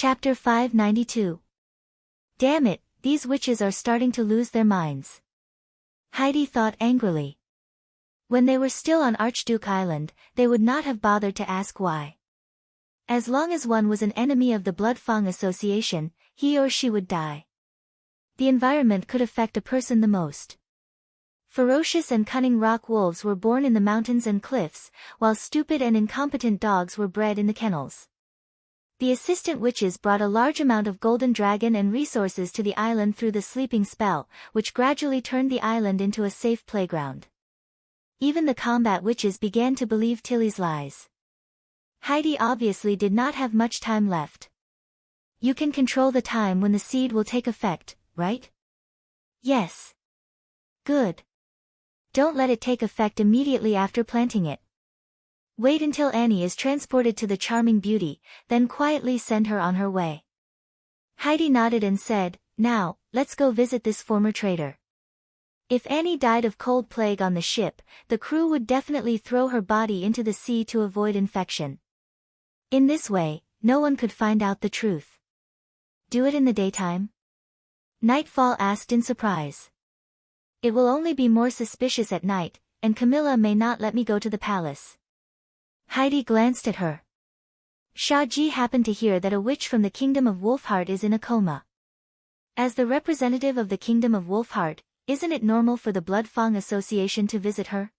Chapter 592. Damn it, these witches are starting to lose their minds. Heidi thought angrily. When they were still on Archduke Island, they would not have bothered to ask why. As long as one was an enemy of the Bloodfang Association, he or she would die. The environment could affect a person the most. Ferocious and cunning rock wolves were born in the mountains and cliffs, while stupid and incompetent dogs were bred in the kennels. The assistant witches brought a large amount of golden dragon and resources to the island through the sleeping spell, which gradually turned the island into a safe playground. Even the combat witches began to believe Tilly's lies. Heidi obviously did not have much time left. You can control the time when the seed will take effect, right? Yes. Good. Don't let it take effect immediately after planting it. Wait until Annie is transported to the charming beauty, then quietly send her on her way. Heidi nodded and said, Now, let's go visit this former traitor. If Annie died of cold plague on the ship, the crew would definitely throw her body into the sea to avoid infection. In this way, no one could find out the truth. Do it in the daytime? Nightfall asked in surprise. It will only be more suspicious at night, and Camilla may not let me go to the palace. Heidi glanced at her. Shaji happened to hear that a witch from the Kingdom of Wolfheart is in a coma. As the representative of the Kingdom of Wolfheart, isn't it normal for the Bloodfang Association to visit her?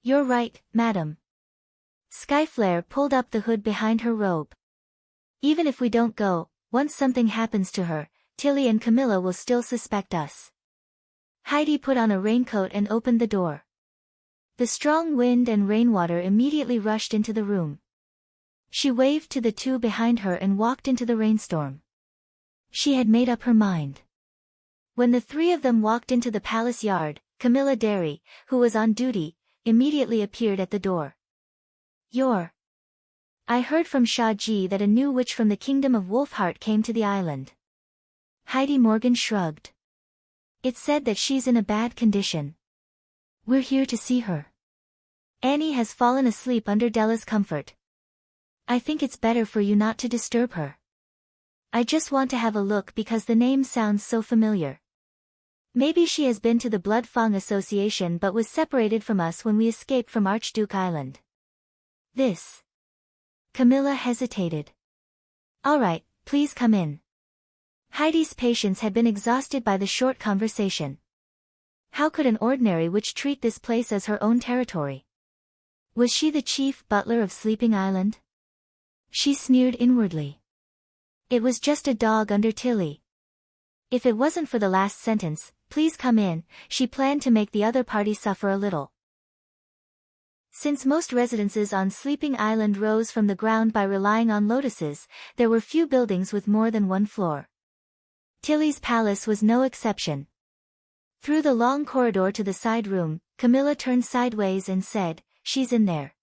You're right, madam. Skyflare pulled up the hood behind her robe. Even if we don't go, once something happens to her, Tilly and Camilla will still suspect us. Heidi put on a raincoat and opened the door. The strong wind and rainwater immediately rushed into the room. She waved to the two behind her and walked into the rainstorm. She had made up her mind. When the three of them walked into the palace yard, Camilla Derry, who was on duty, immediately appeared at the door. I heard from Shaji that a new witch from the Kingdom of Wolfheart came to the island. Heidi Morgan shrugged. It's said that she's in a bad condition. We're here to see her. Annie has fallen asleep under Della's comfort. I think it's better for you not to disturb her. I just want to have a look because the name sounds so familiar. Maybe she has been to the Bloodfang Association but was separated from us when we escaped from Archduke Island. This. Camilla hesitated. All right, please come in. Heidi's patience had been exhausted by the short conversation. How could an ordinary witch treat this place as her own territory? Was she the chief butler of Sleeping Island? She sneered inwardly. It was just a dog under Tilly. If it wasn't for the last sentence, please come in, she planned to make the other party suffer a little. Since most residences on Sleeping Island rose from the ground by relying on lotuses, there were few buildings with more than one floor. Tilly's palace was no exception. Through the long corridor to the side room, Camilla turned sideways and said, She's in there.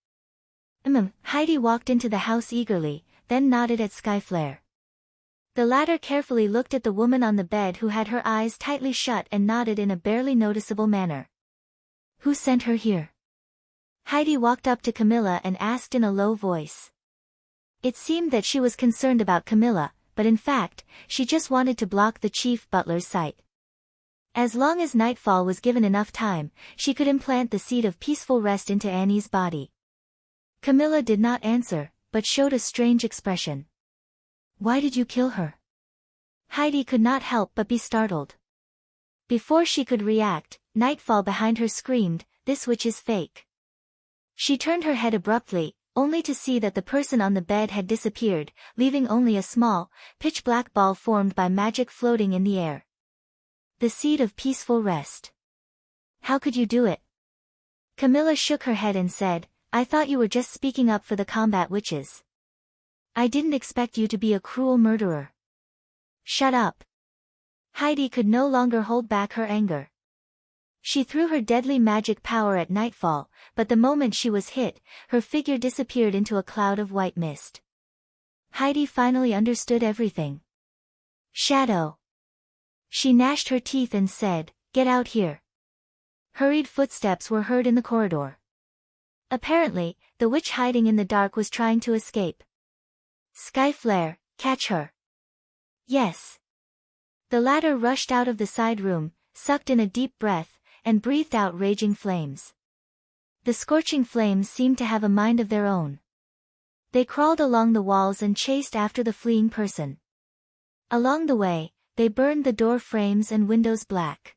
Heidi walked into the house eagerly, then nodded at Skyflare. The latter carefully looked at the woman on the bed who had her eyes tightly shut and nodded in a barely noticeable manner. Who sent her here? Heidi walked up to Camilla and asked in a low voice. It seemed that she was concerned about Camilla, but in fact, she just wanted to block the chief butler's sight. As long as Nightfall was given enough time, she could implant the seed of peaceful rest into Annie's body. Camilla did not answer, but showed a strange expression. Why did you kill her? Heidi could not help but be startled. Before she could react, Nightfall behind her screamed, This witch is fake. She turned her head abruptly, only to see that the person on the bed had disappeared, leaving only a small, pitch-black ball formed by magic floating in the air. The seed of peaceful rest. How could you do it? Camilla shook her head and said, I thought you were just speaking up for the combat witches. I didn't expect you to be a cruel murderer. Shut up. Heidi could no longer hold back her anger. She threw her deadly magic power at Nightfall, but the moment she was hit, her figure disappeared into a cloud of white mist. Heidi finally understood everything. Shadow. She gnashed her teeth and said, Get out here. Hurried footsteps were heard in the corridor. Apparently, the witch hiding in the dark was trying to escape. Skyflare, Catch her. Yes. The latter rushed out of the side room, sucked in a deep breath, and breathed out raging flames. The scorching flames seemed to have a mind of their own. They crawled along the walls and chased after the fleeing person. Along the way, they burned the door frames and windows black.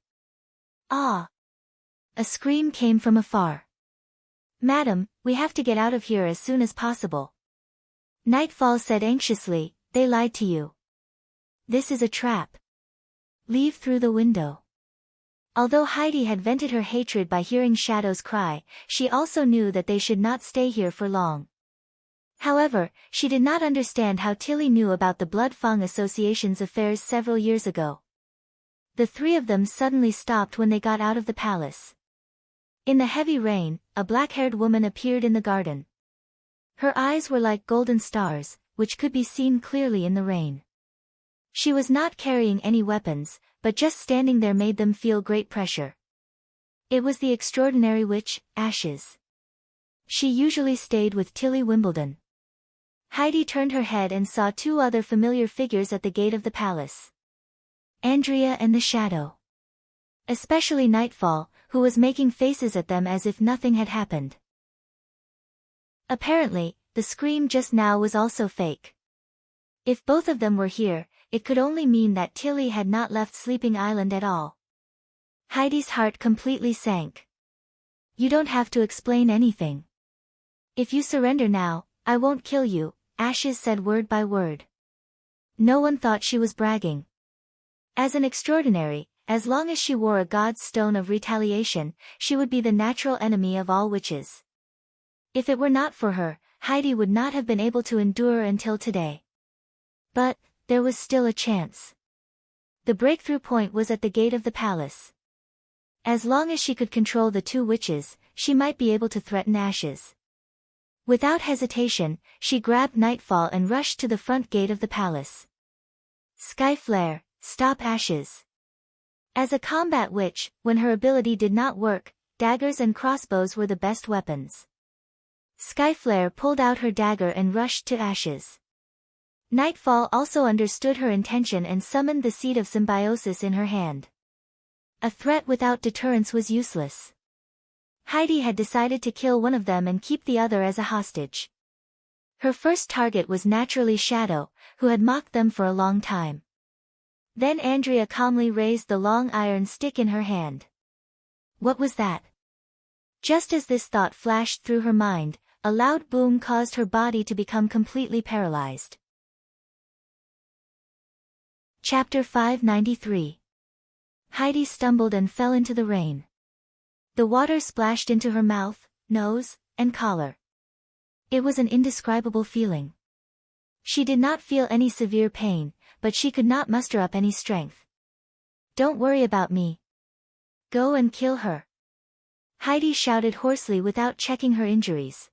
Ah! A scream came from afar. Madam, we have to get out of here as soon as possible. Nightfall said anxiously, they lied to you. This is a trap. Leave through the window. Although Heidi had vented her hatred by hearing shadows cry, she also knew that they should not stay here for long. However, she did not understand how Tilly knew about the Blood Fang Association's affairs several years ago. The three of them suddenly stopped when they got out of the palace. In the heavy rain, a black-haired woman appeared in the garden. Her eyes were like golden stars, which could be seen clearly in the rain. She was not carrying any weapons, but just standing there made them feel great pressure. It was the extraordinary witch, Ashes. She usually stayed with Tilly Wimbledon. Heidi turned her head and saw two other familiar figures at the gate of the palace. Andrea and the Shadow. Especially Nightfall, who was making faces at them as if nothing had happened. Apparently, the scream just now was also fake. If both of them were here, it could only mean that Tilly had not left Sleeping Island at all. Heidi's heart completely sank. You don't have to explain anything. If you surrender now, I won't kill you, Ashes said word by word. No one thought she was bragging. As an extraordinary, as long as she wore a god's stone of retaliation, she would be the natural enemy of all witches. If it were not for her, Heidi would not have been able to endure until today. But, there was still a chance. The breakthrough point was at the gate of the palace. As long as she could control the two witches, she might be able to threaten Ashes. Without hesitation, she grabbed Nightfall and rushed to the front gate of the palace. Skyflare, stop Ashes. As a combat witch, when her ability did not work, daggers and crossbows were the best weapons. Skyflare pulled out her dagger and rushed to Ashes. Nightfall also understood her intention and summoned the seed of symbiosis in her hand. A threat without deterrence was useless. Heidi had decided to kill one of them and keep the other as a hostage. Her first target was naturally Shadow, who had mocked them for a long time. Then Andrea calmly raised the long iron stick in her hand. What was that? Just as this thought flashed through her mind, a loud boom caused her body to become completely paralyzed. Chapter 593. Heidi stumbled and fell into the rain. The water splashed into her mouth, nose, and collar. It was an indescribable feeling. She did not feel any severe pain, but she could not muster up any strength. Don't worry about me. Go and kill her. Heidi shouted hoarsely without checking her injuries.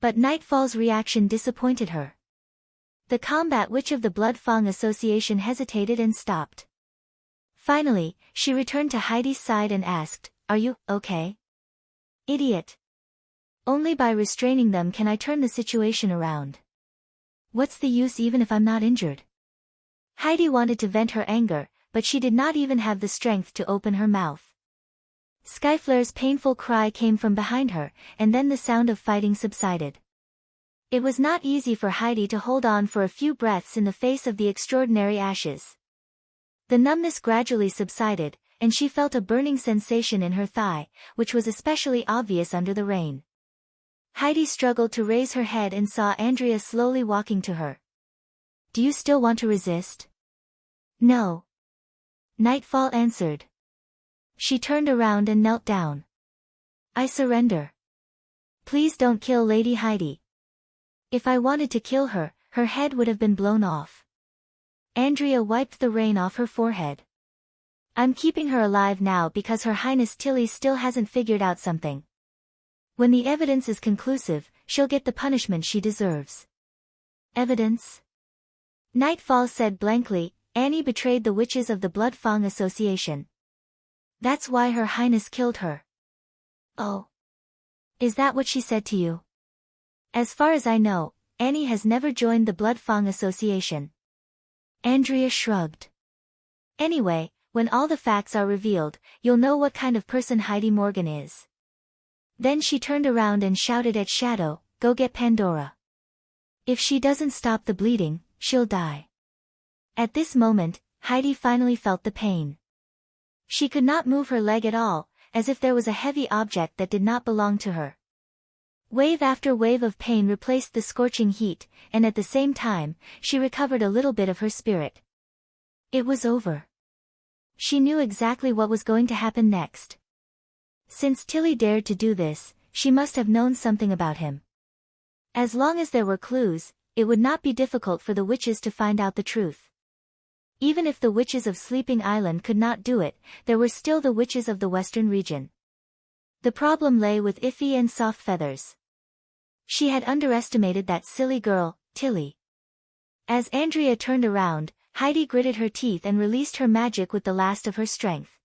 But Nightfall's reaction disappointed her. The combat witch of the Blood Fang Association hesitated and stopped. Finally, she returned to Heidi's side and asked, Are you okay? Idiot. Only by restraining them can I turn the situation around. What's the use even if I'm not injured? Heidi wanted to vent her anger, but she did not even have the strength to open her mouth. Skyflare's painful cry came from behind her, and then the sound of fighting subsided. It was not easy for Heidi to hold on for a few breaths in the face of the extraordinary Ashes. The numbness gradually subsided, and she felt a burning sensation in her thigh, which was especially obvious under the rain. Heidi struggled to raise her head and saw Andrea slowly walking to her. Do you still want to resist? No. Nightfall answered. She turned around and knelt down. I surrender. Please don't kill Lady Heidi. If I wanted to kill her, her head would have been blown off. Andrea wiped the rain off her forehead. I'm keeping her alive now because Her Highness Tilly still hasn't figured out something. When the evidence is conclusive, she'll get the punishment she deserves. Evidence? Nightfall said blankly, Annie betrayed the witches of the Blood Fang Association. That's why Her Highness killed her. Oh. Is that what she said to you? As far as I know, Annie has never joined the Blood Fang Association. Andrea shrugged. Anyway, when all the facts are revealed, you'll know what kind of person Heidi Morgan is. Then she turned around and shouted at Shadow, "Go get Pandora. If she doesn't stop the bleeding, she'll die." At this moment, Heidi finally felt the pain. She could not move her leg at all, as if there was a heavy object that did not belong to her. Wave after wave of pain replaced the scorching heat, and at the same time, she recovered a little bit of her spirit. It was over. She knew exactly what was going to happen next. Since Tilly dared to do this, she must have known something about him. As long as there were clues, it would not be difficult for the witches to find out the truth. Even if the witches of Sleeping Island could not do it, there were still the witches of the Western region. The problem lay with Iffy and Soft Feathers. She had underestimated that silly girl, Tilly. As Andrea turned around, Heidi gritted her teeth and released her magic with the last of her strength.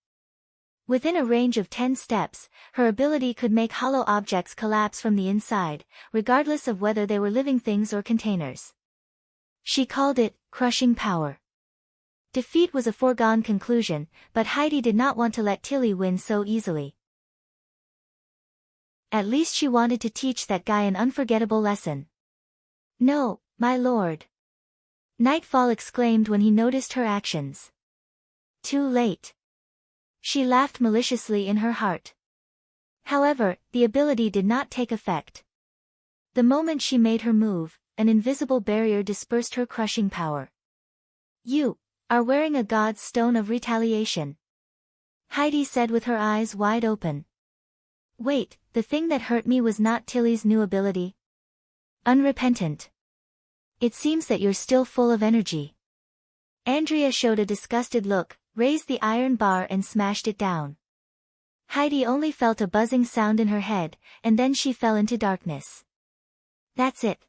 Within a range of 10 steps, her ability could make hollow objects collapse from the inside, regardless of whether they were living things or containers. She called it, crushing power. Defeat was a foregone conclusion, but Heidi did not want to let Tilly win so easily. At least she wanted to teach that guy an unforgettable lesson. "No, my lord," Nightfall exclaimed when he noticed her actions. "Too late." She laughed maliciously in her heart. However, the ability did not take effect. The moment she made her move, an invisible barrier dispersed her crushing power. "You are wearing a god's stone of retaliation," Heidi said with her eyes wide open. "Wait, the thing that hurt me was not Tilly's new ability? Unrepentant. It seems that you're still full of energy." Andrea showed a disgusted look, raised the iron bar and smashed it down. Heidi only felt a buzzing sound in her head, and then she fell into darkness. "That's it."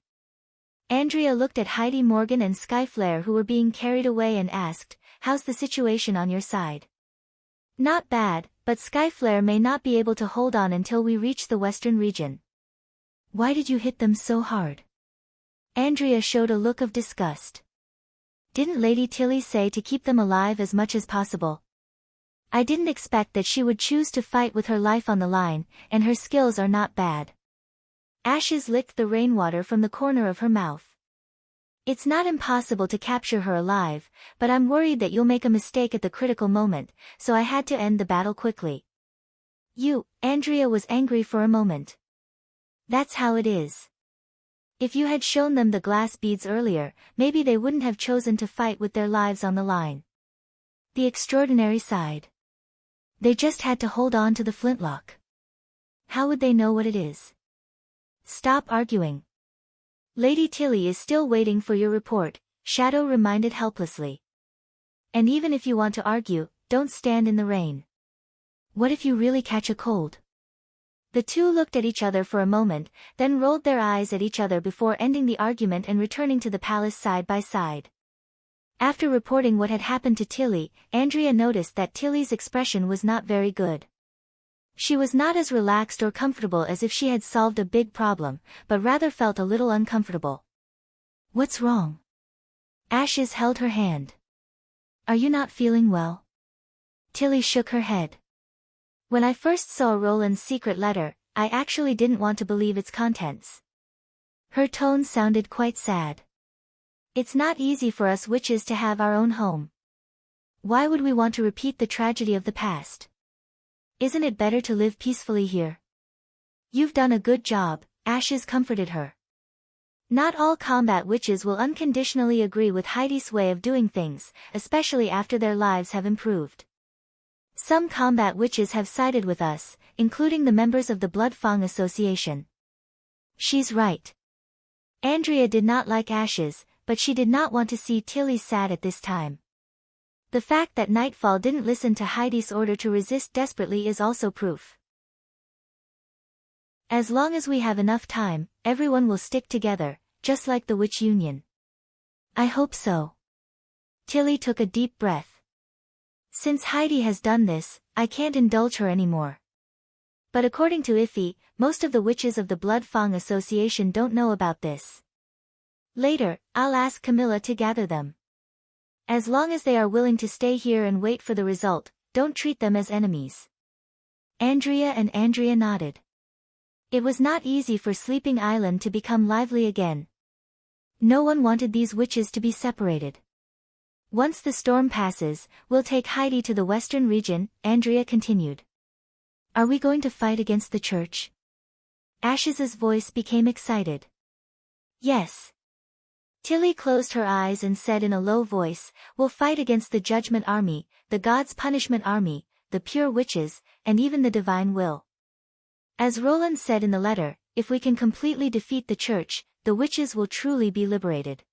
Andrea looked at Heidi Morgan and Skyflare, who were being carried away, and asked, "How's the situation on your side?" "Not bad, but Skyflare may not be able to hold on until we reach the Western region." "Why did you hit them so hard?" Andrea showed a look of disgust. "Didn't Lady Tilly say to keep them alive as much as possible? I didn't expect that she would choose to fight with her life on the line, and her skills are not bad." Ashes licked the rainwater from the corner of her mouth. "It's not impossible to capture her alive, but I'm worried that you'll make a mistake at the critical moment, so I had to end the battle quickly." Andrea was angry for a moment. "That's how it is. If you had shown them the glass beads earlier, maybe they wouldn't have chosen to fight with their lives on the line." The extraordinary sighed. "They just had to hold on to the flintlock. How would they know what it is?" "Stop arguing. Lady Tilly is still waiting for your report," Shadow reminded helplessly. "And even if you want to argue, don't stand in the rain. What if you really catch a cold?" The two looked at each other for a moment, then rolled their eyes at each other before ending the argument and returning to the palace side by side. After reporting what had happened to Tilly, Andrea noticed that Tilly's expression was not very good. She was not as relaxed or comfortable as if she had solved a big problem, but rather felt a little uncomfortable. "What's wrong?" Ashes held her hand. "Are you not feeling well?" Tilly shook her head. "When I first saw Roland's secret letter, I actually didn't want to believe its contents." Her tone sounded quite sad. "It's not easy for us witches to have our own home. Why would we want to repeat the tragedy of the past? Isn't it better to live peacefully here?" "You've done a good job," Ashes comforted her. Not all combat witches will unconditionally agree with Heidi's way of doing things, especially after their lives have improved. Some combat witches have sided with us, including the members of the Blood Fang Association. She's right. Andrea did not like Ashes, but she did not want to see Tilly sad at this time. The fact that Nightfall didn't listen to Heidi's order to resist desperately is also proof. As long as we have enough time, everyone will stick together, just like the Witch Union. I hope so. Tilly took a deep breath. Since Heidi has done this, I can't indulge her anymore. But according to Iffy, most of the witches of the Blood Fang Association don't know about this. Later, I'll ask Camilla to gather them. As long as they are willing to stay here and wait for the result, don't treat them as enemies. Andrea nodded. It was not easy for Sleeping Island to become lively again. No one wanted these witches to be separated. Once the storm passes, we'll take Heidi to the western region, Andrea continued. Are we going to fight against the church? Ash's voice became excited. Yes. Tilly closed her eyes and said in a low voice, we'll fight against the Judgment Army, the God's Punishment Army, the Pure Witches, and even the Divine Will. As Roland said in the letter, if we can completely defeat the church, the witches will truly be liberated.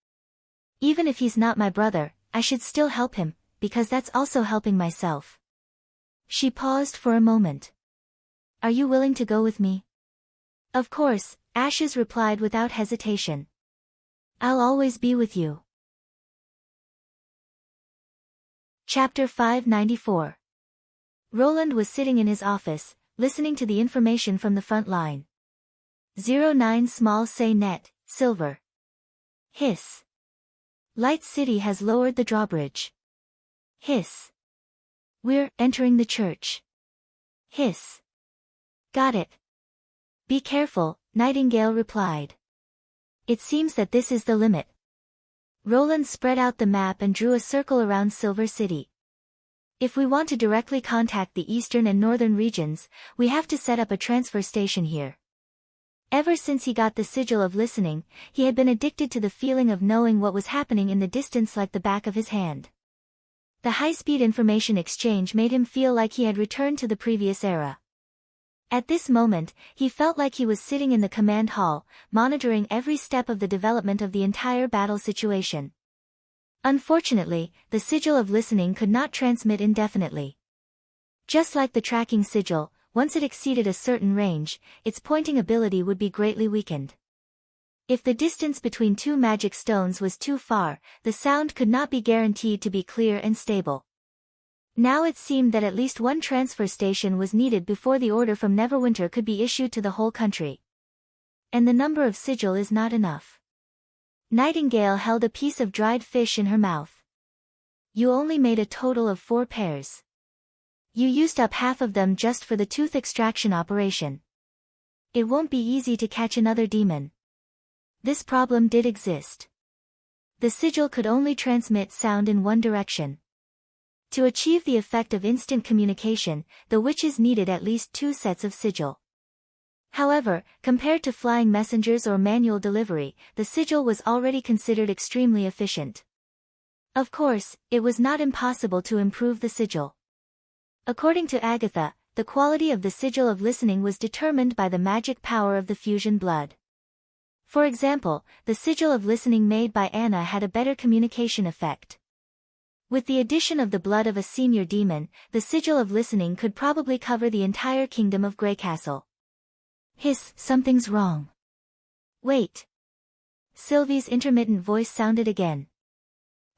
Even if he's not my brother, I should still help him, because that's also helping myself. She paused for a moment. Are you willing to go with me? Of course, Ashes replied without hesitation. I'll always be with you. Chapter 594. Roland was sitting in his office, listening to the information from the front line. 09 small say net, silver. Hiss. Light City has lowered the drawbridge. Hiss. We're entering the church. Hiss. Got it. Be careful, Nightingale replied. It seems that this is the limit. Roland spread out the map and drew a circle around Silver City. If we want to directly contact the eastern and northern regions, we have to set up a transfer station here. Ever since he got the sigil of listening, he had been addicted to the feeling of knowing what was happening in the distance like the back of his hand. The high-speed information exchange made him feel like he had returned to the previous era. At this moment, he felt like he was sitting in the command hall, monitoring every step of the development of the entire battle situation. Unfortunately, the sigil of listening could not transmit indefinitely. Just like the tracking sigil, once it exceeded a certain range, its pointing ability would be greatly weakened. If the distance between two magic stones was too far, the sound could not be guaranteed to be clear and stable. Now it seemed that at least one transfer station was needed before the order from Neverwinter could be issued to the whole country. And the number of sigil is not enough. Nightingale held a piece of dried fish in her mouth. You only made a total of 4 pairs. You used up half of them just for the tooth extraction operation. It won't be easy to catch another demon. This problem did exist. The sigil could only transmit sound in one direction. To achieve the effect of instant communication, the witches needed at least 2 sets of sigil. However, compared to flying messengers or manual delivery, the sigil was already considered extremely efficient. Of course, it was not impossible to improve the sigil. According to Agatha, the quality of the sigil of listening was determined by the magic power of the fusion blood. For example, the sigil of listening made by Anna had a better communication effect. With the addition of the blood of a senior demon, the sigil of listening could probably cover the entire kingdom of Greycastle. Hiss, something's wrong. Wait. Sylvie's intermittent voice sounded again.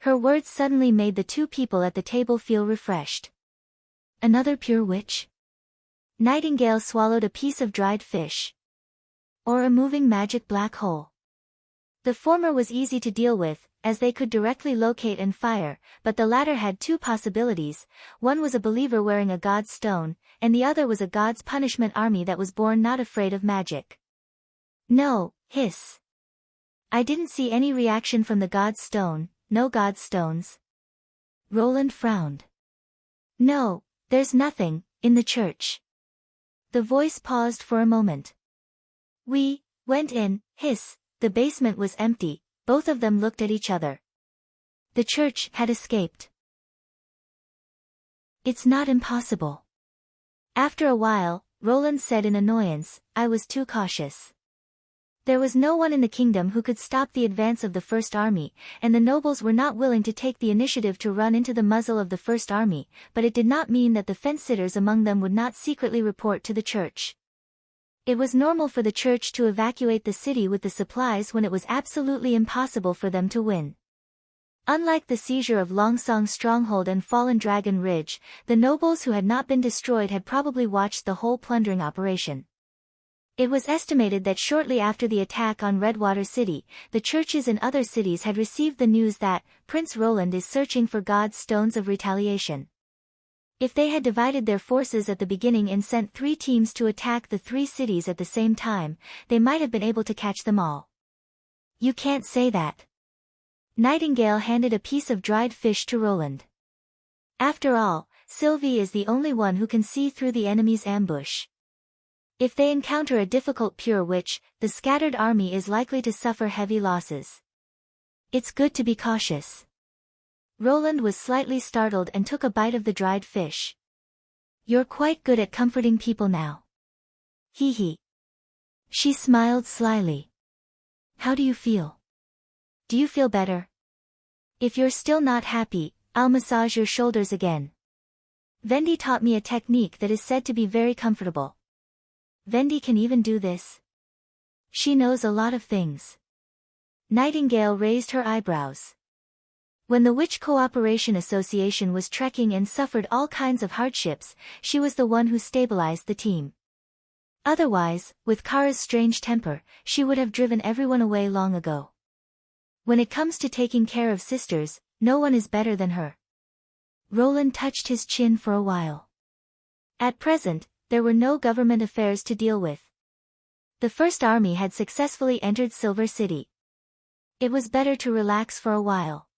Her words suddenly made the 2 people at the table feel refreshed. Another pure witch? Nightingale swallowed a piece of dried fish. Or a moving magic black hole. The former was easy to deal with, as they could directly locate and fire, but the latter had 2 possibilities. One was a believer wearing a god's stone, and the other was a god's punishment army that was born not afraid of magic. No, hiss. I didn't see any reaction from the god's stone, no god's stones. Roland frowned. No, there's nothing, in the church. The voice paused for a moment. We went in, hiss, the basement was empty. Both of them looked at each other. The church had escaped. It's not impossible. After a while, Roland said in annoyance, I was too cautious. There was no one in the kingdom who could stop the advance of the First Army, and the nobles were not willing to take the initiative to run into the muzzle of the First Army, but it did not mean that the fence-sitters among them would not secretly report to the church. It was normal for the church to evacuate the city with the supplies when it was absolutely impossible for them to win. Unlike the seizure of Longsong Stronghold and Fallen Dragon Ridge, the nobles who had not been destroyed had probably watched the whole plundering operation. It was estimated that shortly after the attack on Redwater City, the churches in other cities had received the news that Prince Roland is searching for God's stones of retaliation. If they had divided their forces at the beginning and sent 3 teams to attack the 3 cities at the same time, they might have been able to catch them all. You can't say that. Nightingale handed a piece of dried fish to Roland. After all, Sylvie is the only one who can see through the enemy's ambush. If they encounter a difficult pure witch, the scattered army is likely to suffer heavy losses. It's good to be cautious. Roland was slightly startled and took a bite of the dried fish. You're quite good at comforting people now. Hee hee. She smiled slyly. How do you feel? Do you feel better? If you're still not happy, I'll massage your shoulders again. Vendi taught me a technique that is said to be very comfortable. Vendi can even do this. She knows a lot of things. Nightingale raised her eyebrows. When the Witch Cooperation Association was trekking and suffered all kinds of hardships, she was the one who stabilized the team. Otherwise, with Kara's strange temper, she would have driven everyone away long ago. When it comes to taking care of sisters, no one is better than her. Roland touched his chin for a while. At present, there were no government affairs to deal with. The First Army had successfully entered Silver City. It was better to relax for a while.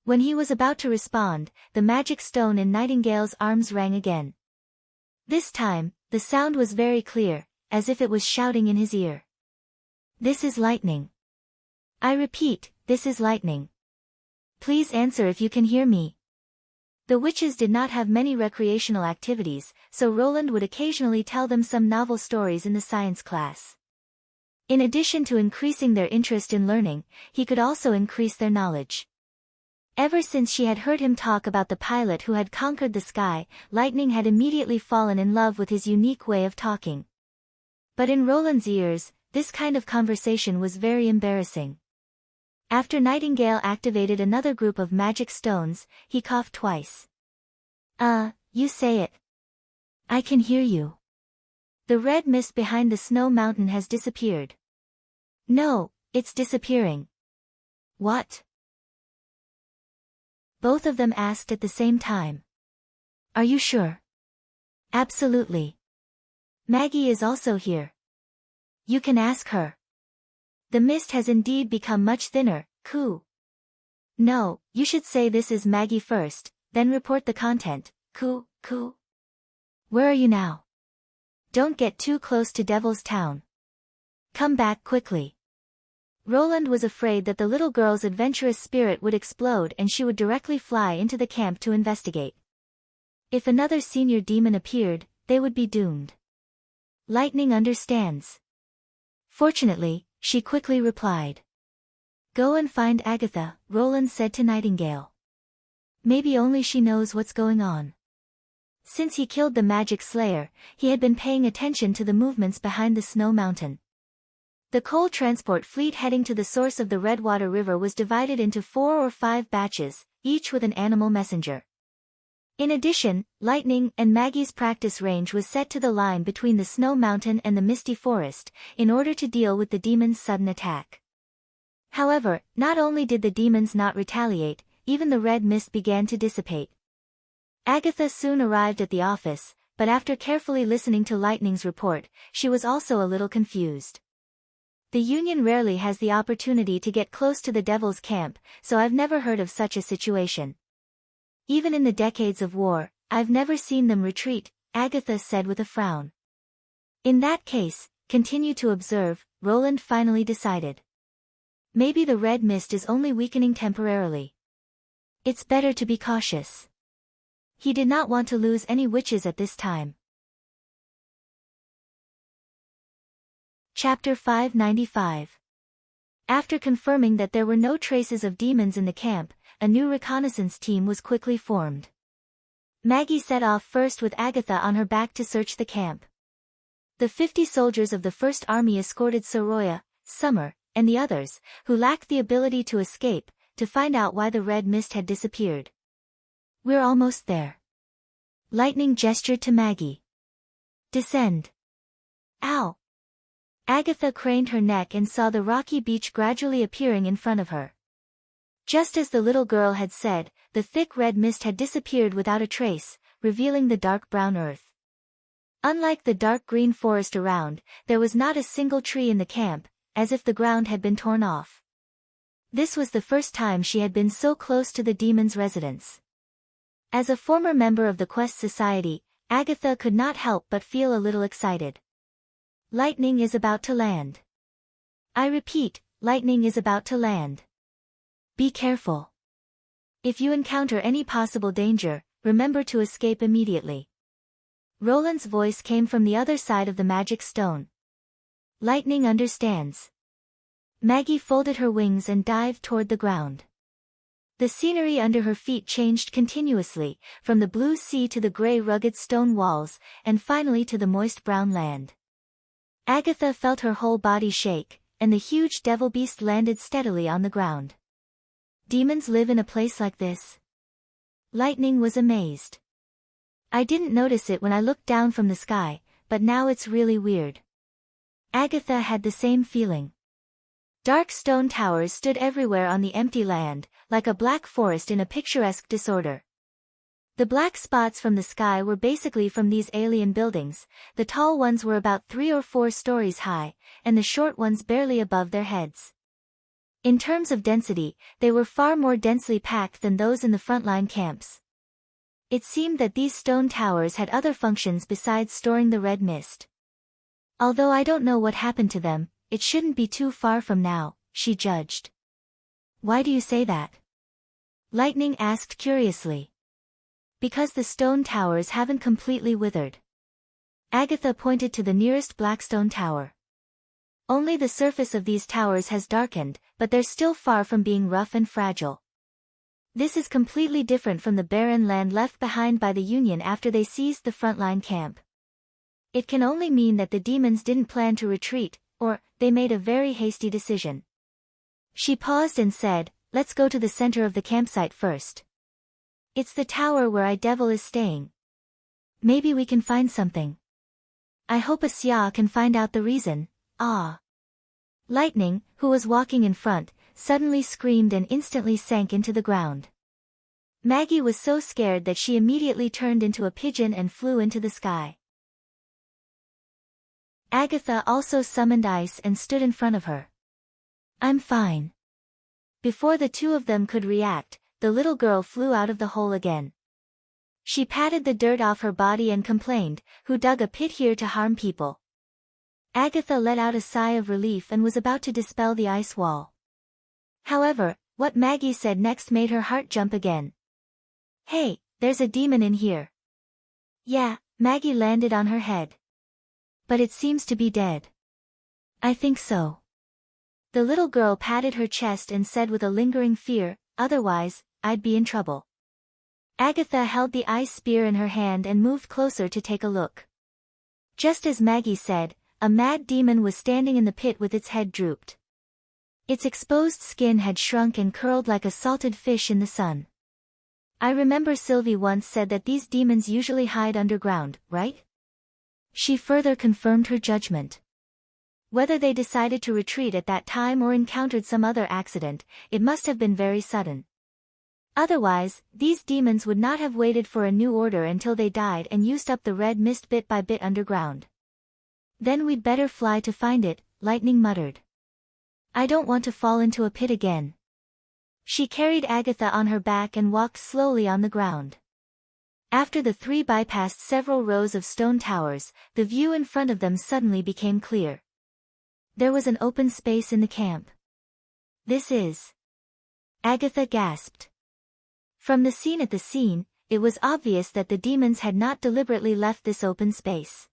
When he was about to respond, the magic stone in Nightingale's arms rang again. This time, the sound was very clear, as if it was shouting in his ear. This is lightning. I repeat, this is lightning. Please answer if you can hear me. The witches did not have many recreational activities, so Roland would occasionally tell them some novel stories in the science class. In addition to increasing their interest in learning, he could also increase their knowledge. Ever since she had heard him talk about the pilot who had conquered the sky, Lightning had immediately fallen in love with his unique way of talking. But in Roland's ears, this kind of conversation was very embarrassing. After Nightingale activated another group of magic stones, he coughed twice. You say it. I can hear you. The red mist behind the snow mountain has disappeared. No, it's disappearing. What? Both of them asked at the same time. Are you sure? Absolutely. Maggie is also here. You can ask her. The mist has indeed become much thinner, coo. No, you should say this is Maggie first, then report the content, coo, coo. Where are you now? Don't get too close to Devil's Town. Come back quickly. Roland was afraid that the little girl's adventurous spirit would explode and she would directly fly into the camp to investigate. If another senior demon appeared, they would be doomed. Lightning understands. Fortunately, she quickly replied. Go and find Agatha, Roland said to Nightingale. Maybe only she knows what's going on. Since he killed the magic slayer, he had been paying attention to the movements behind the snow mountain. The coal transport fleet heading to the source of the Redwater River was divided into 4 or 5 batches, each with an animal messenger. In addition, Lightning and Maggie's practice range was set to the line between the snow mountain and the misty forest, in order to deal with the demons' sudden attack. However, not only did the demons not retaliate, even the red mist began to dissipate. Agatha soon arrived at the office, but after carefully listening to Lightning's report, she was also a little confused. The Union rarely has the opportunity to get close to the Devil's camp, so I've never heard of such a situation. Even in the decades of war, I've never seen them retreat, Agatha said with a frown. In that case, continue to observe, Roland finally decided. Maybe the red mist is only weakening temporarily. It's better to be cautious. He did not want to lose any witches at this time. Chapter 595. After confirming that there were no traces of demons in the camp, a new reconnaissance team was quickly formed. Maggie set off first with Agatha on her back to search the camp. The 50 soldiers of the First Army escorted Soroya, Summer, and the others, who lacked the ability to escape, to find out why the red mist had disappeared. We're almost there. Lightning gestured to Maggie. Descend. Ow! Agatha craned her neck and saw the rocky beach gradually appearing in front of her. Just as the little girl had said, the thick red mist had disappeared without a trace, revealing the dark brown earth. Unlike the dark green forest around, there was not a single tree in the camp, as if the ground had been torn off. This was the first time she had been so close to the demon's residence. As a former member of the Quest Society, Agatha could not help but feel a little excited. Lightning is about to land. I repeat, lightning is about to land. Be careful. If you encounter any possible danger, remember to escape immediately. Roland's voice came from the other side of the magic stone. Lightning understands. Maggie folded her wings and dived toward the ground. The scenery under her feet changed continuously, from the blue sea to the gray rugged stone walls, and finally to the moist brown land. Agatha felt her whole body shake, and the huge devil beast landed steadily on the ground. Demons live in a place like this? Lightning was amazed. I didn't notice it when I looked down from the sky, but now it's really weird. Agatha had the same feeling. Dark stone towers stood everywhere on the empty land, like a black forest in a picturesque disorder. The black spots from the sky were basically from these alien buildings. The tall ones were about 3 or 4 stories high, and the short ones barely above their heads. In terms of density, they were far more densely packed than those in the frontline camps. It seemed that these stone towers had other functions besides storing the red mist. Although I don't know what happened to them, it shouldn't be too far from now, she judged. Why do you say that? Lightning asked curiously. Because the stone towers haven't completely withered. Agatha pointed to the nearest black stone tower. Only the surface of these towers has darkened, but they're still far from being rough and fragile. This is completely different from the barren land left behind by the Union after they seized the frontline camp. It can only mean that the demons didn't plan to retreat, or they made a very hasty decision. She paused and said, "Let's go to the center of the campsite first. It's the tower where Devil is staying. Maybe we can find something. I hope Asya can find out the reason." Ah! Lightning, who was walking in front, suddenly screamed and instantly sank into the ground. Maggie was so scared that she immediately turned into a pigeon and flew into the sky. Agatha also summoned ice and stood in front of her. "I'm fine." Before the two of them could react, the little girl flew out of the hole again. She patted the dirt off her body and complained, "Who dug a pit here to harm people?" Agatha let out a sigh of relief and was about to dispel the ice wall. However, what Maggie said next made her heart jump again. "Hey, there's a demon in here." "Yeah," Maggie landed on her head. "But it seems to be dead." "I think so." The little girl patted her chest and said with a lingering fear, "Otherwise, I'd be in trouble." Agatha held the ice spear in her hand and moved closer to take a look. Just as Maggie said, a mad demon was standing in the pit with its head drooped. Its exposed skin had shrunk and curled like a salted fish in the sun. "I remember Sylvie once said that these demons usually hide underground, right?" She further confirmed her judgment. Whether they decided to retreat at that time or encountered some other accident, it must have been very sudden. Otherwise, these demons would not have waited for a new order until they died and used up the red mist bit by bit underground. "Then we'd better fly to find it," Lightning muttered. "I don't want to fall into a pit again." She carried Agatha on her back and walked slowly on the ground. After the three bypassed several rows of stone towers, the view in front of them suddenly became clear. There was an open space in the camp. "This is..." Agatha gasped. From the scene, it was obvious that the demons had not deliberately left this open space.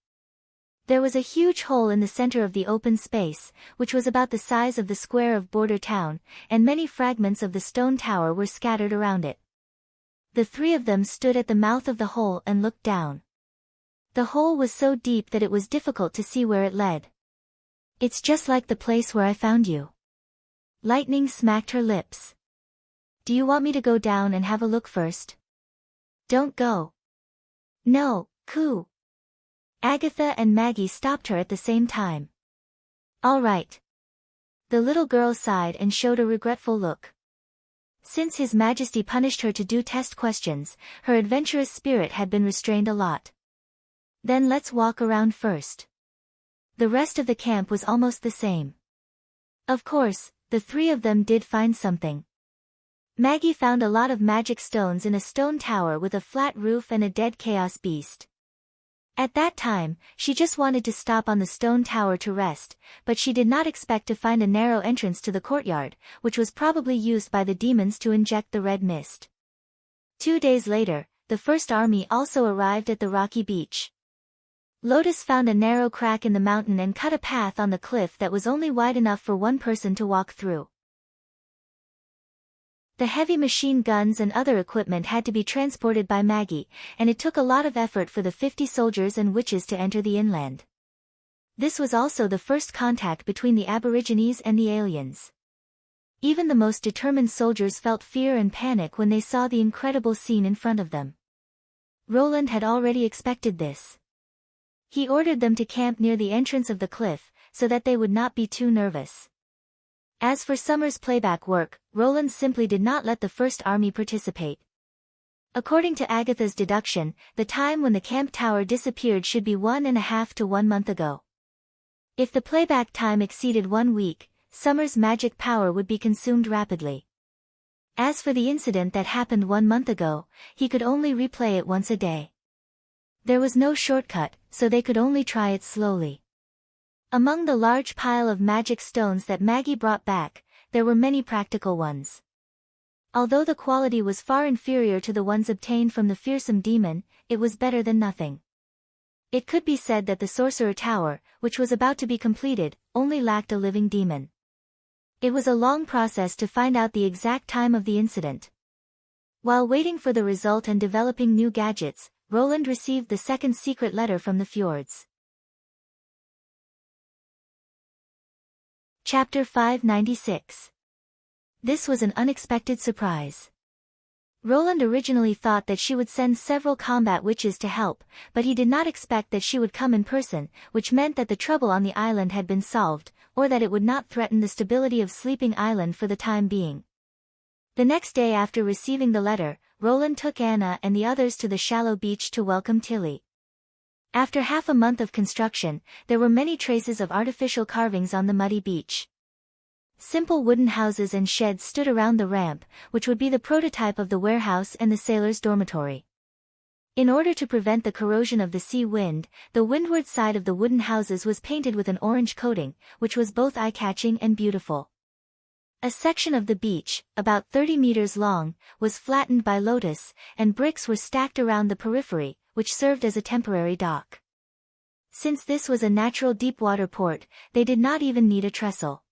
There was a huge hole in the center of the open space, which was about the size of the square of Border Town, and many fragments of the stone tower were scattered around it. The three of them stood at the mouth of the hole and looked down. The hole was so deep that it was difficult to see where it led. "It's just like the place where I found you." Lightning smacked her lips. "Do you want me to go down and have a look first?" "Don't go." "No, Coo." Agatha and Maggie stopped her at the same time. All right. The little girl sighed and showed a regretful look. Since His Majesty punished her to do test questions, her adventurous spirit had been restrained a lot. Then let's walk around first. The rest of the camp was almost the same. Of course, the three of them did find something. Maggie found a lot of magic stones in a stone tower with a flat roof and a dead chaos beast. At that time, she just wanted to stop on the stone tower to rest, but she did not expect to find a narrow entrance to the courtyard, which was probably used by the demons to inject the red mist. 2 days later, the first army also arrived at the rocky beach. Lotus found a narrow crack in the mountain and cut a path on the cliff that was only wide enough for one person to walk through. The heavy machine guns and other equipment had to be transported by Maggie, and it took a lot of effort for the 50 soldiers and witches to enter the inland. This was also the first contact between the Aborigines and the aliens. Even the most determined soldiers felt fear and panic when they saw the incredible scene in front of them. Roland had already expected this. He ordered them to camp near the entrance of the cliff, so that they would not be too nervous. As for Summer's playback work, Roland simply did not let the first army participate. According to Agatha's deduction, the time when the camp tower disappeared should be 1.5 to 1 month ago. If the playback time exceeded 1 week, Summer's magic power would be consumed rapidly. As for the incident that happened 1 month ago, he could only replay it once a day. There was no shortcut, so they could only try it slowly. Among the large pile of magic stones that Maggie brought back, there were many practical ones. Although the quality was far inferior to the ones obtained from the fearsome demon, it was better than nothing. It could be said that the Sorcerer Tower, which was about to be completed, only lacked a living demon. It was a long process to find out the exact time of the incident. While waiting for the result and developing new gadgets, Roland received the second secret letter from the fjords. Chapter 596. This was an unexpected surprise. Roland originally thought that she would send several combat witches to help, but he did not expect that she would come in person, which meant that the trouble on the island had been solved, or that it would not threaten the stability of Sleeping Island for the time being. The next day after receiving the letter, Roland took Anna and the others to the shallow beach to welcome Tilly. After half a month of construction, there were many traces of artificial carvings on the muddy beach. Simple wooden houses and sheds stood around the ramp, which would be the prototype of the warehouse and the sailors' dormitory. In order to prevent the corrosion of the sea wind, the windward side of the wooden houses was painted with an orange coating, which was both eye-catching and beautiful. A section of the beach, about 30 meters long, was flattened by Lotus, and bricks were stacked around the periphery, which served as a temporary dock. Since this was a natural deep-water port, they did not even need a trestle.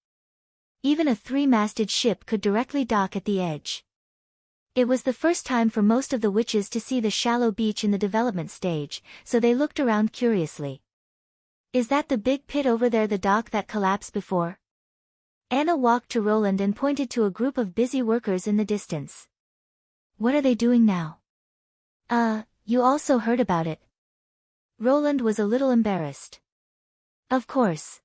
Even a 3-masted ship could directly dock at the edge. It was the first time for most of the witches to see the shallow beach in the development stage, so they looked around curiously. "Is that the big pit over there, the dock that collapsed before?" Anna walked to Roland and pointed to a group of busy workers in the distance. "What are they doing now?" You also heard about it." Roland was a little embarrassed. "Of course.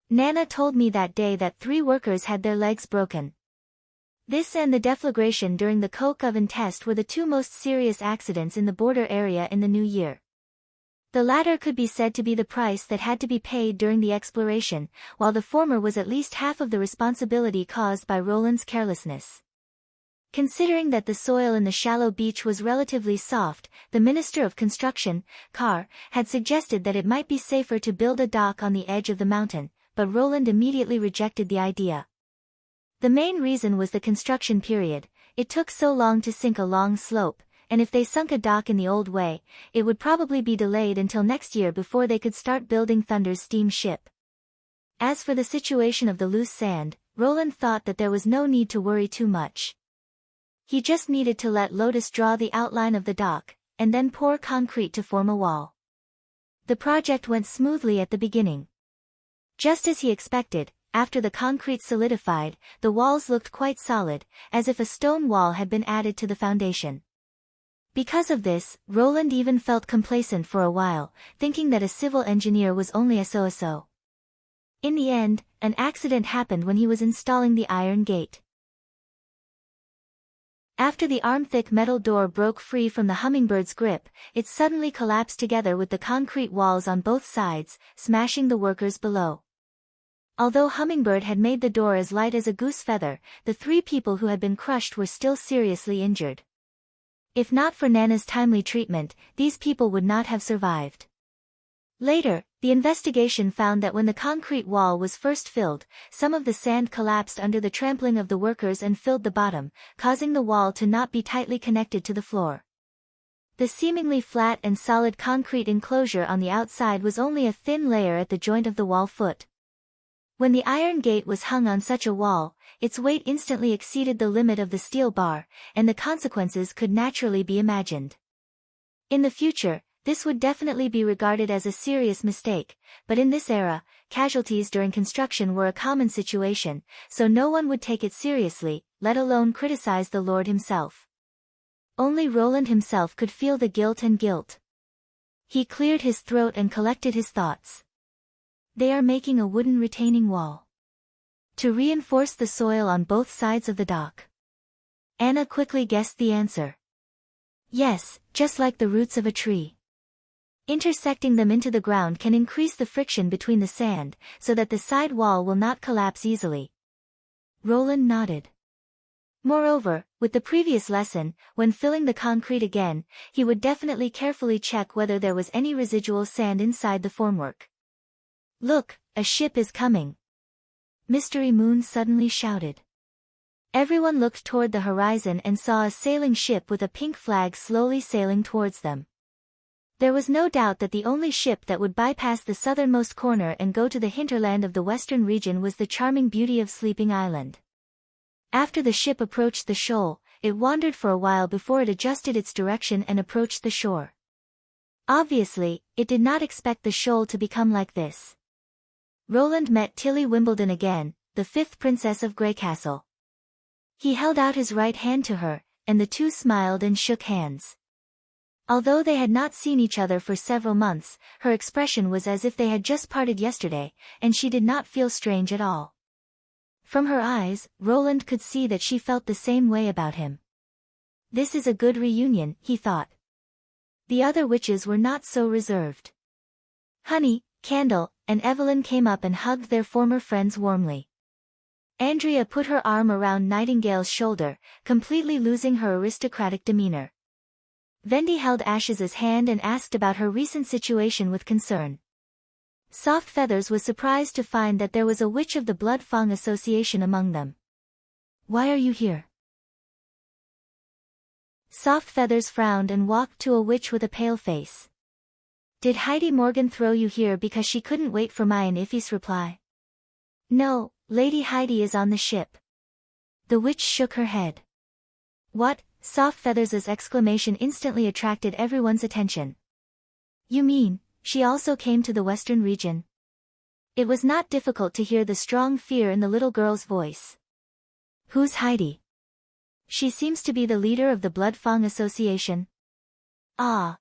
Nana told me that day that 3 workers had their legs broken. This and the deflagration during the coke oven test were the 2 most serious accidents in the border area in the new year. The latter could be said to be the price that had to be paid during the exploration, while the former was at least half of the responsibility caused by Roland's carelessness. Considering that the soil in the shallow beach was relatively soft, the Minister of Construction, Carr, had suggested that it might be safer to build a dock on the edge of the mountain, but Roland immediately rejected the idea. The main reason was the construction period. It took so long to sink a long slope, and if they sunk a dock in the old way, it would probably be delayed until next year before they could start building Thunder's steam ship. As for the situation of the loose sand, Roland thought that there was no need to worry too much. He just needed to let Lotus draw the outline of the dock, and then pour concrete to form a wall. The project went smoothly at the beginning. Just as he expected, after the concrete solidified, the walls looked quite solid, as if a stone wall had been added to the foundation. Because of this, Roland even felt complacent for a while, thinking that a civil engineer was only a so-so. In the end, an accident happened when he was installing the iron gate. After the arm-thick metal door broke free from the hummingbird's grip, it suddenly collapsed together with the concrete walls on both sides, smashing the workers below. Although Hummingbird had made the door as light as a goose feather, the 3 people who had been crushed were still seriously injured. If not for Nana's timely treatment, these people would not have survived. Later, the investigation found that when the concrete wall was first filled, some of the sand collapsed under the trampling of the workers and filled the bottom, causing the wall to not be tightly connected to the floor. The seemingly flat and solid concrete enclosure on the outside was only a thin layer at the joint of the wall foot. When the iron gate was hung on such a wall, its weight instantly exceeded the limit of the steel bar, and the consequences could naturally be imagined. In the future, this would definitely be regarded as a serious mistake, but in this era, casualties during construction were a common situation, so no one would take it seriously, let alone criticize the Lord himself. Only Roland himself could feel the guilt. He cleared his throat and collected his thoughts. They are making a wooden retaining wall to reinforce the soil on both sides of the dock. Anna quickly guessed the answer. Yes, just like the roots of a tree. Intersecting them into the ground can increase the friction between the sand, so that the side wall will not collapse easily. Roland nodded. Moreover, with the previous lesson, when filling the concrete again, he would definitely carefully check whether there was any residual sand inside the formwork. Look, a ship is coming! Mystery Moon suddenly shouted. Everyone looked toward the horizon and saw a sailing ship with a pink flag slowly sailing towards them. There was no doubt that the only ship that would bypass the southernmost corner and go to the hinterland of the western region was the charming beauty of Sleeping Island. After the ship approached the shoal, it wandered for a while before it adjusted its direction and approached the shore. Obviously, it did not expect the shoal to become like this. Roland met Tilly Wimbledon again, the 5th Princess of Greycastle. He held out his right hand to her, and the two smiled and shook hands. Although they had not seen each other for several months, her expression was as if they had just parted yesterday, and she did not feel strange at all. From her eyes, Roland could see that she felt the same way about him. This is a good reunion, he thought. The other witches were not so reserved. Honey, Candle, and Evelyn came up and hugged their former friends warmly. Andrea put her arm around Nightingale's shoulder, completely losing her aristocratic demeanor. Vendi held Ashes's hand and asked about her recent situation with concern. Soft Feathers was surprised to find that there was a witch of the Blood Fang Association among them. Why are you here? Soft Feathers frowned and walked to a witch with a pale face. Did Heidi Morgan throw you here because she couldn't wait for my and Iffy's reply? No, Lady Heidi is on the ship. The witch shook her head. What? Soft Feathers' exclamation instantly attracted everyone's attention. You mean, she also came to the western region? It was not difficult to hear the strong fear in the little girl's voice. Who's Heidi? She seems to be the leader of the Blood Fang Association. Ah.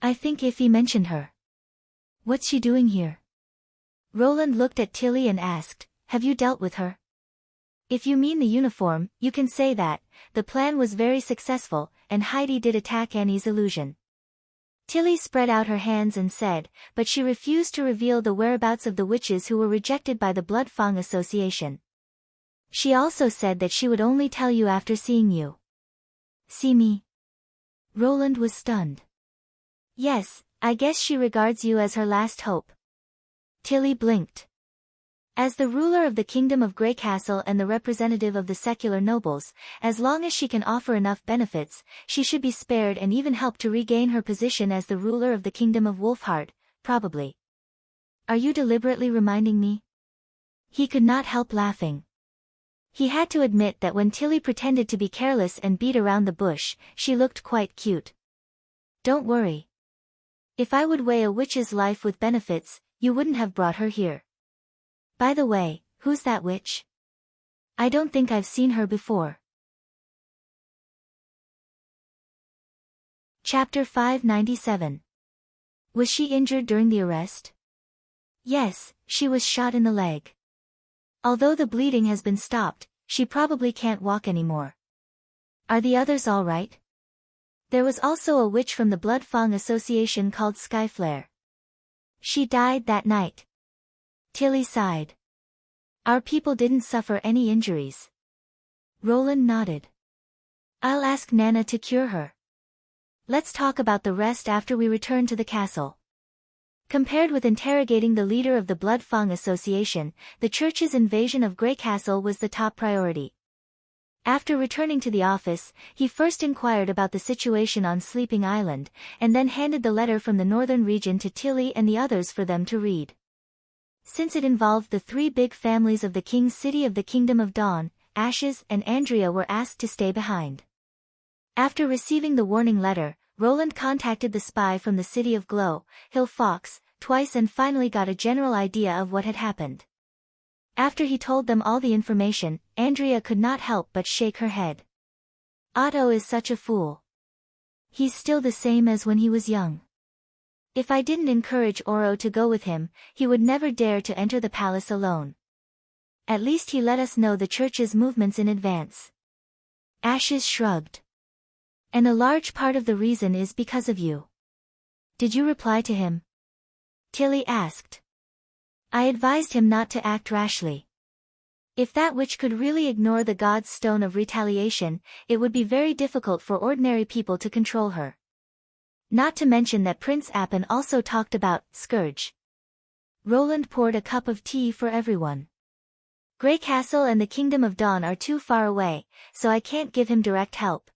I think Iffy mentioned her. What's she doing here? Roland looked at Tilly and asked, have you dealt with her? If you mean the uniform, you can say that. The plan was very successful, and Heidi did attack Annie's illusion. Tilly spread out her hands and said, but she refused to reveal the whereabouts of the witches who were rejected by the Blood Fang Association. She also said that she would only tell you after seeing you. See me? Roland was stunned. Yes, I guess she regards you as her last hope. Tilly blinked. As the ruler of the Kingdom of Greycastle and the representative of the secular nobles, as long as she can offer enough benefits, she should be spared and even help to regain her position as the ruler of the Kingdom of Wolfheart, probably. Are you deliberately reminding me? He could not help laughing. He had to admit that when Tilly pretended to be careless and beat around the bush, she looked quite cute. Don't worry. If I would weigh a witch's life with benefits, you wouldn't have brought her here. By the way, who's that witch? I don't think I've seen her before. Chapter 597. Was she injured during the arrest? Yes, she was shot in the leg. Although the bleeding has been stopped, she probably can't walk anymore. Are the others all right? There was also a witch from the Blood Fang Association called Skyflare. She died that night. Tilly sighed. Our people didn't suffer any injuries. Roland nodded. I'll ask Nana to cure her. Let's talk about the rest after we return to the castle. Compared with interrogating the leader of the Blood Fang Association, the church's invasion of Grey Castle was the top priority. After returning to the office, he first inquired about the situation on Sleeping Island, and then handed the letter from the northern region to Tilly and the others for them to read. Since it involved the three big families of the King's City of the Kingdom of Dawn, Ashes and Andrea were asked to stay behind. After receiving the warning letter, Roland contacted the spy from the City of Glow, Hill Fox, twice and finally got a general idea of what had happened. After he told them all the information, Andrea could not help but shake her head. Otto is such a fool. He's still the same as when he was young. If I didn't encourage Oro to go with him, he would never dare to enter the palace alone. At least he let us know the church's movements in advance. Ashes shrugged. And a large part of the reason is because of you. Did you reply to him? Tilly asked. I advised him not to act rashly. If that witch could really ignore the god's stone of retaliation, it would be very difficult for ordinary people to control her. Not to mention that Prince Appin also talked about Scourge. Roland poured a cup of tea for everyone. Grey Castle and the Kingdom of Dawn are too far away, so I can't give him direct help.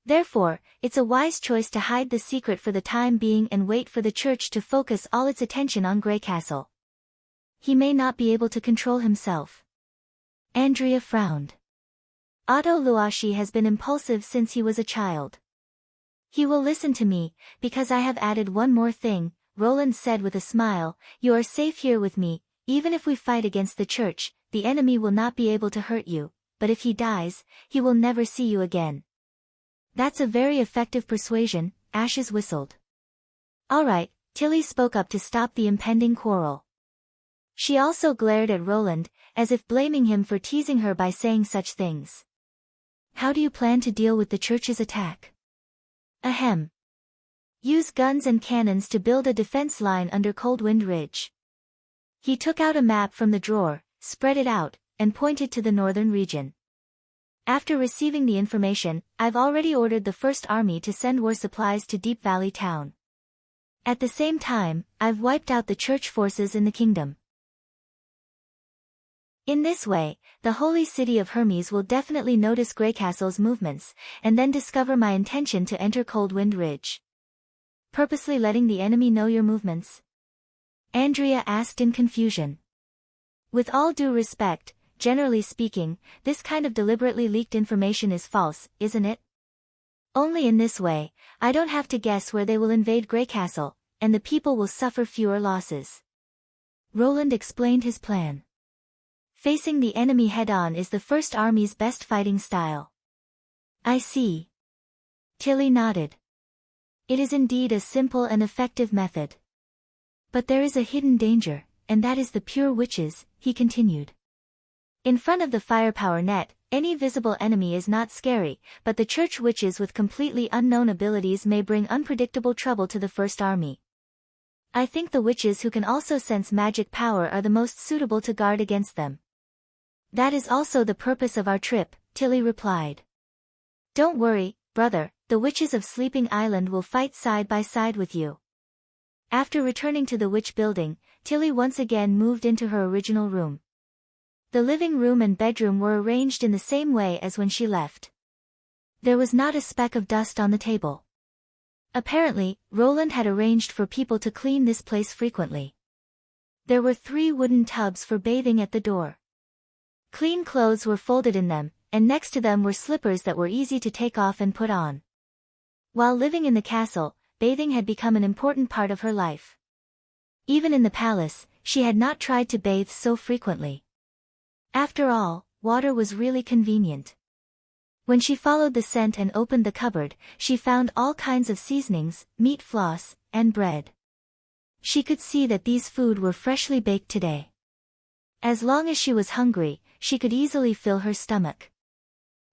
Therefore, it's a wise choice to hide the secret for the time being and wait for the church to focus all its attention on Grey Castle. He may not be able to control himself. Andrea frowned. Otto Luashi has been impulsive since he was a child. He will listen to me, because I have added one more thing, Roland said with a smile. You are safe here with me. Even if we fight against the church, the enemy will not be able to hurt you, but if he dies, he will never see you again. That's a very effective persuasion, Ashes whistled. All right, Tilly spoke up to stop the impending quarrel. She also glared at Roland, as if blaming him for teasing her by saying such things. How do you plan to deal with the church's attack? Ahem. Use guns and cannons to build a defense line under Coldwind Ridge. He took out a map from the drawer, spread it out, and pointed to the northern region. After receiving the information, I've already ordered the First Army to send war supplies to Deep Valley Town. At the same time, I've wiped out the church forces in the kingdom. In this way, the holy city of Hermes will definitely notice Grey Castle's movements, and then discover my intention to enter Coldwind Ridge. Purposely letting the enemy know your movements? Andrea asked in confusion. With all due respect, generally speaking, this kind of deliberately leaked information is false, isn't it? Only in this way, I don't have to guess where they will invade Grey Castle, and the people will suffer fewer losses. Roland explained his plan. Facing the enemy head-on is the First Army's best fighting style. I see. Tilly nodded. It is indeed a simple and effective method. But there is a hidden danger, and that is the pure witches, he continued. In front of the firepower net, any visible enemy is not scary, but the church witches with completely unknown abilities may bring unpredictable trouble to the First Army. I think the witches who can also sense magic power are the most suitable to guard against them. That is also the purpose of our trip, Tilly replied. Don't worry, brother, the witches of Sleeping Island will fight side by side with you. After returning to the witch building, Tilly once again moved into her original room. The living room and bedroom were arranged in the same way as when she left. There was not a speck of dust on the table. Apparently, Roland had arranged for people to clean this place frequently. There were 3 wooden tubs for bathing at the door. Clean clothes were folded in them, and next to them were slippers that were easy to take off and put on. While living in the castle, bathing had become an important part of her life. Even in the palace, she had not tried to bathe so frequently. After all, water was really convenient. When she followed the scent and opened the cupboard, she found all kinds of seasonings, meat floss, and bread. She could see that these food were freshly baked today. As long as she was hungry, she could easily fill her stomach.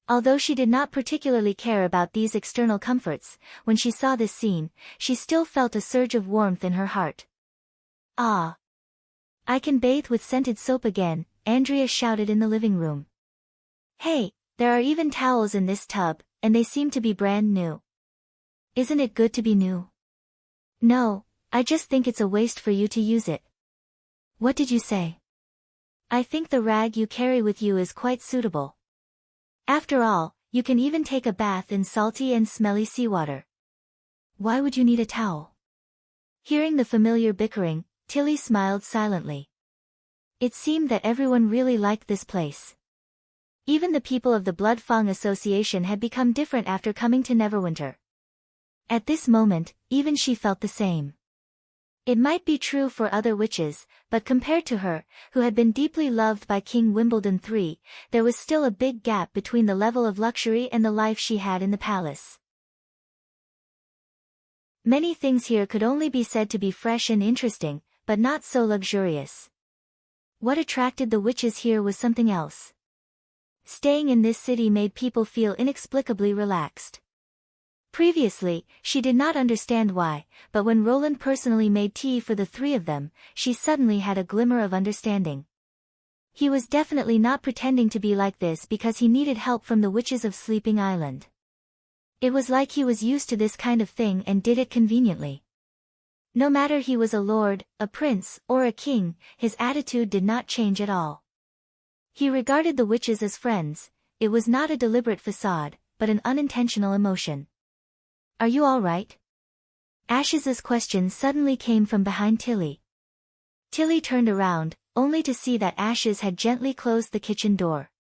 Although she did not particularly care about these external comforts, when she saw this scene, she still felt a surge of warmth in her heart. Ah! I can bathe with scented soap again, Andrea shouted in the living room. Hey, there are even towels in this tub, and they seem to be brand new. Isn't it good to be new? No, I just think it's a waste for you to use it. What did you say? I think the rag you carry with you is quite suitable. After all, you can even take a bath in salty and smelly seawater. Why would you need a towel? Hearing the familiar bickering, Tilly smiled silently. It seemed that everyone really liked this place. Even the people of the Blood Fang Association had become different after coming to Neverwinter. At this moment, even she felt the same. It might be true for other witches, but compared to her, who had been deeply loved by King Wimbledon III, there was still a big gap between the level of luxury and the life she had in the palace. Many things here could only be said to be fresh and interesting, but not so luxurious. What attracted the witches here was something else. Staying in this city made people feel inexplicably relaxed. Previously, she did not understand why, but when Roland personally made tea for the three of them, she suddenly had a glimmer of understanding. He was definitely not pretending to be like this because he needed help from the witches of Sleeping Island. It was like he was used to this kind of thing and did it conveniently. No matter he was a lord, a prince, or a king, his attitude did not change at all. He regarded the witches as friends. It was not a deliberate facade, but an unintentional emotion. Are you all right? Ash's question suddenly came from behind Tilly. Tilly turned around, only to see that Ashes had gently closed the kitchen door.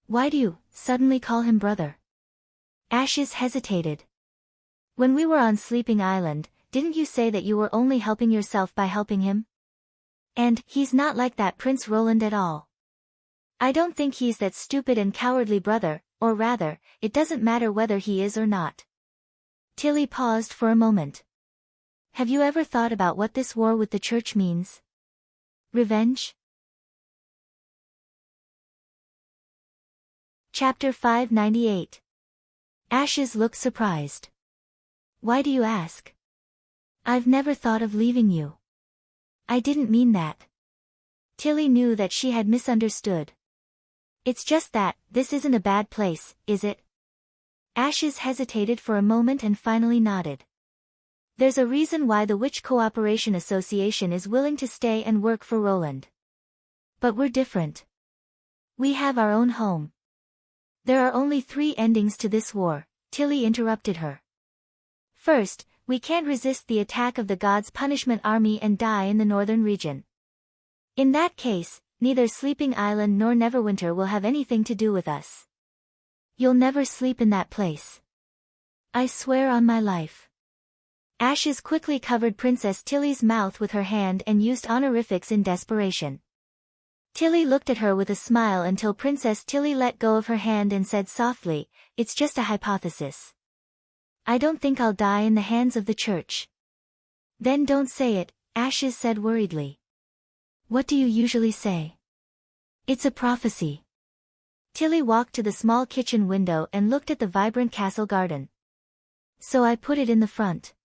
Why do you suddenly call him brother? Ashes hesitated. When we were on Sleeping Island, didn't you say that you were only helping yourself by helping him? And he's not like that Prince Roland at all. I don't think he's that stupid and cowardly brother, or rather, it doesn't matter whether he is or not. Tilly paused for a moment. Have you ever thought about what this war with the church means? Revenge? Chapter 598. Ashes looked surprised. Why do you ask? I've never thought of leaving you. I didn't mean that. Tilly knew that she had misunderstood. It's just that, this isn't a bad place, is it? Ashes hesitated for a moment and finally nodded. There's a reason why the Witch Cooperation Association is willing to stay and work for Roland. But we're different. We have our own home. There are only 3 endings to this war, Tilly interrupted her. First, we can't resist the attack of the God's Punishment Army and die in the northern region. In that case, neither Sleeping Island nor Neverwinter will have anything to do with us. You'll never sleep in that place. I swear on my life. Ashes quickly covered Princess Tilly's mouth with her hand and used honorifics in desperation. Tilly looked at her with a smile until Princess Tilly let go of her hand and said softly, "It's just a hypothesis. I don't think I'll die in the hands of the church." Then don't say it, Ashes said worriedly. What do you usually say? It's a prophecy. Tilly walked to the small kitchen window and looked at the vibrant castle garden. So I put it in the front.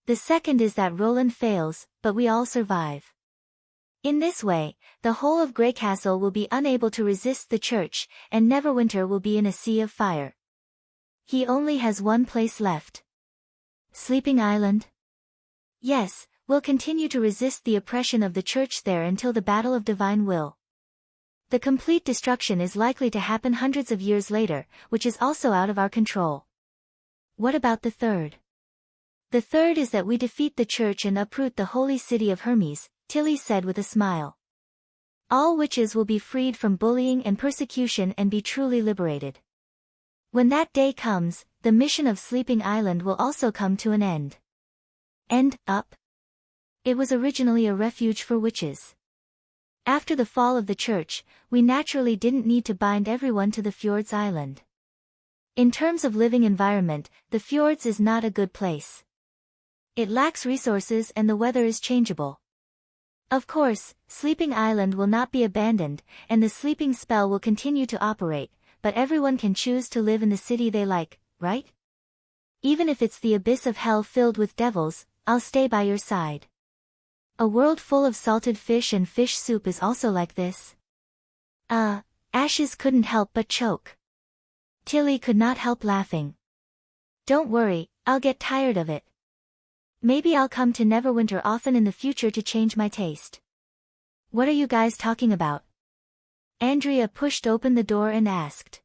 The second is that Roland fails, but we all survive. In this way, the whole of Grey Castle will be unable to resist the church, and Neverwinter will be in a sea of fire. He only has one place left. Sleeping Island? Yes, we'll continue to resist the oppression of the church there until the Battle of Divine Will. The complete destruction is likely to happen hundreds of years later, which is also out of our control. What about the third? The third is that we defeat the church and uproot the holy city of Hermes, Tilly said with a smile. All witches will be freed from bullying and persecution and be truly liberated. When that day comes, the mission of Sleeping Island will also come to an end. End up? It was originally a refuge for witches. After the fall of the church, we naturally didn't need to bind everyone to the Fjords Island. In terms of living environment, the Fjords is not a good place. It lacks resources and the weather is changeable. Of course, Sleeping Island will not be abandoned, and the sleeping spell will continue to operate, but everyone can choose to live in the city they like, right? Even if it's the abyss of hell filled with devils, I'll stay by your side. A world full of salted fish and fish soup is also like this. Ashes couldn't help but choke. Tilly could not help laughing. Don't worry, I'll get tired of it. Maybe I'll come to Neverwinter often in the future to change my taste. What are you guys talking about? Andrea pushed open the door and asked.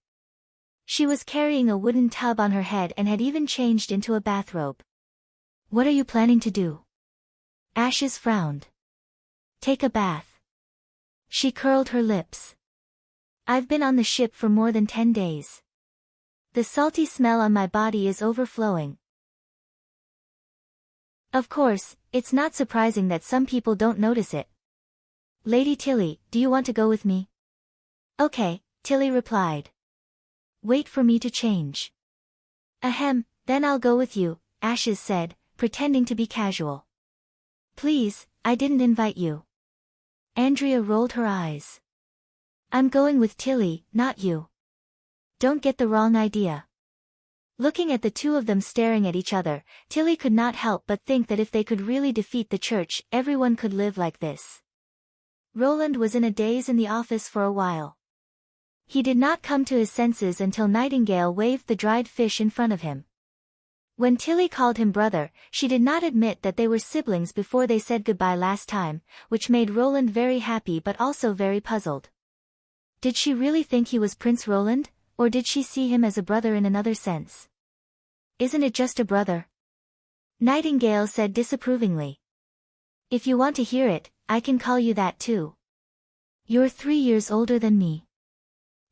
She was carrying a wooden tub on her head and had even changed into a bathrobe. What are you planning to do? Ashes frowned. Take a bath. She curled her lips. I've been on the ship for more than 10 days. The salty smell on my body is overflowing. Of course, it's not surprising that some people don't notice it. Lady Tilly, do you want to go with me? Okay, Tilly replied. Wait for me to change. Ahem, then I'll go with you, Ashes said, pretending to be casual. Please, I didn't invite you. Andrea rolled her eyes. I'm going with Tilly, not you. Don't get the wrong idea. Looking at the two of them staring at each other, Tilly could not help but think that if they could really defeat the church, everyone could live like this. Roland was in a daze in the office for a while. He did not come to his senses until Nightingale waved the dried fish in front of him. When Tilly called him brother, she did not admit that they were siblings before they said goodbye last time, which made Roland very happy but also very puzzled. Did she really think he was Prince Roland, or did she see him as a brother in another sense? Isn't it just a brother? Nightingale said disapprovingly. If you want to hear it, I can call you that too. You're 3 years older than me.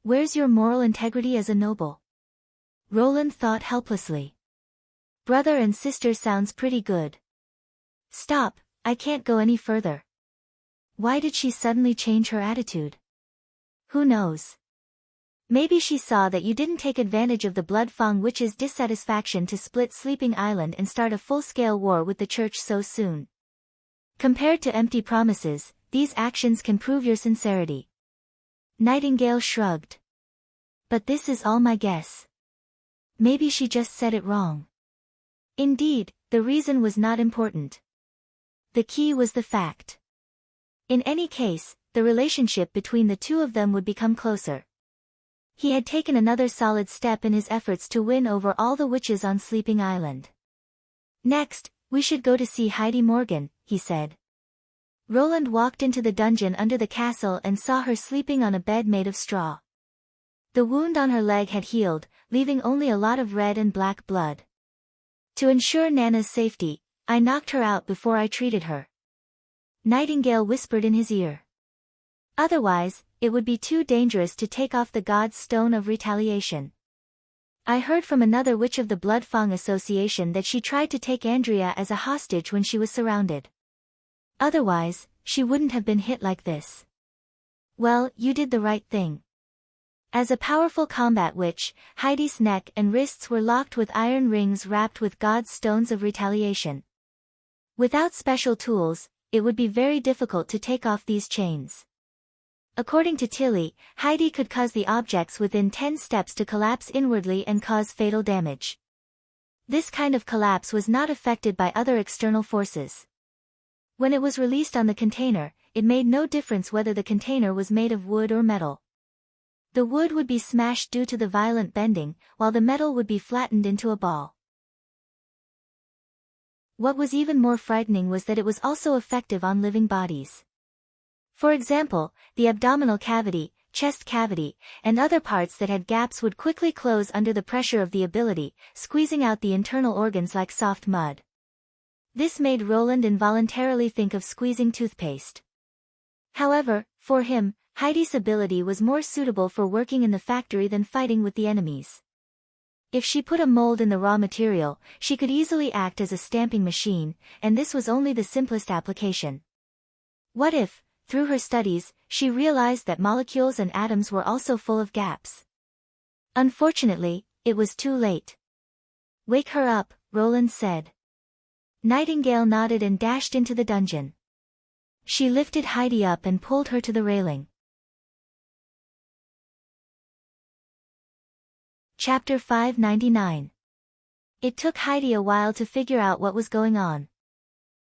Where's your moral integrity as a noble? Roland thought helplessly. Brother and sister sounds pretty good. Stop, I can't go any further. Why did she suddenly change her attitude? Who knows? Maybe she saw that you didn't take advantage of the Bloodfang Witch's dissatisfaction to split Sleeping Island and start a full-scale war with the church so soon. Compared to empty promises, these actions can prove your sincerity. Nightingale shrugged. But this is all my guess. Maybe she just said it wrong. Indeed, the reason was not important. The key was the fact. In any case, the relationship between the two of them would become closer. He had taken another solid step in his efforts to win over all the witches on Sleeping Island. Next, we should go to see Heidi Morgan, he said. Roland walked into the dungeon under the castle and saw her sleeping on a bed made of straw. The wound on her leg had healed, leaving only a lot of red and black blood. To ensure Nana's safety, I knocked her out before I treated her. Nightingale whispered in his ear. Otherwise, it would be too dangerous to take off the god's stone of retaliation. I heard from another witch of the Bloodfang Association that she tried to take Andrea as a hostage when she was surrounded. Otherwise, she wouldn't have been hit like this. Well, you did the right thing. As a powerful combat witch, Heidi's neck and wrists were locked with iron rings wrapped with god's stones of retaliation. Without special tools, it would be very difficult to take off these chains. According to Tilly, Heidi could cause the objects within 10 steps to collapse inwardly and cause fatal damage. This kind of collapse was not affected by other external forces. When it was released on the container, it made no difference whether the container was made of wood or metal. The wood would be smashed due to the violent bending, while the metal would be flattened into a ball. What was even more frightening was that it was also effective on living bodies. For example, the abdominal cavity, chest cavity, and other parts that had gaps would quickly close under the pressure of the ability, squeezing out the internal organs like soft mud. This made Roland involuntarily think of squeezing toothpaste. However, for him, Heidi's ability was more suitable for working in the factory than fighting with the enemies. If she put a mold in the raw material, she could easily act as a stamping machine, and this was only the simplest application. What if, through her studies, she realized that molecules and atoms were also full of gaps? Unfortunately, it was too late. Wake her up, Roland said. Nightingale nodded and dashed into the dungeon. She lifted Heidi up and pulled her to the railing. Chapter 599. It took Heidi a while to figure out what was going on.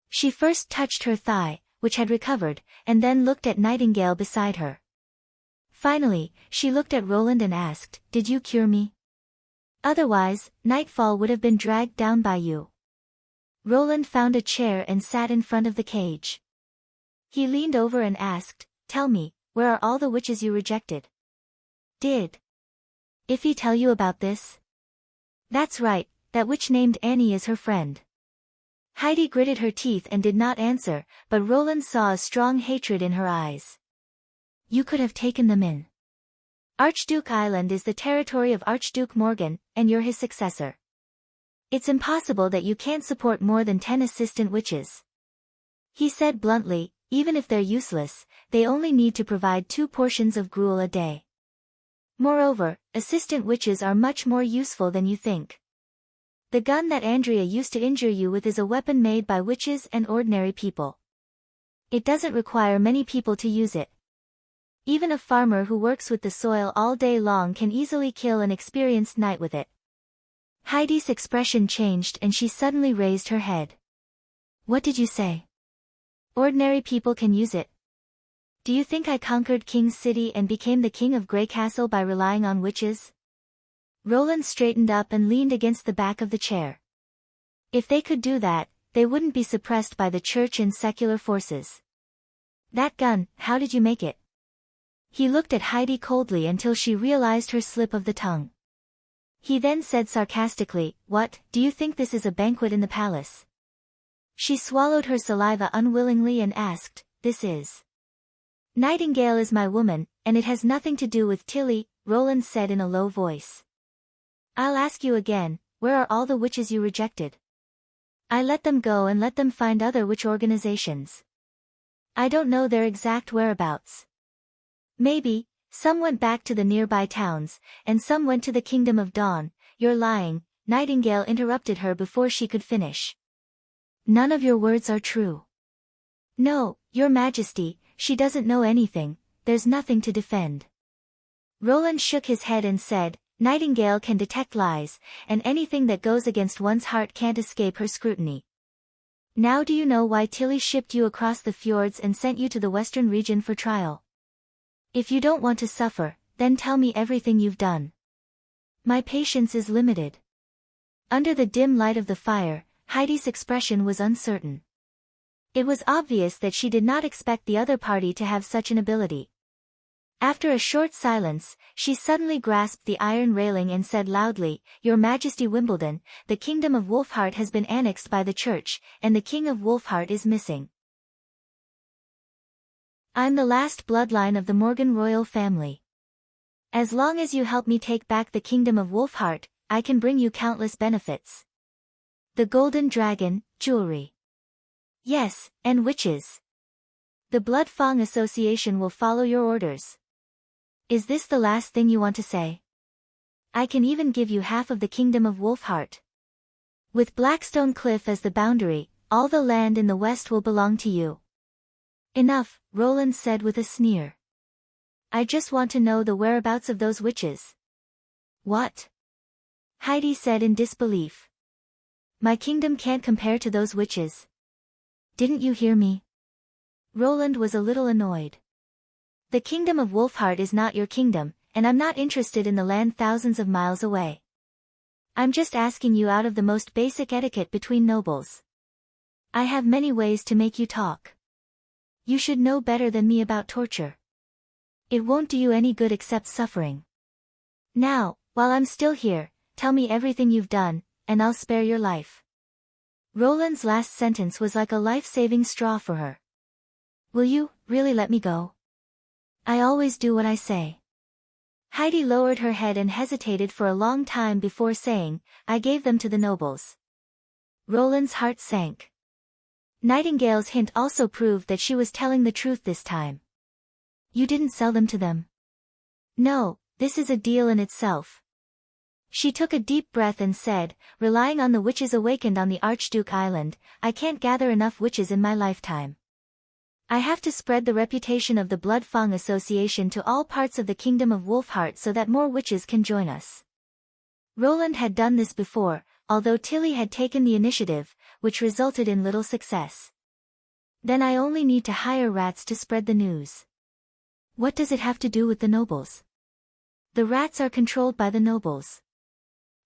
She first touched her thigh, which had recovered, and then looked at Nightingale beside her. Finally, she looked at Roland and asked, "Did you cure me? Otherwise, Nightfall would have been dragged down by you." Roland found a chair and sat in front of the cage. He leaned over and asked, "Tell me, where are all the witches you rejected?" "Did Iffy tell you about this?" "That's right, that witch named Annie is her friend." Heidi gritted her teeth and did not answer, but Roland saw a strong hatred in her eyes. "You could have taken them in. Archduke Island is the territory of Archduke Morgan, and you're his successor. It's impossible that you can't support more than 10 assistant witches." He said bluntly, "Even if they're useless, they only need to provide 2 portions of gruel a day. Moreover, assistant witches are much more useful than you think. The gun that Andrea used to injure you with is a weapon made by witches and ordinary people. It doesn't require many people to use it. Even a farmer who works with the soil all day long can easily kill an experienced knight with it." Heidi's expression changed and she suddenly raised her head. "What did you say? Ordinary people can use it? Do you think I conquered King's City and became the king of Grey Castle by relying on witches?" Roland straightened up and leaned against the back of the chair. "If they could do that, they wouldn't be suppressed by the church and secular forces. That gun, how did you make it?" He looked at Heidi coldly until she realized her slip of the tongue. He then said sarcastically, "What, do you think this is a banquet in the palace?" She swallowed her saliva unwillingly and asked, "This is?" "Nightingale is my woman, and it has nothing to do with Tilly," Roland said in a low voice. "I'll ask you again, where are all the witches you rejected? I let them go and let them find other witch organizations. I don't know their exact whereabouts. Maybe, some went back to the nearby towns, and some went to the Kingdom of Dawn." "You're lying," Nightingale interrupted her before she could finish. "None of your words are true." "No, Your Majesty, she doesn't know anything, there's nothing to defend." Roland shook his head and said, "Nightingale can detect lies, and anything that goes against one's heart can't escape her scrutiny. Now do you know why Tilly shipped you across the fjords and sent you to the western region for trial? If you don't want to suffer, then tell me everything you've done. My patience is limited." Under the dim light of the fire, Heidi's expression was uncertain. It was obvious that she did not expect the other party to have such an ability. After a short silence, she suddenly grasped the iron railing and said loudly, "Your Majesty Wimbledon, the kingdom of Wolfheart has been annexed by the church, and the king of Wolfheart is missing. I'm the last bloodline of the Morgan royal family. As long as you help me take back the kingdom of Wolfheart, I can bring you countless benefits. The golden dragon, jewelry. Yes, and witches. The Blood Fang Association will follow your orders. Is this the last thing you want to say? I can even give you half of the kingdom of Wolfheart. With Blackstone Cliff as the boundary, all the land in the west will belong to you." "Enough," Roland said with a sneer. "I just want to know the whereabouts of those witches." "What?" Heidi said in disbelief. "My kingdom can't compare to those witches. Didn't you hear me?" Roland was a little annoyed. "The kingdom of Wolfheart is not your kingdom, and I'm not interested in the land thousands of miles away. I'm just asking you out of the most basic etiquette between nobles. I have many ways to make you talk. You should know better than me about torture. It won't do you any good except suffering. Now, while I'm still here, tell me everything you've done, and I'll spare your life." Roland's last sentence was like a life-saving straw for her. "Will you really let me go? I always do what I say." Heidi lowered her head and hesitated for a long time before saying, "I gave them to the nobles." Roland's heart sank. Nightingale's hint also proved that she was telling the truth this time. "You didn't sell them to them?" "No, this is a deal in itself." She took a deep breath and said, relying on the witches awakened on the Archduke Island, I can't gather enough witches in my lifetime. I have to spread the reputation of the Blood Fang Association to all parts of the Kingdom of Wolfheart so that more witches can join us. Roland had done this before, although Tilly had taken the initiative, which resulted in little success. Then I only need to hire rats to spread the news. What does it have to do with the nobles? The rats are controlled by the nobles.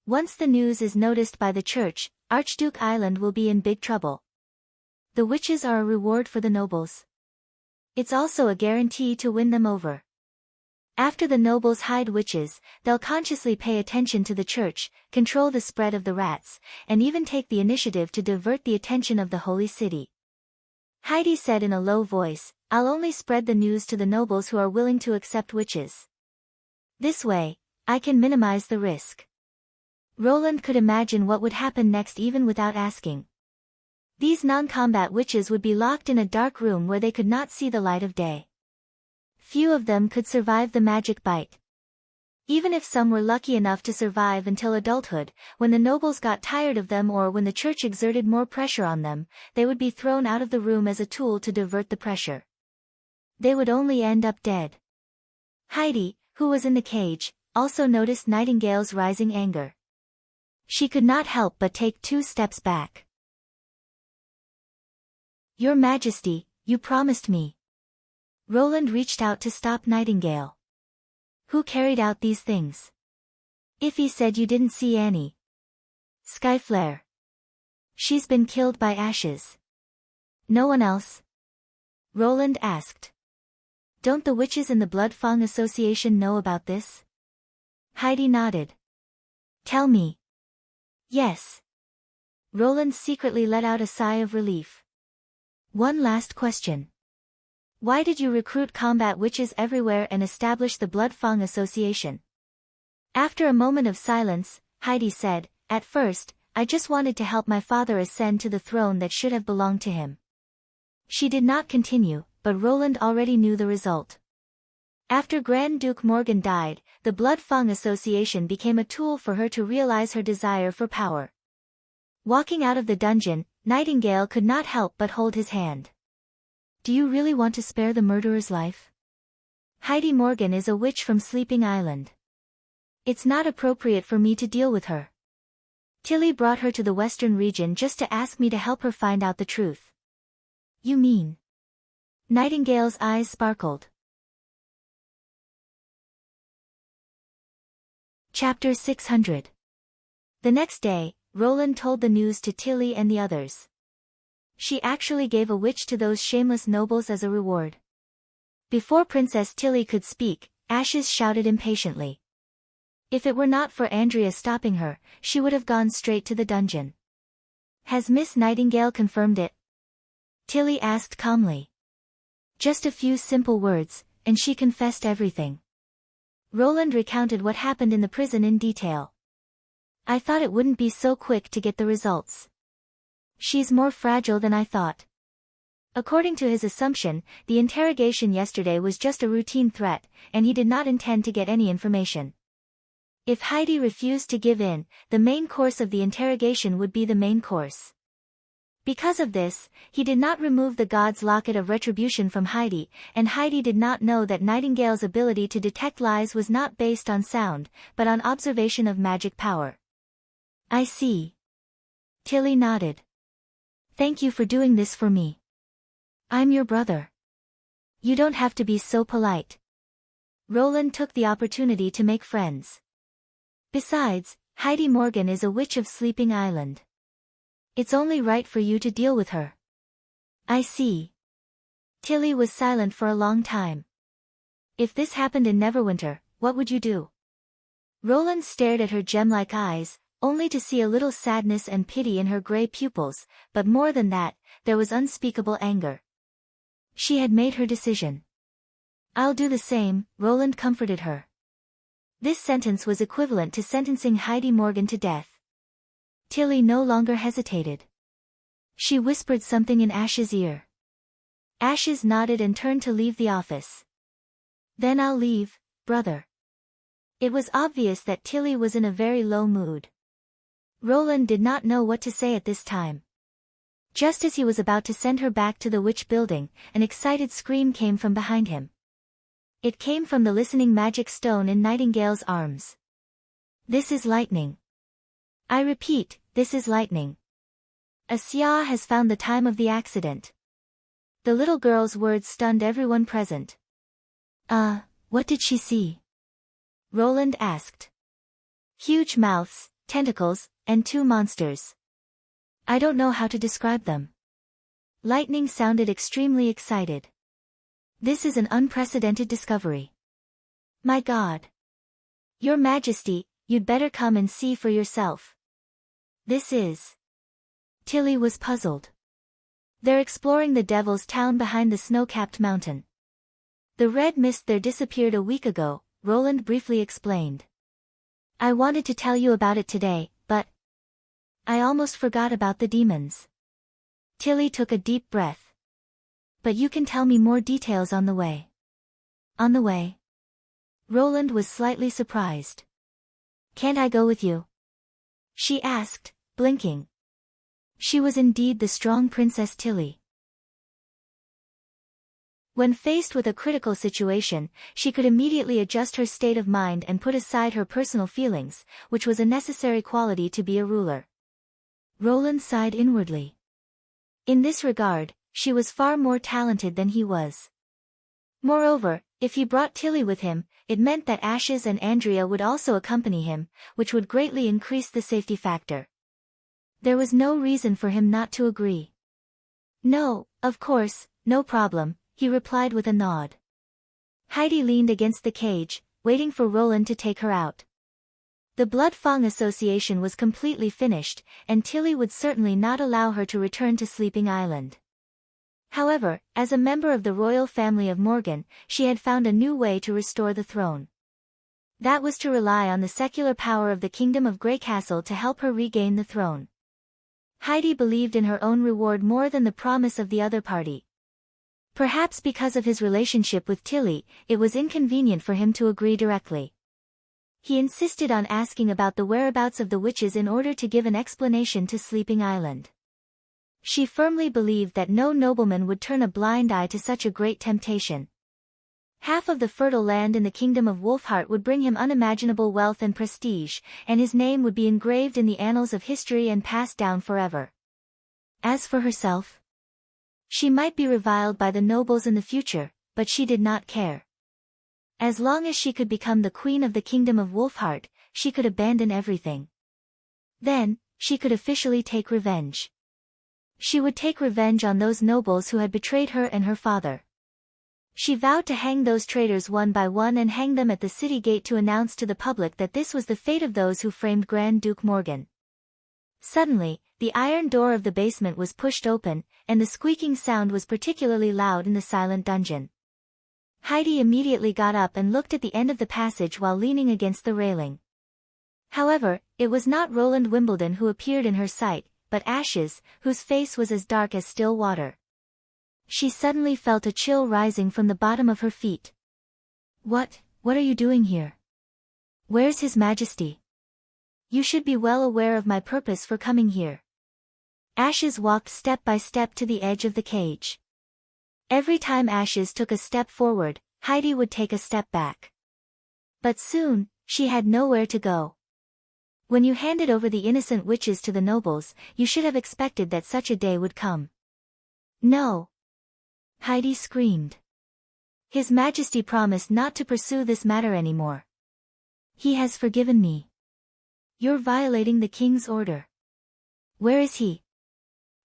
Once the news is noticed by the church, Archduke Island will be in big trouble. The witches are a reward for the nobles. It's also a guarantee to win them over. After the nobles hide witches, they'll consciously pay attention to the church, control the spread of the rats, and even take the initiative to divert the attention of the holy city. Heidi said in a low voice, I'll only spread the news to the nobles who are willing to accept witches. This way, I can minimize the risk. Roland could imagine what would happen next even without asking. These non-combat witches would be locked in a dark room where they could not see the light of day. Few of them could survive the magic bite. Even if some were lucky enough to survive until adulthood, when the nobles got tired of them or when the church exerted more pressure on them, they would be thrown out of the room as a tool to divert the pressure. They would only end up dead. Heidi, who was in the cage, also noticed Nightingale's rising anger. She could not help but take 2 steps back. Your Majesty, you promised me. Roland reached out to stop Nightingale. Who carried out these things? Iffy said you didn't see Annie. Skyflare. She's been killed by ashes. No one else? Roland asked. Don't the witches in the Blood Fang Association know about this? Heidi nodded. Tell me. Yes. Roland secretly let out a sigh of relief. One last question. Why did you recruit combat witches everywhere and establish the Blood Fang Association? After a moment of silence, Heidi said, At first, I just wanted to help my father ascend to the throne that should have belonged to him. She did not continue, but Roland already knew the result. After Grand Duke Morgan died, the Blood Fang Association became a tool for her to realize her desire for power. Walking out of the dungeon, Nightingale could not help but hold his hand. Do you really want to spare the murderer's life? Heidi Morgan is a witch from Sleeping Island. It's not appropriate for me to deal with her. Tilly brought her to the western region just to ask me to help her find out the truth. You mean? Nightingale's eyes sparkled. Chapter 600. The next day, Roland told the news to Tilly and the others. She actually gave a witch to those shameless nobles as a reward. Before Princess Tilly could speak, Ashes shouted impatiently. If it were not for Andrea stopping her, she would have gone straight to the dungeon. Has Miss Nightingale confirmed it? Tilly asked calmly. Just a few simple words, and she confessed everything. Roland recounted what happened in the prison in detail. I thought it wouldn't be so quick to get the results. She's more fragile than I thought. According to his assumption, the interrogation yesterday was just a routine threat, and he did not intend to get any information. If Heidi refused to give in, the main course of the interrogation would be the main course. Because of this, he did not remove the God's Locket of Retribution from Heidi, and Heidi did not know that Nightingale's ability to detect lies was not based on sound, but on observation of magic power. I see. Tilly nodded. Thank you for doing this for me. I'm your brother. You don't have to be so polite. Roland took the opportunity to make friends. Besides, Heidi Morgan is a witch of Sleeping Island. It's only right for you to deal with her. I see. Tilly was silent for a long time. If this happened in Neverwinter, what would you do? Roland stared at her gem-like eyes, only to see a little sadness and pity in her gray pupils, but more than that, there was unspeakable anger. She had made her decision. I'll do the same, Roland comforted her. This sentence was equivalent to sentencing Heidi Morgan to death. Tilly no longer hesitated. She whispered something in Ash's ear. Ashes nodded and turned to leave the office. Then I'll leave, brother. It was obvious that Tilly was in a very low mood. Roland did not know what to say at this time. Just as he was about to send her back to the witch building, an excited scream came from behind him. It came from the listening magic stone in Nightingale's arms. This is lightning. I repeat, this is lightning. Asia has found the time of the accident. The little girl's words stunned everyone present. What did she see? Roland asked. Huge mouths, tentacles, and two monsters. I don't know how to describe them. Lightning sounded extremely excited. This is an unprecedented discovery. My God. Your Majesty, you'd better come and see for yourself. This is... Tilly was puzzled. They're exploring the Devil's Town behind the snow-capped mountain. The red mist there disappeared a week ago, Roland briefly explained. I wanted to tell you about it today, but... I almost forgot about the demons. Tilly took a deep breath. But you can tell me more details on the way. On the way? Roland was slightly surprised. Can't I go with you? She asked, blinking. She was indeed the strong Princess Tilly. When faced with a critical situation, she could immediately adjust her state of mind and put aside her personal feelings, which was a necessary quality to be a ruler. Roland sighed inwardly. In this regard, she was far more talented than he was. Moreover, if he brought Tilly with him, it meant that Ashes and Andrea would also accompany him, which would greatly increase the safety factor. There was no reason for him not to agree. No, of course, no problem, he replied with a nod. Heidi leaned against the cage, waiting for Roland to take her out. The Blood Fang Association was completely finished, and Tilly would certainly not allow her to return to Sleeping Island. However, as a member of the royal family of Morgan, she had found a new way to restore the throne. That was to rely on the secular power of the Kingdom of Grey Castle to help her regain the throne. Heidi believed in her own reward more than the promise of the other party. Perhaps because of his relationship with Tilly, it was inconvenient for him to agree directly. He insisted on asking about the whereabouts of the witches in order to give an explanation to Sleeping Island. She firmly believed that no nobleman would turn a blind eye to such a great temptation. Half of the fertile land in the kingdom of Wolfheart would bring him unimaginable wealth and prestige, and his name would be engraved in the annals of history and passed down forever. As for herself, she might be reviled by the nobles in the future, but she did not care. As long as she could become the queen of the kingdom of Wolfheart, she could abandon everything. Then, she could officially take revenge. She would take revenge on those nobles who had betrayed her and her father. She vowed to hang those traitors one by one and hang them at the city gate to announce to the public that this was the fate of those who framed Grand Duke Morgan. Suddenly, the iron door of the basement was pushed open, and the squeaking sound was particularly loud in the silent dungeon. Heidi immediately got up and looked at the end of the passage while leaning against the railing. However, it was not Roland Wimbledon who appeared in her sight, but Ashes, whose face was as dark as still water. She suddenly felt a chill rising from the bottom of her feet. What are you doing here? Where's His Majesty? You should be well aware of my purpose for coming here. Ashes walked step by step to the edge of the cage. Every time Ashes took a step forward, Heidi would take a step back. But soon, she had nowhere to go. When you handed over the innocent witches to the nobles, you should have expected that such a day would come. No! Heidi screamed. His Majesty promised not to pursue this matter anymore. He has forgiven me. You're violating the king's order. Where is he?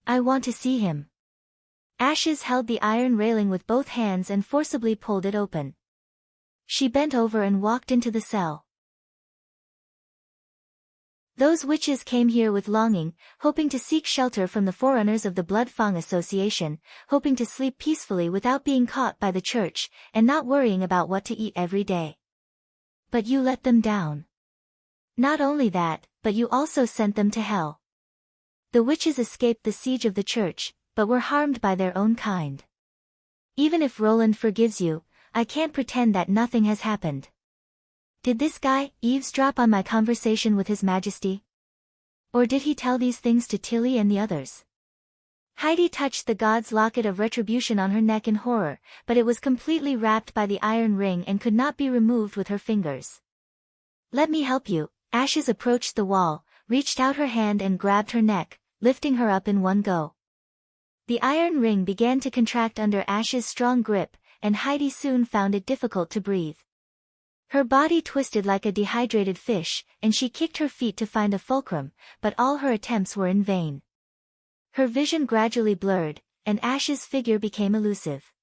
I want to see him. Ashes held the iron railing with both hands and forcibly pulled it open. She bent over and walked into the cell. Those witches came here with longing, hoping to seek shelter from the forerunners of the Blood Fang Association, hoping to sleep peacefully without being caught by the church, and not worrying about what to eat every day. But you let them down. Not only that, but you also sent them to hell. The witches escaped the siege of the church, but were harmed by their own kind. Even if Roland forgives you, I can't pretend that nothing has happened. Did this guy eavesdrop on my conversation with His Majesty? Or did he tell these things to Tilly and the others? Heidi touched the god's locket of retribution on her neck in horror, but it was completely wrapped by the iron ring and could not be removed with her fingers. Let me help you. Ashes approached the wall, reached out her hand and grabbed her neck, lifting her up in one go. The iron ring began to contract under Ash's strong grip, and Heidi soon found it difficult to breathe. Her body twisted like a dehydrated fish, and she kicked her feet to find a fulcrum, but all her attempts were in vain. Her vision gradually blurred, and Ash's figure became elusive.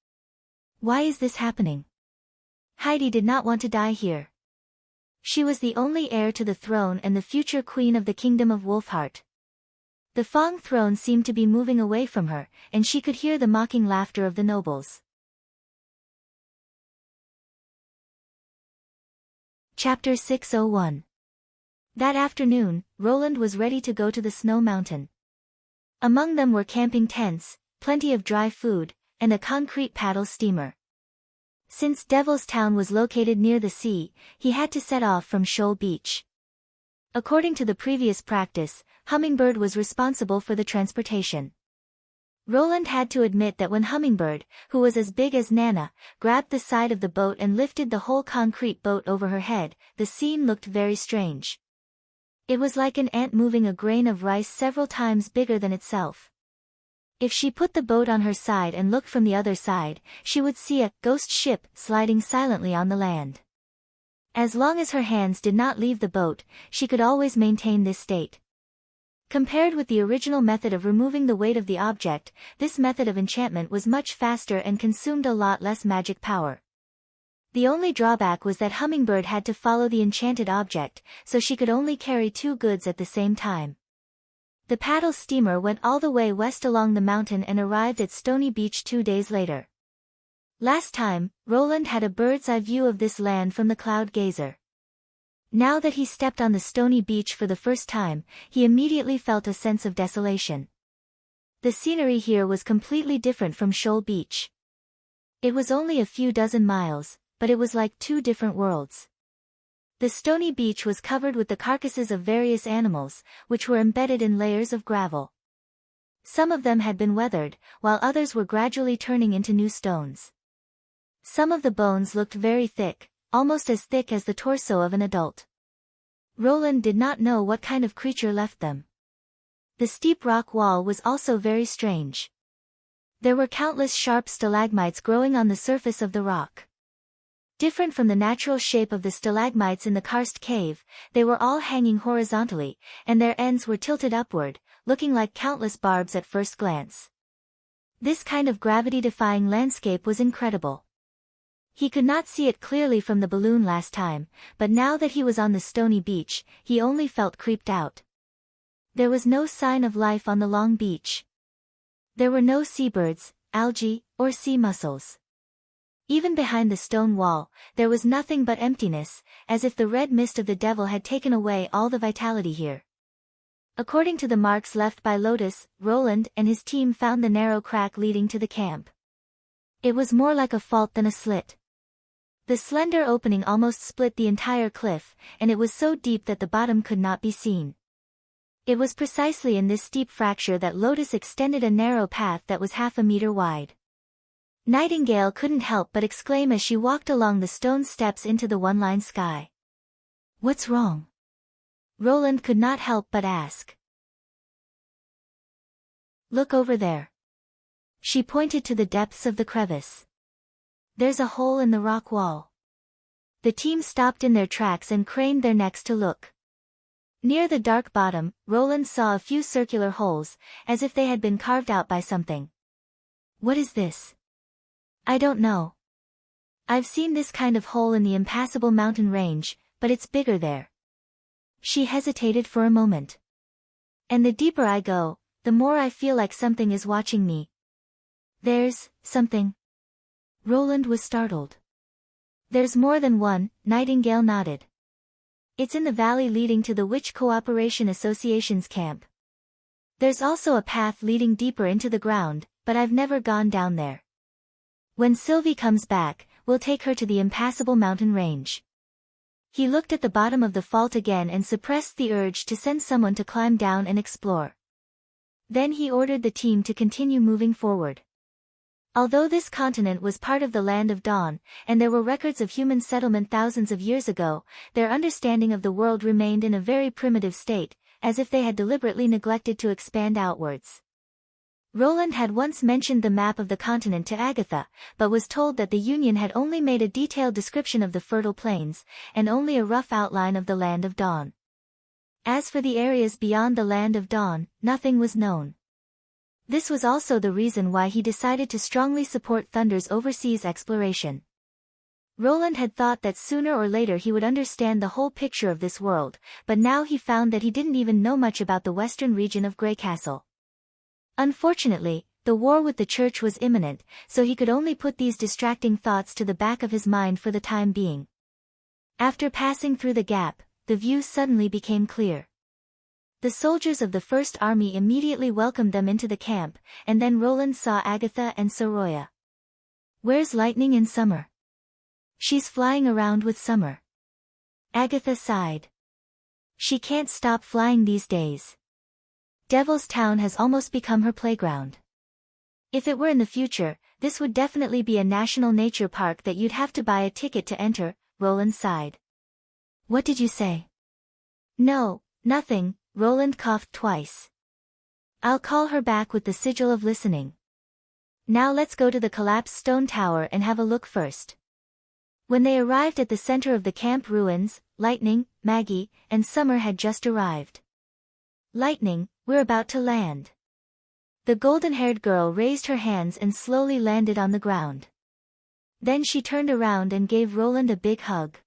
Why is this happening? Heidi did not want to die here. She was the only heir to the throne and the future queen of the kingdom of Wolfheart. The Fang throne seemed to be moving away from her, and she could hear the mocking laughter of the nobles. Chapter 601. That afternoon, Roland was ready to go to the snow mountain. Among them were camping tents, plenty of dry food, and a concrete paddle steamer. Since Devil's Town was located near the sea, he had to set off from Shoal Beach. According to the previous practice, Hummingbird was responsible for the transportation. Roland had to admit that when Hummingbird, who was as big as Nana, grabbed the side of the boat and lifted the whole concrete boat over her head, the scene looked very strange. It was like an ant moving a grain of rice several times bigger than itself. If she put the boat on her side and looked from the other side, she would see a ghost ship sliding silently on the land. As long as her hands did not leave the boat, she could always maintain this state. Compared with the original method of removing the weight of the object, this method of enchantment was much faster and consumed a lot less magic power. The only drawback was that Hummingbird had to follow the enchanted object, so she could only carry two goods at the same time. The paddle steamer went all the way west along the mountain and arrived at Stony Beach 2 days later. Last time, Roland had a bird's eye view of this land from the cloud gazer. Now that he stepped on the stony beach for the first time, he immediately felt a sense of desolation. The scenery here was completely different from Shoal Beach. It was only a few dozen miles, but it was like two different worlds. The stony beach was covered with the carcasses of various animals, which were embedded in layers of gravel. Some of them had been weathered, while others were gradually turning into new stones. Some of the bones looked very thick, almost as thick as the torso of an adult. Roland did not know what kind of creature left them. The steep rock wall was also very strange. There were countless sharp stalagmites growing on the surface of the rock. Different from the natural shape of the stalagmites in the karst cave, they were all hanging horizontally, and their ends were tilted upward, looking like countless barbs at first glance. This kind of gravity-defying landscape was incredible. He could not see it clearly from the balloon last time, but now that he was on the stony beach, he only felt creeped out. There was no sign of life on the long beach. There were no seabirds, algae, or sea mussels. Even behind the stone wall, there was nothing but emptiness, as if the red mist of the devil had taken away all the vitality here. According to the marks left by Lotus, Roland and his team found the narrow crack leading to the camp. It was more like a fault than a slit. The slender opening almost split the entire cliff, and it was so deep that the bottom could not be seen. It was precisely in this steep fracture that Lotus extended a narrow path that was half a meter wide. Nightingale couldn't help but exclaim as she walked along the stone steps into the one-line sky. "What's wrong?" Roland could not help but ask. "Look over there." She pointed to the depths of the crevice. "There's a hole in the rock wall." The team stopped in their tracks and craned their necks to look. Near the dark bottom, Roland saw a few circular holes, as if they had been carved out by something. "What is this?" "I don't know. I've seen this kind of hole in the impassable mountain range, but it's bigger there." She hesitated for a moment. "And the deeper I go, the more I feel like something is watching me." "There's something?" Roland was startled. "There's more than one," Nightingale nodded. "It's in the valley leading to the Witch Cooperation Association's camp. There's also a path leading deeper into the ground, but I've never gone down there. When Sylvie comes back, we'll take her to the impassable mountain range." He looked at the bottom of the fault again and suppressed the urge to send someone to climb down and explore. Then he ordered the team to continue moving forward. Although this continent was part of the Land of Dawn, and there were records of human settlement thousands of years ago, their understanding of the world remained in a very primitive state, as if they had deliberately neglected to expand outwards. Roland had once mentioned the map of the continent to Agatha, but was told that the Union had only made a detailed description of the fertile plains, and only a rough outline of the Land of Dawn. As for the areas beyond the Land of Dawn, nothing was known. This was also the reason why he decided to strongly support Thunder's overseas exploration. Roland had thought that sooner or later he would understand the whole picture of this world, but now he found that he didn't even know much about the western region of Greycastle. Unfortunately, the war with the church was imminent, so he could only put these distracting thoughts to the back of his mind for the time being. After passing through the gap, the view suddenly became clear. The soldiers of the First Army immediately welcomed them into the camp, and then Roland saw Agatha and Soroya. "Where's Lightning in summer?" "She's flying around with Summer." Agatha sighed. "She can't stop flying these days. Devil's Town has almost become her playground. If it were in the future, this would definitely be a national nature park that you'd have to buy a ticket to enter," Roland sighed. "What did you say?" "No, nothing," Roland coughed twice. "I'll call her back with the sigil of listening. Now let's go to the collapsed stone tower and have a look first." When they arrived at the center of the camp ruins, Lightning, Maggie, and Summer had just arrived. "Lightning, we're about to land." The golden-haired girl raised her hands and slowly landed on the ground. Then she turned around and gave Roland a big hug.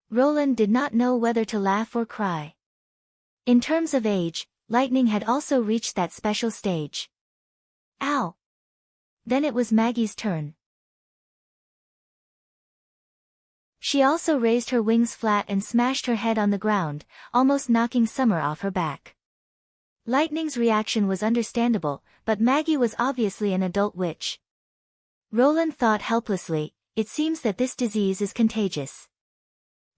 Roland did not know whether to laugh or cry. In terms of age, Lightning had also reached that special stage. Ow! Then it was Maggie's turn. She also raised her wings flat and smashed her head on the ground, almost knocking Summer off her back. Lightning's reaction was understandable, but Maggie was obviously an adult witch. Roland thought helplessly, "It seems that this disease is contagious."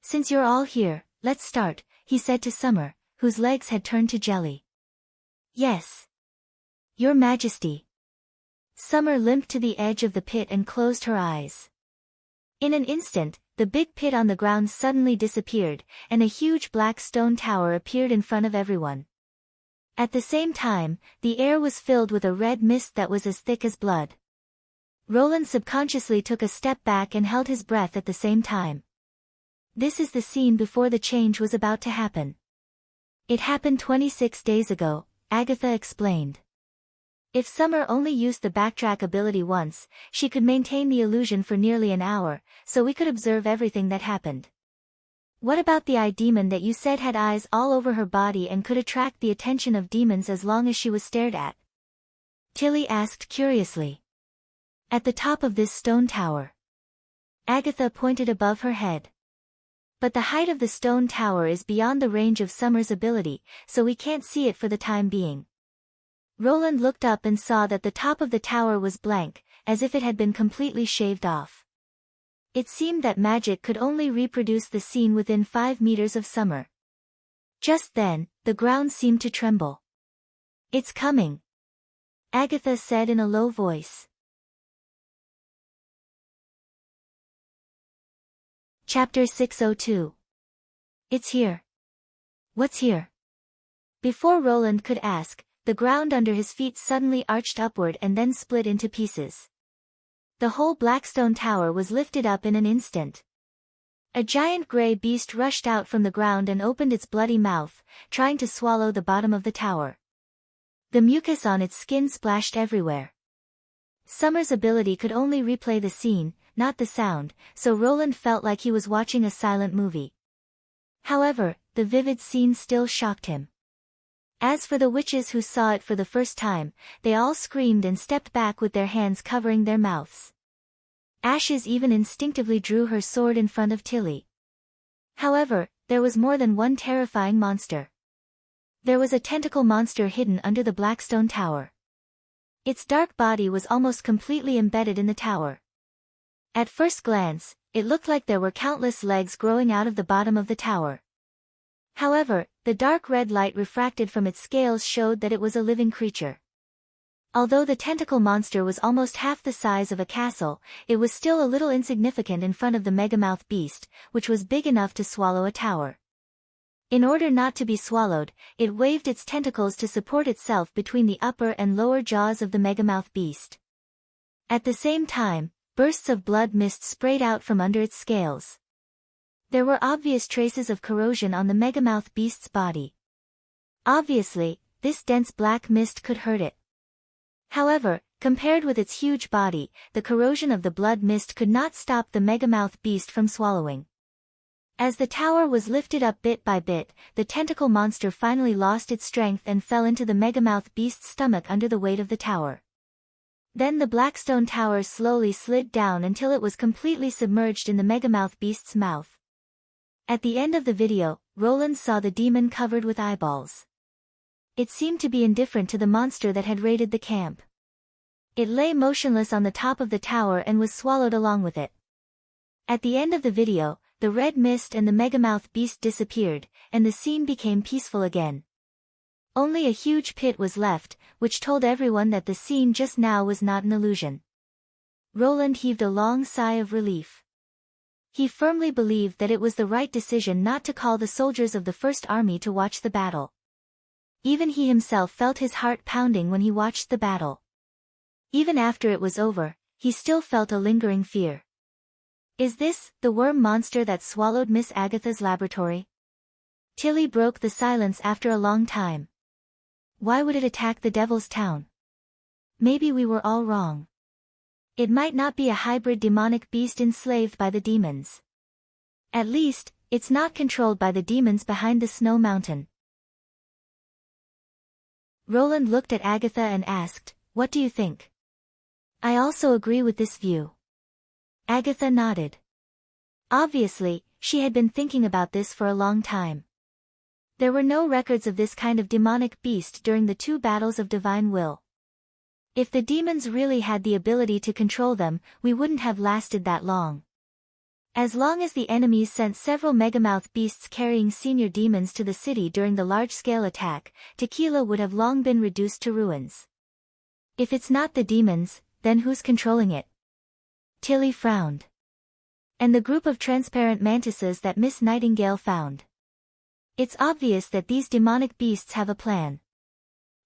"Since you're all here, let's start," he said to Summer, whose legs had turned to jelly. "Yes. Your Majesty." Summer limped to the edge of the pit and closed her eyes. In an instant, the big pit on the ground suddenly disappeared, and a huge black stone tower appeared in front of everyone. At the same time, the air was filled with a red mist that was as thick as blood. Roland subconsciously took a step back and held his breath at the same time. This is the scene before the change was about to happen. "It happened 26 days ago," Agatha explained. If Summer only used the backtrack ability once, she could maintain the illusion for nearly an hour, so we could observe everything that happened. "What about the eye demon that you said had eyes all over her body and could attract the attention of demons as long as she was stared at?" Tilly asked curiously. "At the top of this stone tower." Agatha pointed above her head. "But the height of the stone tower is beyond the range of Summer's ability, so we can't see it for the time being." Roland looked up and saw that the top of the tower was blank, as if it had been completely shaved off. It seemed that magic could only reproduce the scene within 5 meters of Summer. Just then, the ground seemed to tremble. "It's coming," Agatha said in a low voice. Chapter 602. It's here. What's here? Before Roland could ask, the ground under his feet suddenly arched upward and then split into pieces. The whole Blackstone Tower was lifted up in an instant. A giant gray beast rushed out from the ground and opened its bloody mouth, trying to swallow the bottom of the tower. The mucus on its skin splashed everywhere. Summer's ability could only replay the scene, not the sound, so Roland felt like he was watching a silent movie. However, the vivid scene still shocked him. As for the witches who saw it for the first time, they all screamed and stepped back with their hands covering their mouths. Ashes even instinctively drew her sword in front of Tilly. However, there was more than one terrifying monster. There was a tentacle monster hidden under the Blackstone Tower. Its dark body was almost completely embedded in the tower. At first glance, it looked like there were countless legs growing out of the bottom of the tower. However, the dark red light refracted from its scales showed that it was a living creature. Although the tentacle monster was almost half the size of a castle, it was still a little insignificant in front of the megamouth beast, which was big enough to swallow a tower. In order not to be swallowed, it waved its tentacles to support itself between the upper and lower jaws of the megamouth beast. At the same time, bursts of blood mist sprayed out from under its scales. There were obvious traces of corrosion on the megamouth beast's body. Obviously, this dense black mist could hurt it. However, compared with its huge body, the corrosion of the blood mist could not stop the megamouth beast from swallowing. As the tower was lifted up bit by bit, the tentacle monster finally lost its strength and fell into the megamouth beast's stomach under the weight of the tower. Then the blackstone tower slowly slid down until it was completely submerged in the megamouth beast's mouth. At the end of the video, Roland saw the demon covered with eyeballs. It seemed to be indifferent to the monster that had raided the camp. It lay motionless on the top of the tower and was swallowed along with it. At the end of the video, the red mist and the megamouth beast disappeared, and the scene became peaceful again. Only a huge pit was left, which told everyone that the scene just now was not an illusion. Roland heaved a long sigh of relief. He firmly believed that it was the right decision not to call the soldiers of the First Army to watch the battle. Even he himself felt his heart pounding when he watched the battle. Even after it was over, he still felt a lingering fear. Is this the worm monster that swallowed Miss Agatha's laboratory? Tilly broke the silence after a long time. Why would it attack the Devil's Town? Maybe we were all wrong. It might not be a hybrid demonic beast enslaved by the demons. At least, it's not controlled by the demons behind the snow mountain. Roland looked at Agatha and asked, "What do you think?" "I also agree with this view." Agatha nodded. Obviously, she had been thinking about this for a long time. There were no records of this kind of demonic beast during the 2 battles of divine will. If the demons really had the ability to control them, we wouldn't have lasted that long. As long as the enemies sent several megamouth beasts carrying senior demons to the city during the large-scale attack, Tequila would have long been reduced to ruins. If it's not the demons, then who's controlling it? Tilly frowned. And the group of transparent mantises that Miss Nightingale found. It's obvious that these demonic beasts have a plan.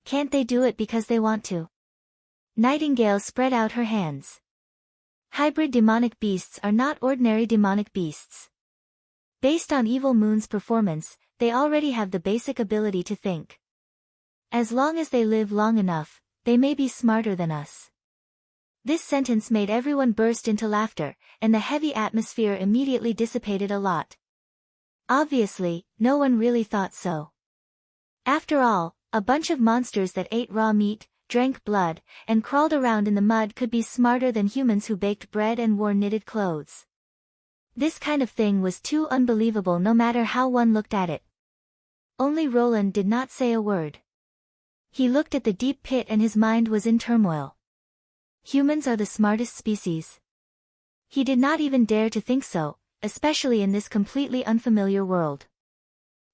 Can't they do it because they want to? Nightingale spread out her hands. Hybrid demonic beasts are not ordinary demonic beasts. Based on Evil Moon's performance, they already have the basic ability to think. As long as they live long enough, they may be smarter than us. This sentence made everyone burst into laughter, and the heavy atmosphere immediately dissipated a lot. Obviously, no one really thought so. After all, a bunch of monsters that ate raw meat, drank blood, and crawled around in the mud could be smarter than humans who baked bread and wore knitted clothes. This kind of thing was too unbelievable no matter how one looked at it. Only Roland did not say a word. He looked at the deep pit and his mind was in turmoil. Humans are the smartest species. He did not even dare to think so, especially in this completely unfamiliar world.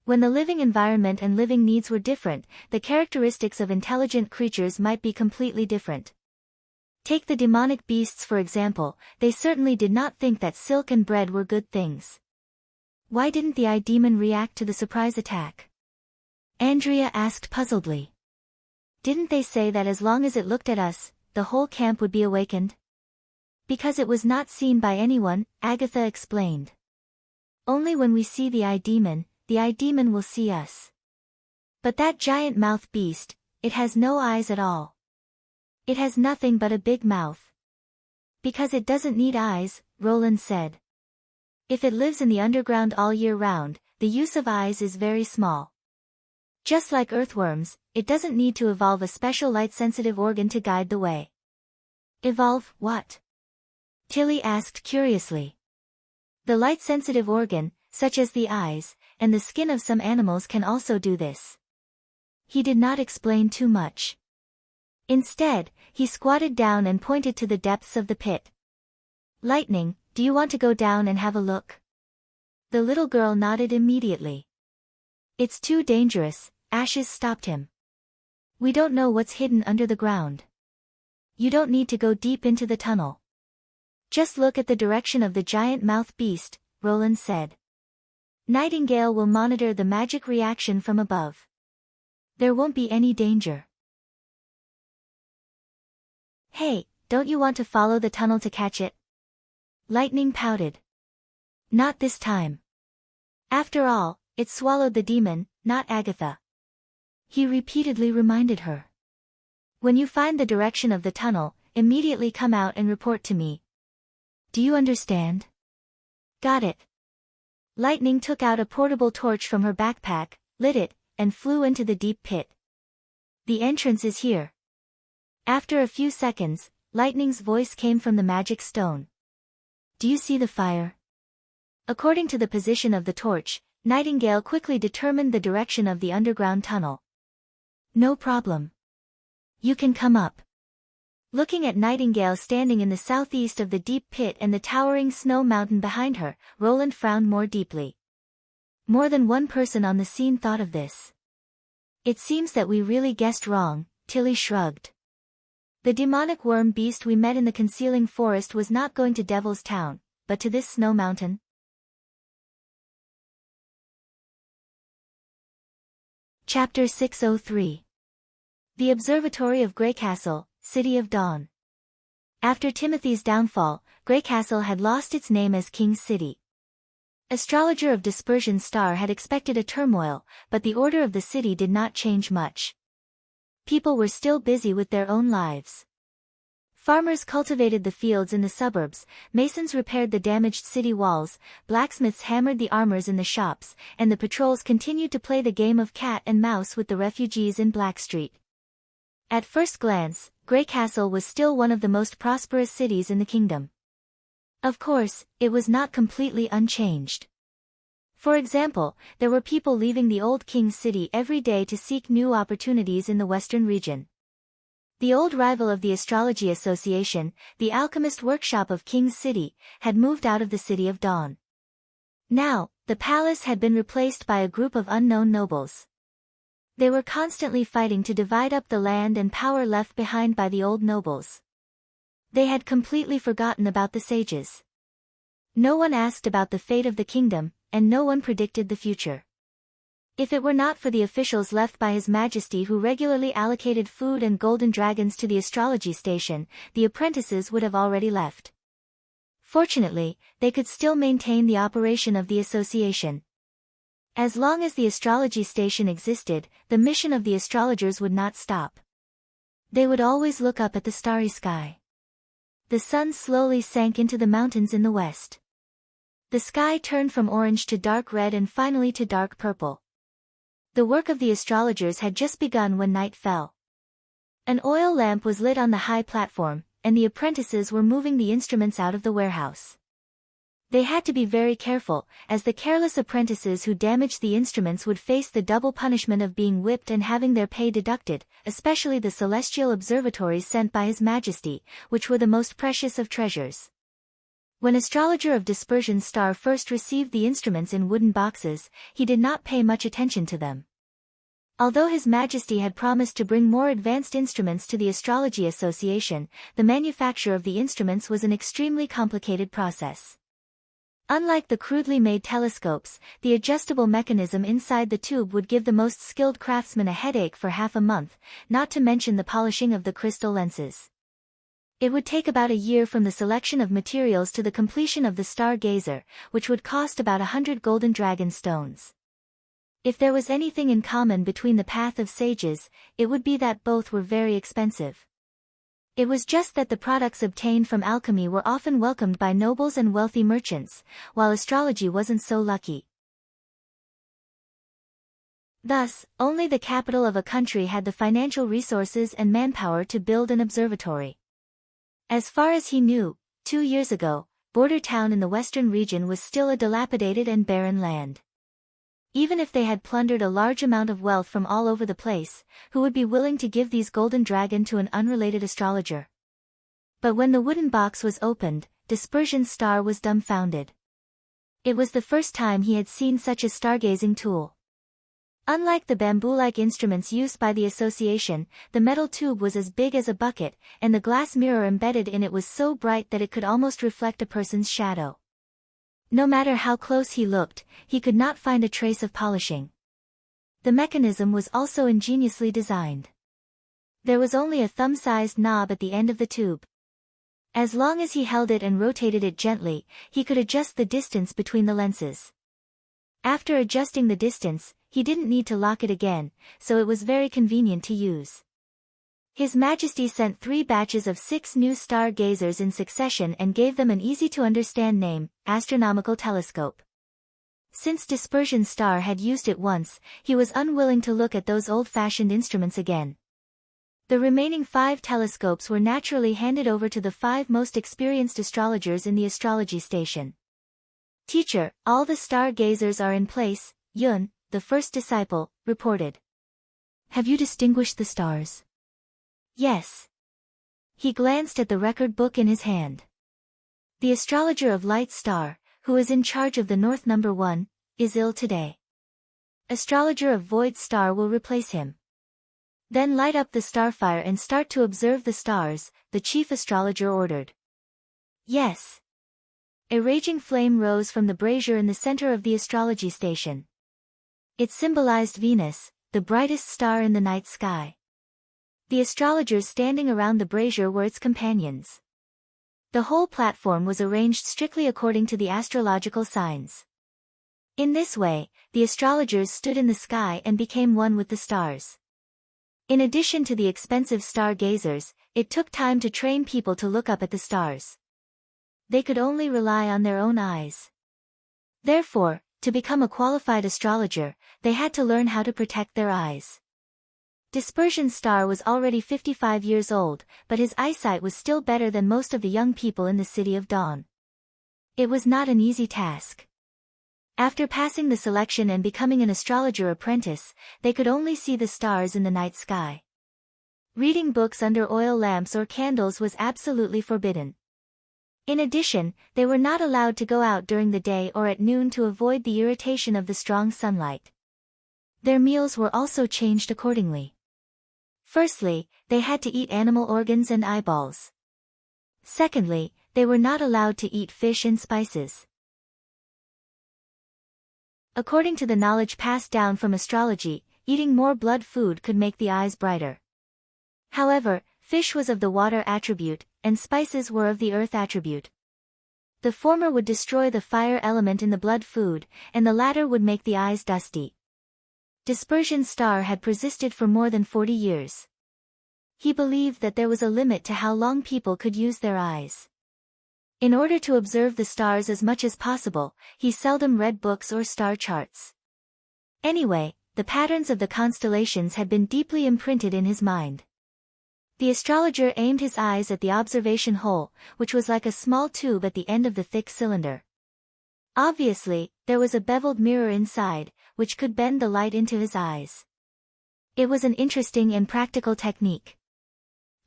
When the living environment and living needs were different, the characteristics of intelligent creatures might be completely different. Take the demonic beasts for example, they certainly did not think that silk and bread were good things. Why didn't the eye demon react to the surprise attack? Andrea asked puzzledly. Didn't they say that as long as it looked at us, the whole camp would be awakened? Because it was not seen by anyone, Agatha explained. Only when we see the eye demon will see us. But that giant mouth beast, it has no eyes at all. It has nothing but a big mouth. Because it doesn't need eyes, Roland said. If it lives in the underground all year round, the use of eyes is very small. Just like earthworms, it doesn't need to evolve a special light-sensitive organ to guide the way. Evolve what? Tilly asked curiously. The light-sensitive organ, such as the eyes, and the skin of some animals can also do this. He did not explain too much. Instead, he squatted down and pointed to the depths of the pit. Lightning, Do you want to go down and have a look? The little girl nodded immediately. It's too dangerous, Ashes stopped him. We don't know what's hidden under the ground. You don't need to go deep into the tunnel. Just look at the direction of the giant mouth beast, Roland said. Nightingale will monitor the magic reaction from above. There won't be any danger. Hey, don't you want to follow the tunnel to catch it? Lightning pouted. Not this time. After all, it swallowed the demon, not Agatha. He repeatedly reminded her. When you find the direction of the tunnel, immediately come out and report to me. Do you understand? Got it. Lightning took out a portable torch from her backpack, lit it, and flew into the deep pit. The entrance is here. After a few seconds, Lightning's voice came from the magic stone. Do you see the fire? According to the position of the torch, Nightingale quickly determined the direction of the underground tunnel. No problem. You can come up. Looking at Nightingale standing in the southeast of the deep pit and the towering snow mountain behind her, Roland frowned more deeply. More than one person on the scene thought of this. It seems that we really guessed wrong, Tilly shrugged. The demonic worm beast we met in the concealing forest was not going to Devil's Town, but to this snow mountain. Chapter 603. The Observatory of Greycastle, City of Dawn. After Timothy's downfall, Greycastle had lost its name as King's City. Astrologer of Dispersion Star had expected a turmoil, but the order of the city did not change much. People were still busy with their own lives. Farmers cultivated the fields in the suburbs, masons repaired the damaged city walls, blacksmiths hammered the armors in the shops, and the patrols continued to play the game of cat and mouse with the refugees in Blackstreet. At first glance, Greycastle was still one of the most prosperous cities in the kingdom. Of course, it was not completely unchanged. For example, there were people leaving the old King's City every day to seek new opportunities in the western region. The old rival of the Astrology Association, the alchemist workshop of King's City, had moved out of the City of Dawn. Now, the palace had been replaced by a group of unknown nobles. They were constantly fighting to divide up the land and power left behind by the old nobles. They had completely forgotten about the sages. No one asked about the fate of the kingdom, and no one predicted the future. If it were not for the officials left by His Majesty who regularly allocated food and golden dragons to the astrology station, the apprentices would have already left. Fortunately, they could still maintain the operation of the association. As long as the astrology station existed, the mission of the astrologers would not stop. They would always look up at the starry sky. The sun slowly sank into the mountains in the west. The sky turned from orange to dark red and finally to dark purple. The work of the astrologers had just begun when night fell. An oil lamp was lit on the high platform, and the apprentices were moving the instruments out of the warehouse. They had to be very careful, as the careless apprentices who damaged the instruments would face the double punishment of being whipped and having their pay deducted, especially the celestial observatories sent by His Majesty, which were the most precious of treasures. When Astrologer of Dispersion Star first received the instruments in wooden boxes, he did not pay much attention to them. Although His Majesty had promised to bring more advanced instruments to the Astrology Association, the manufacture of the instruments was an extremely complicated process. Unlike the crudely made telescopes, the adjustable mechanism inside the tube would give the most skilled craftsman a headache for half a month, not to mention the polishing of the crystal lenses. It would take about a year from the selection of materials to the completion of the stargazer, which would cost about 100 golden dragon stones. If there was anything in common between the path of sages, it would be that both were very expensive. It was just that the products obtained from alchemy were often welcomed by nobles and wealthy merchants, while astrology wasn't so lucky. Thus, only the capital of a country had the financial resources and manpower to build an observatory. As far as he knew, 2 years ago, Border Town in the western region was still a dilapidated and barren land. Even if they had plundered a large amount of wealth from all over the place, who would be willing to give these golden dragon to an unrelated astrologer? But when the wooden box was opened, Dispersion's star was dumbfounded. It was the first time he had seen such a stargazing tool. Unlike the bamboo-like instruments used by the association, the metal tube was as big as a bucket, and the glass mirror embedded in it was so bright that it could almost reflect a person's shadow. No matter how close he looked, he could not find a trace of polishing. The mechanism was also ingeniously designed. There was only a thumb-sized knob at the end of the tube. As long as he held it and rotated it gently, he could adjust the distance between the lenses. After adjusting the distance, he didn't need to lock it again, so it was very convenient to use. His Majesty sent 3 batches of 6 new star-gazers in succession and gave them an easy-to-understand name, Astronomical Telescope. Since Dispersion's star had used it once, he was unwilling to look at those old-fashioned instruments again. The remaining 5 telescopes were naturally handed over to the 5 most experienced astrologers in the astrology station. "Teacher, all the star-gazers are in place," Yun, the first disciple, reported. "Have you distinguished the stars?" "Yes." He glanced at the record book in his hand. "The astrologer of Light Star, who is in charge of the North Number 1, is ill today. Astrologer of Void Star will replace him. Then light up the starfire and start to observe the stars," the chief astrologer ordered. "Yes." A raging flame rose from the brazier in the center of the astrology station. It symbolized Venus, the brightest star in the night sky. The astrologers standing around the brazier were its companions. The whole platform was arranged strictly according to the astrological signs. In this way, the astrologers stood in the sky and became one with the stars. In addition to the expensive stargazers, it took time to train people to look up at the stars. They could only rely on their own eyes. Therefore, to become a qualified astrologer, they had to learn how to protect their eyes. Dispersion's star was already 55 years old, but his eyesight was still better than most of the young people in the City of Dawn. It was not an easy task. After passing the selection and becoming an astrologer apprentice, they could only see the stars in the night sky. Reading books under oil lamps or candles was absolutely forbidden. In addition, they were not allowed to go out during the day or at noon to avoid the irritation of the strong sunlight. Their meals were also changed accordingly. Firstly, they had to eat animal organs and eyeballs. Secondly, they were not allowed to eat fish and spices. According to the knowledge passed down from astrology, eating more blood food could make the eyes brighter. However, fish was of the water attribute, and spices were of the earth attribute. The former would destroy the fire element in the blood food, and the latter would make the eyes dusty. Dispersion's star had persisted for more than 40 years. He believed that there was a limit to how long people could use their eyes. In order to observe the stars as much as possible, he seldom read books or star charts. Anyway, the patterns of the constellations had been deeply imprinted in his mind. The astrologer aimed his eyes at the observation hole, which was like a small tube at the end of the thick cylinder. Obviously, there was a beveled mirror inside, which could bend the light into his eyes. It was an interesting and practical technique.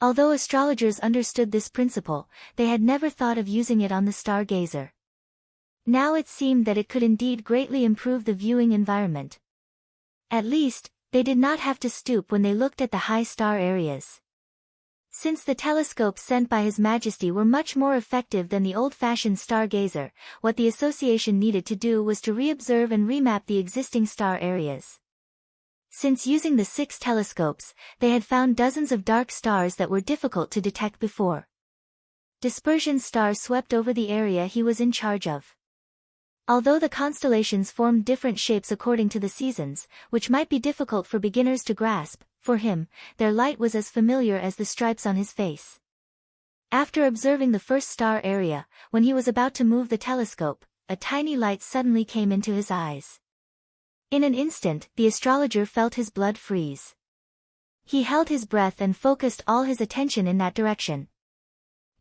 Although astrologers understood this principle, they had never thought of using it on the stargazer. Now it seemed that it could indeed greatly improve the viewing environment. At least, they did not have to stoop when they looked at the high star areas. Since the telescopes sent by His Majesty were much more effective than the old-fashioned stargazer, what the association needed to do was to reobserve and remap the existing star areas. Since using the 6 telescopes, they had found dozens of dark stars that were difficult to detect before. Dispersion's star swept over the area he was in charge of. Although the constellations formed different shapes according to the seasons, which might be difficult for beginners to grasp, for him, their light was as familiar as the stripes on his face. After observing the first star area, when he was about to move the telescope, a tiny light suddenly came into his eyes. In an instant, the astrologer felt his blood freeze. He held his breath and focused all his attention in that direction.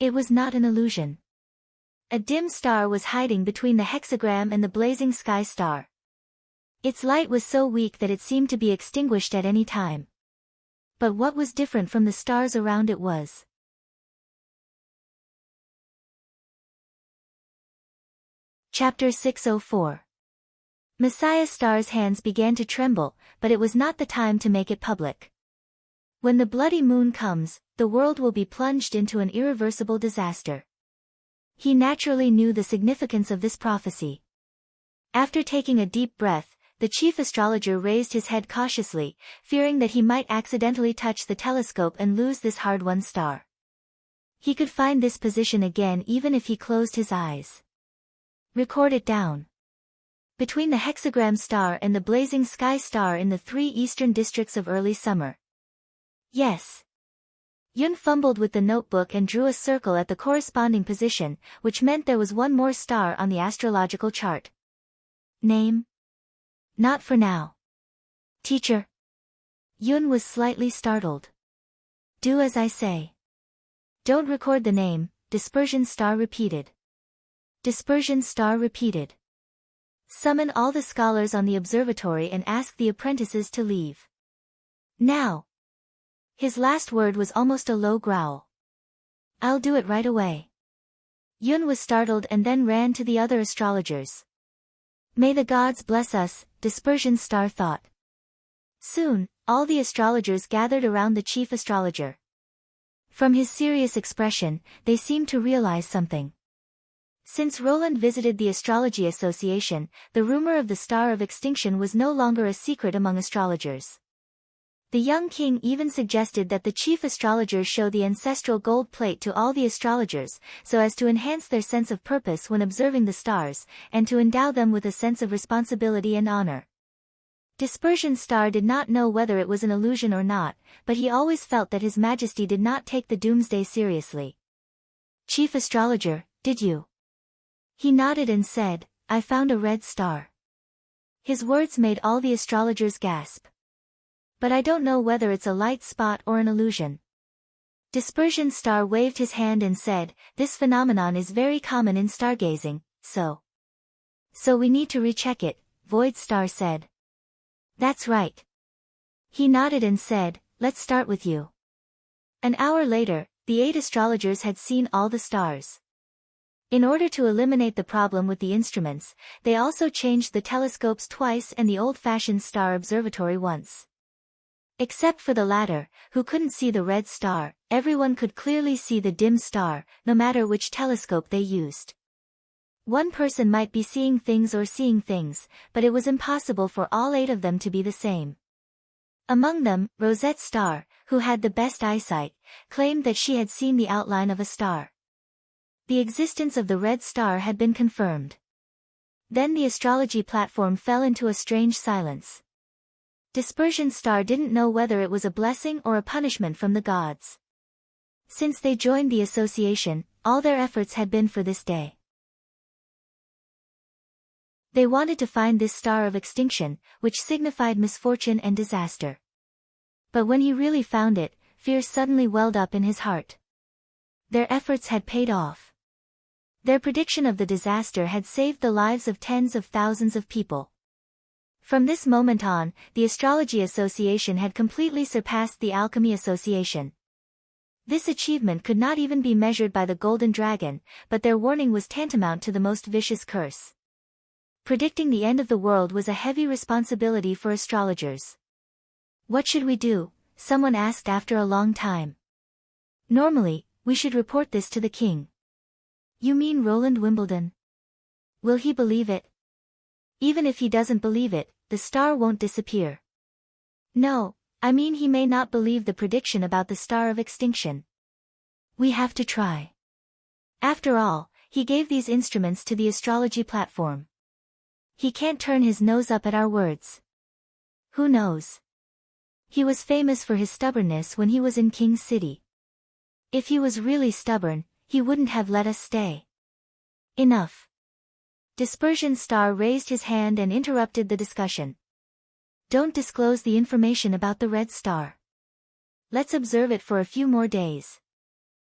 It was not an illusion. A dim star was hiding between the hexagram and the blazing sky star. Its light was so weak that it seemed to be extinguished at any time. But what was different from the stars around it was Chapter 604. Messiah Star's hands began to tremble, but it was not the time to make it public. When the bloody moon comes, the world will be plunged into an irreversible disaster. He naturally knew the significance of this prophecy. After taking a deep breath, the chief astrologer raised his head cautiously, fearing that he might accidentally touch the telescope and lose this hard-won star. He could find this position again even if he closed his eyes. Record it down. Between the hexagram star and the blazing sky star in the 3 eastern districts of early summer. Yes. Yun fumbled with the notebook and drew a circle at the corresponding position, which meant there was one more star on the astrological chart. Name? Not for now. Teacher? Yun was slightly startled. Do as I say. Don't record the name, Dispersion Star repeated. Dispersion Star repeated. Summon all the scholars on the observatory and ask the apprentices to leave. Now. His last word was almost a low growl. I'll do it right away. Yun was startled and then ran to the other astrologers. May the gods bless us, Dispersion Star thought. Soon, all the astrologers gathered around the chief astrologer. From his serious expression, they seemed to realize something. Since Roland visited the Astrology Association, the rumor of the Star of Extinction was no longer a secret among astrologers. The young king even suggested that the chief astrologers show the ancestral gold plate to all the astrologers, so as to enhance their sense of purpose when observing the stars, and to endow them with a sense of responsibility and honor. Dispersion Star did not know whether it was an illusion or not, but he always felt that His Majesty did not take the doomsday seriously. Chief astrologer, did you? He nodded and said, I found a red star. His words made all the astrologers gasp. But I don't know whether it's a light spot or an illusion. Dispersion Star waved his hand and said, this phenomenon is very common in stargazing, so we need to recheck it, Void Star said. That's right. He nodded and said, let's start with you. An hour later, the 8 astrologers had seen all the stars. In order to eliminate the problem with the instruments, they also changed the telescopes twice and the old-fashioned star observatory once. Except for the latter, who couldn't see the red star, everyone could clearly see the dim star, no matter which telescope they used. One person might be seeing things, but it was impossible for all 8 of them to be the same. Among them, Rosette Star, who had the best eyesight, claimed that she had seen the outline of a star. The existence of the red star had been confirmed. Then the astrology platform fell into a strange silence. Dispersion Star didn't know whether it was a blessing or a punishment from the gods. Since they joined the association, all their efforts had been for this day. They wanted to find this star of extinction, which signified misfortune and disaster. But when he really found it, fear suddenly welled up in his heart. Their efforts had paid off. Their prediction of the disaster had saved the lives of tens of thousands of people. From this moment on, the Astrology Association had completely surpassed the Alchemy Association. This achievement could not even be measured by the Golden Dragon, but their warning was tantamount to the most vicious curse. Predicting the end of the world was a heavy responsibility for astrologers. What should we do? Someone asked after a long time. Normally, we should report this to the king. You mean Roland Wimbledon? Will he believe it? Even if he doesn't believe it, the star won't disappear. No, I mean he may not believe the prediction about the star of extinction. We have to try. After all, he gave these instruments to the astrology platform. He can't turn his nose up at our words. Who knows? He was famous for his stubbornness when he was in King's City. If he was really stubborn, he wouldn't have let us stay. Enough. Dispersion Star raised his hand and interrupted the discussion. Don't disclose the information about the red star. Let's observe it for a few more days.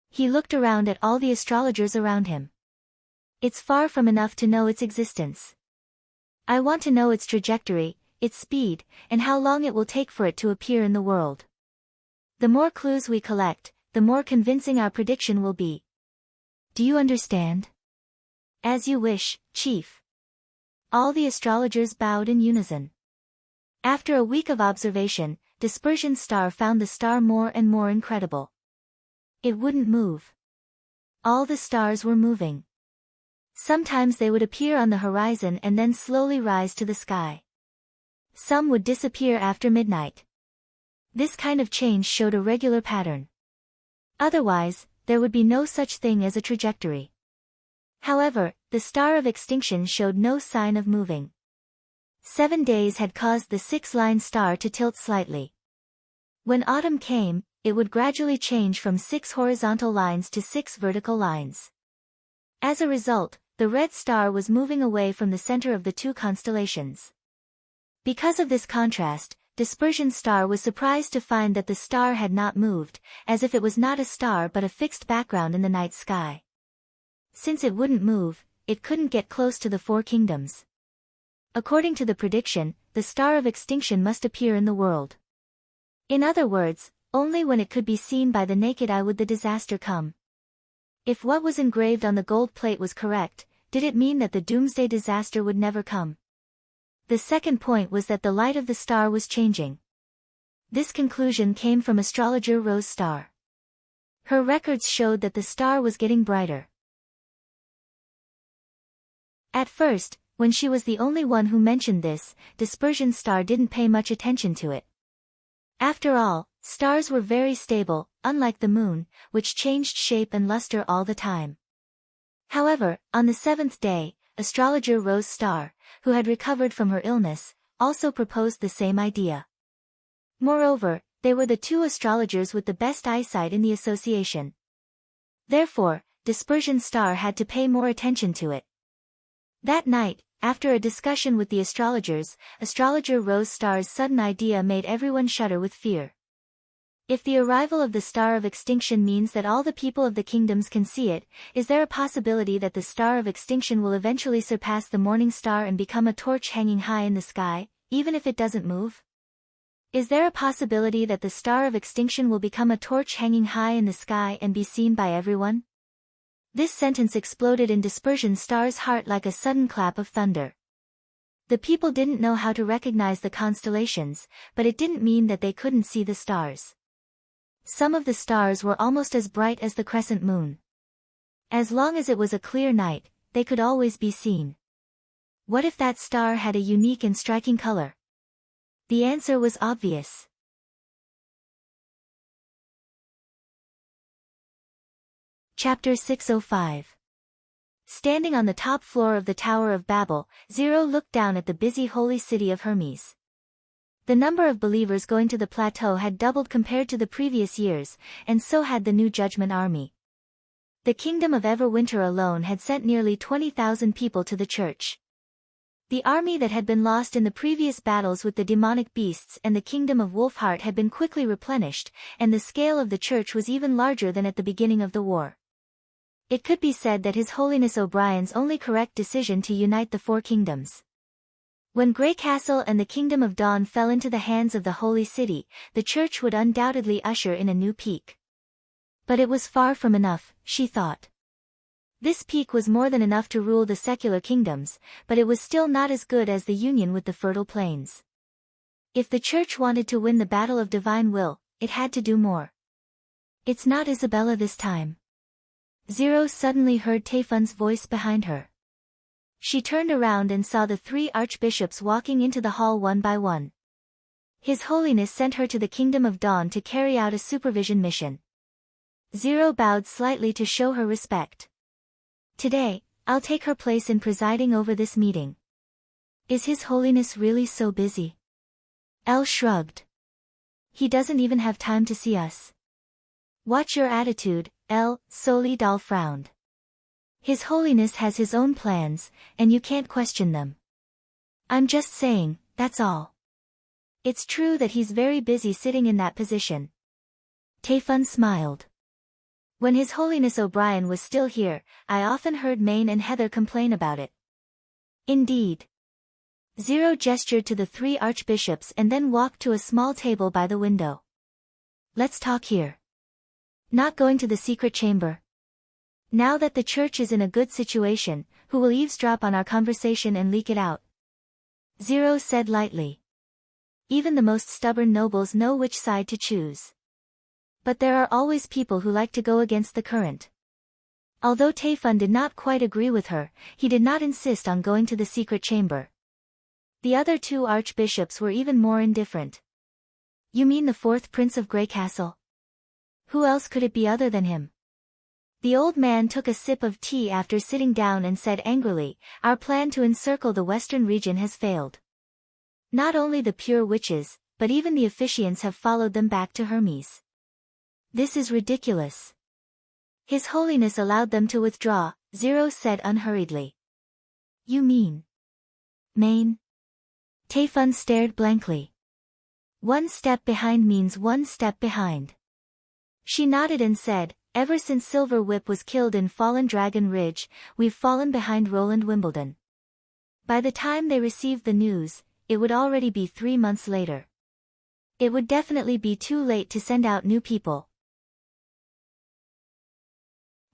He looked around at all the astrologers around him. It's far from enough to know its existence. I want to know its trajectory, its speed, and how long it will take for it to appear in the world. The more clues we collect, the more convincing our prediction will be. Do you understand? As you wish, Chief. All the astrologers bowed in unison. After a week of observation, Dispersion's star found the star more and more incredible. It wouldn't move. All the stars were moving. Sometimes they would appear on the horizon and then slowly rise to the sky. Some would disappear after midnight. This kind of change showed a regular pattern. Otherwise, there would be no such thing as a trajectory. However, the star of extinction showed no sign of moving. 7 days had caused the 6-line star to tilt slightly. When autumn came, it would gradually change from 6 horizontal lines to 6 vertical lines. As a result, the red star was moving away from the center of the 2 constellations. Because of this contrast, Dispersion's star was surprised to find that the star had not moved, as if it was not a star but a fixed background in the night sky. Since it wouldn't move, it couldn't get close to the 4 kingdoms. According to the prediction, the star of extinction must appear in the world. In other words, only when it could be seen by the naked eye would the disaster come. If what was engraved on the gold plate was correct, did it mean that the doomsday disaster would never come? The second point was that the light of the star was changing. This conclusion came from astrologer Rose Star. Her records showed that the star was getting brighter. At first, when she was the only one who mentioned this, Dispersion's star didn't pay much attention to it. After all, stars were very stable, unlike the moon, which changed shape and luster all the time. However, on the 7th day, astrologer Rose Star, who had recovered from her illness, also proposed the same idea. Moreover, they were the 2 astrologers with the best eyesight in the association. Therefore, Dispersion's star had to pay more attention to it. That night, after a discussion with the astrologers, astrologer Rose Star's sudden idea made everyone shudder with fear. If the arrival of the star of extinction means that all the people of the kingdoms can see it, is there a possibility that the star of extinction will eventually surpass the morning star and become a torch hanging high in the sky, even if it doesn't move? Is there a possibility that the star of extinction will become a torch hanging high in the sky and be seen by everyone? This sentence exploded in Dispersion's star's heart like a sudden clap of thunder. The people didn't know how to recognize the constellations, but it didn't mean that they couldn't see the stars. Some of the stars were almost as bright as the crescent moon. As long as it was a clear night, they could always be seen. What if that star had a unique and striking color? The answer was obvious. Chapter 605. Standing on the top floor of the Tower of Babel, Zero looked down at the busy holy city of Hermes. The number of believers going to the plateau had doubled compared to the previous years, and so had the new Judgment Army. The Kingdom of Everwinter alone had sent nearly 20,000 people to the church. The army that had been lost in the previous battles with the demonic beasts and the Kingdom of Wolfheart had been quickly replenished, and the scale of the church was even larger than at the beginning of the war. It could be said that His Holiness O'Brien's only correct decision to unite the 4 kingdoms. When Grey Castle and the Kingdom of Dawn fell into the hands of the Holy City, the church would undoubtedly usher in a new peak. But it was far from enough, she thought. This peak was more than enough to rule the secular kingdoms, but it was still not as good as the union with the fertile plains. If the church wanted to win the battle of divine will, it had to do more. It's not Isabella this time. Zero suddenly heard Tayfun's voice behind her. She turned around and saw the 3 archbishops walking into the hall one by one. His Holiness sent her to the Kingdom of Dawn to carry out a supervision mission. Zero bowed slightly to show her respect. Today, I'll take her place in presiding over this meeting. Is His Holiness really so busy? Elle shrugged. He doesn't even have time to see us. Watch your attitude, Elle, Solidal frowned. His Holiness has his own plans, and you can't question them. I'm just saying, that's all. It's true that he's very busy sitting in that position. Tayfun smiled. When His Holiness O'Brien was still here, I often heard Maine and Heather complain about it. Indeed. Zero gestured to the 3 archbishops and then walked to a small table by the window. Let's talk here. Not going to the secret chamber? Now that the church is in a good situation, who will eavesdrop on our conversation and leak it out? Zero said lightly. Even the most stubborn nobles know which side to choose. But there are always people who like to go against the current. Although Taefun did not quite agree with her, he did not insist on going to the secret chamber. The other two archbishops were even more indifferent. You mean the fourth prince of Grey Castle? Who else could it be other than him? The old man took a sip of tea after sitting down and said angrily, our plan to encircle the western region has failed. Not only the pure witches, but even the officiants have followed them back to Hermes. This is ridiculous. His Holiness allowed them to withdraw, Zero said unhurriedly. You mean? Maine? Taefun stared blankly. One step behind means one step behind. She nodded and said, ever since Silver Whip was killed in Fallen Dragon Ridge, we've fallen behind Roland Wimbledon. By the time they received the news, it would already be 3 months later. It would definitely be too late to send out new people.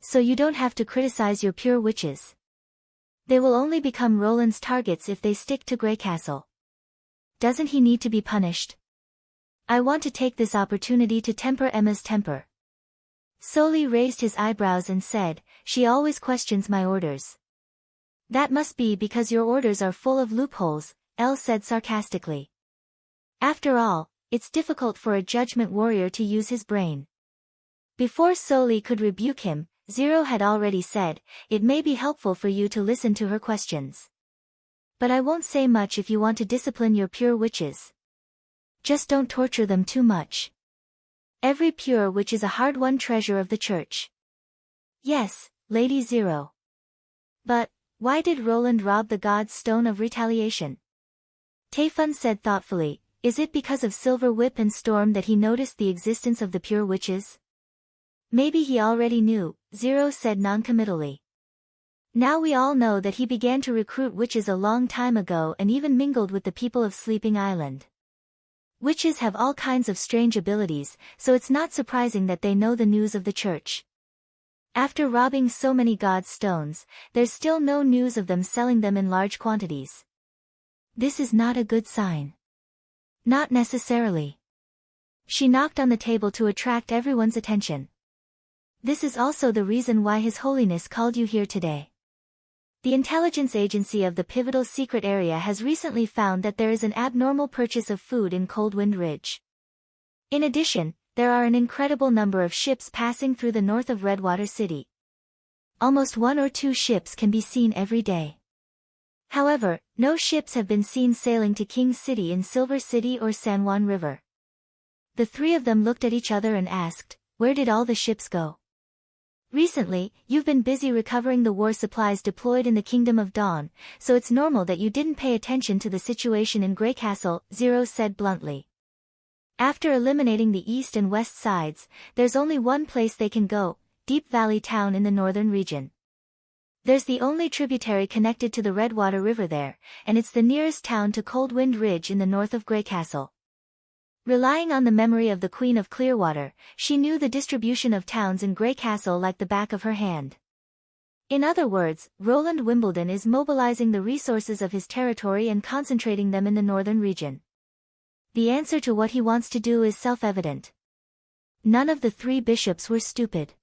So you don't have to criticize your pure witches. They will only become Roland's targets if they stick to Grey Castle. Doesn't he need to be punished? I want to take this opportunity to temper Emma's temper. Soli raised his eyebrows and said, she always questions my orders. That must be because your orders are full of loopholes, Elle said sarcastically. After all, it's difficult for a judgment warrior to use his brain. Before Soli could rebuke him, Zero had already said, it may be helpful for you to listen to her questions. But I won't say much if you want to discipline your pure witches. Just don't torture them too much. Every pure witch is a hard-won treasure of the church. Yes, Lady Zero. But, why did Roland rob the god's stone of retaliation? Taefun said thoughtfully, is it because of Silver Whip and Storm that he noticed the existence of the pure witches? Maybe he already knew, Zero said noncommittally. Now we all know that he began to recruit witches a long time ago and even mingled with the people of Sleeping Island. Witches have all kinds of strange abilities, so it's not surprising that they know the news of the church. After robbing so many god's stones, there's still no news of them selling them in large quantities. This is not a good sign. Not necessarily. She knocked on the table to attract everyone's attention. This is also the reason why His Holiness called you here today. The intelligence agency of the pivotal secret area has recently found that there is an abnormal purchase of food in Coldwind Ridge. In addition, there are an incredible number of ships passing through the north of Redwater City. Almost 1 or 2 ships can be seen every day. However, no ships have been seen sailing to King City in Silver City or San Juan River. The three of them looked at each other and asked, where did all the ships go? Recently, you've been busy recovering the war supplies deployed in the Kingdom of Dawn, so it's normal that you didn't pay attention to the situation in Grey Castle, Zero said bluntly. After eliminating the east and west sides, there's only one place they can go, Deep Valley Town in the northern region. There's the only tributary connected to the Redwater River there, and it's the nearest town to Coldwind Ridge in the north of Grey Castle. Relying on the memory of the Queen of Clearwater, she knew the distribution of towns in Grey Castle like the back of her hand. In other words, Roland Wimbledon is mobilizing the resources of his territory and concentrating them in the northern region. The answer to what he wants to do is self-evident. None of the 3 bishops were stupid.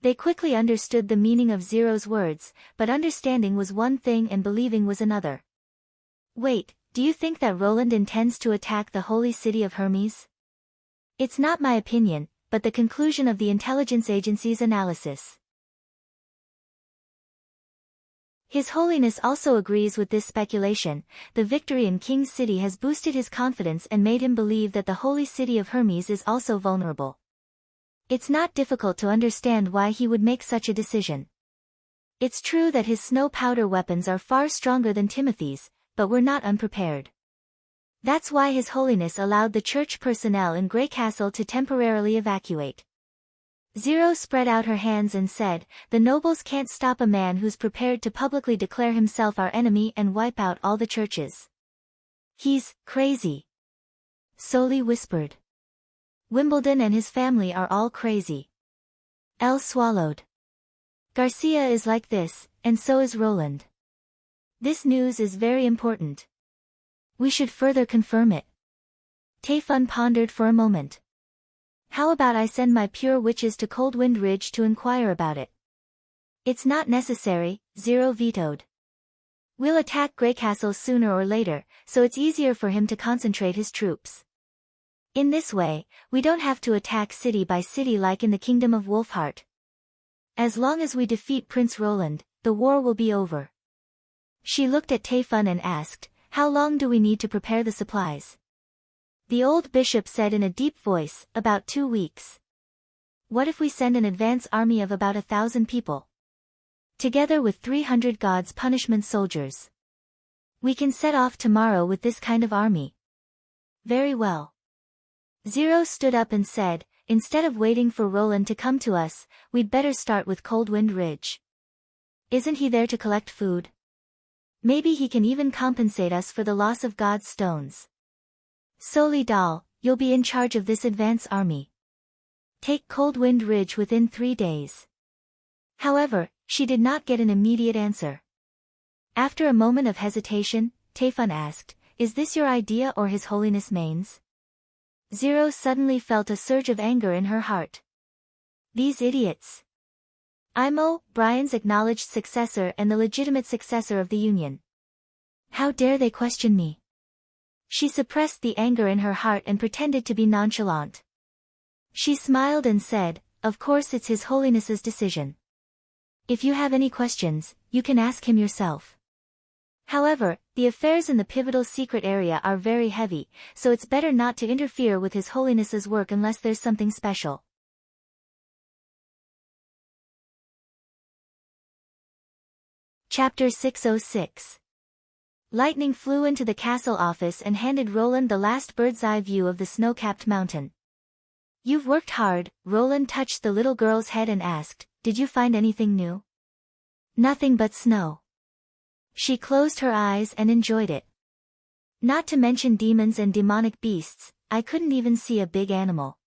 They quickly understood the meaning of Zero's words, but understanding was one thing and believing was another. Wait, do you think that Roland intends to attack the holy city of Hermes? It's not my opinion, but the conclusion of the intelligence agency's analysis. His Holiness also agrees with this speculation. The victory in King's City has boosted his confidence and made him believe that the holy city of Hermes is also vulnerable. It's not difficult to understand why he would make such a decision. It's true that his snow powder weapons are far stronger than Timothy's, but we're not unprepared. That's why His Holiness allowed the church personnel in Grey Castle to temporarily evacuate. Zero spread out her hands and said, the nobles can't stop a man who's prepared to publicly declare himself our enemy and wipe out all the churches. He's crazy. Soli whispered. Wimbledon and his family are all crazy. Elle swallowed. Garcia is like this, and so is Roland. This news is very important. We should further confirm it. Taifun pondered for a moment. How about I send my pure witches to Coldwind Ridge to inquire about it? It's not necessary, Zero vetoed. We'll attack Greycastle sooner or later, so it's easier for him to concentrate his troops. In this way, we don't have to attack city by city like in the Kingdom of Wolfheart. As long as we defeat Prince Roland, the war will be over. She looked at Taifun and asked, how long do we need to prepare the supplies? The old bishop said in a deep voice, about 2 weeks. What if we send an advance army of about 1,000 people? Together with 300 God's punishment soldiers. We can set off tomorrow with this kind of army. Very well. Zero stood up and said, instead of waiting for Roland to come to us, we'd better start with Coldwind Ridge. Isn't he there to collect food? Maybe he can even compensate us for the loss of God's stones. Soli Dal, you'll be in charge of this advance army. Take Coldwind Ridge within 3 days. However, she did not get an immediate answer. After a moment of hesitation, Taifun asked, is this your idea or His Holiness Main's? Zero suddenly felt a surge of anger in her heart. These idiots. I'm Brian's acknowledged successor and the legitimate successor of the Union. How dare they question me? She suppressed the anger in her heart and pretended to be nonchalant. She smiled and said, of course it's His Holiness's decision. If you have any questions, you can ask him yourself. However, the affairs in the pivotal secret area are very heavy, so it's better not to interfere with His Holiness's work unless there's something special. Chapter 606. Lightning flew into the castle office and handed Roland the last bird's-eye view of the snow-capped mountain. You've worked hard, Roland touched the little girl's head and asked, did you find anything new? Nothing but snow. She closed her eyes and enjoyed it. Not to mention demons and demonic beasts, I couldn't even see a big animal.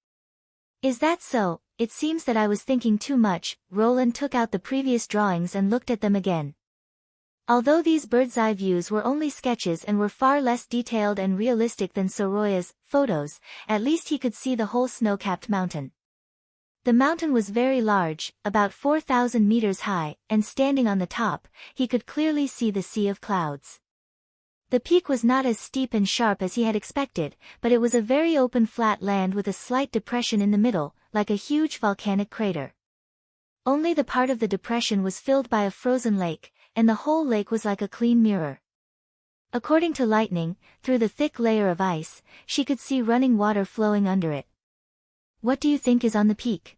Is that so? It seems that I was thinking too much. Roland took out the previous drawings and looked at them again. Although these bird's-eye views were only sketches and were far less detailed and realistic than Soroya's photos, at least he could see the whole snow-capped mountain. The mountain was very large, about 4,000 meters high, and standing on the top, he could clearly see the sea of clouds. The peak was not as steep and sharp as he had expected, but it was a very open flat land with a slight depression in the middle, like a huge volcanic crater. Only the part of the depression was filled by a frozen lake, and the whole lake was like a clean mirror. According to Lightning, through the thick layer of ice, she could see running water flowing under it. What do you think is on the peak?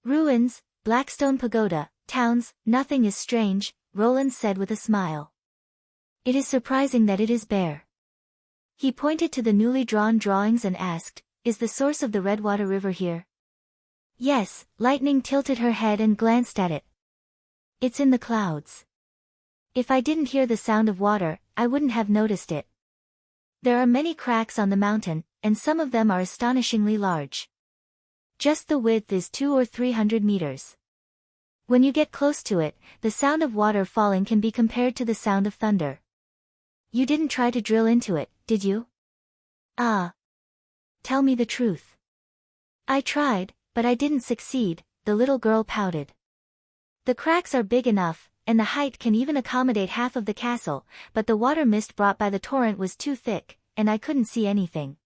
Ruins, Blackstone Pagoda, towns, nothing is strange, Roland said with a smile. It is surprising that it is bare. He pointed to the newly drawn drawings and asked, is the source of the Redwater River here? Yes, Lightning tilted her head and glanced at it. It's in the clouds. If I didn't hear the sound of water, I wouldn't have noticed it. There are many cracks on the mountain, and some of them are astonishingly large. Just the width is 200 or 300 meters. When you get close to it, the sound of water falling can be compared to the sound of thunder. You didn't try to drill into it, did you? Ah. Tell me the truth. I tried, but I didn't succeed, the little girl pouted. The cracks are big enough, and the height can even accommodate half of the castle, but the water mist brought by the torrent was too thick, and I couldn't see anything.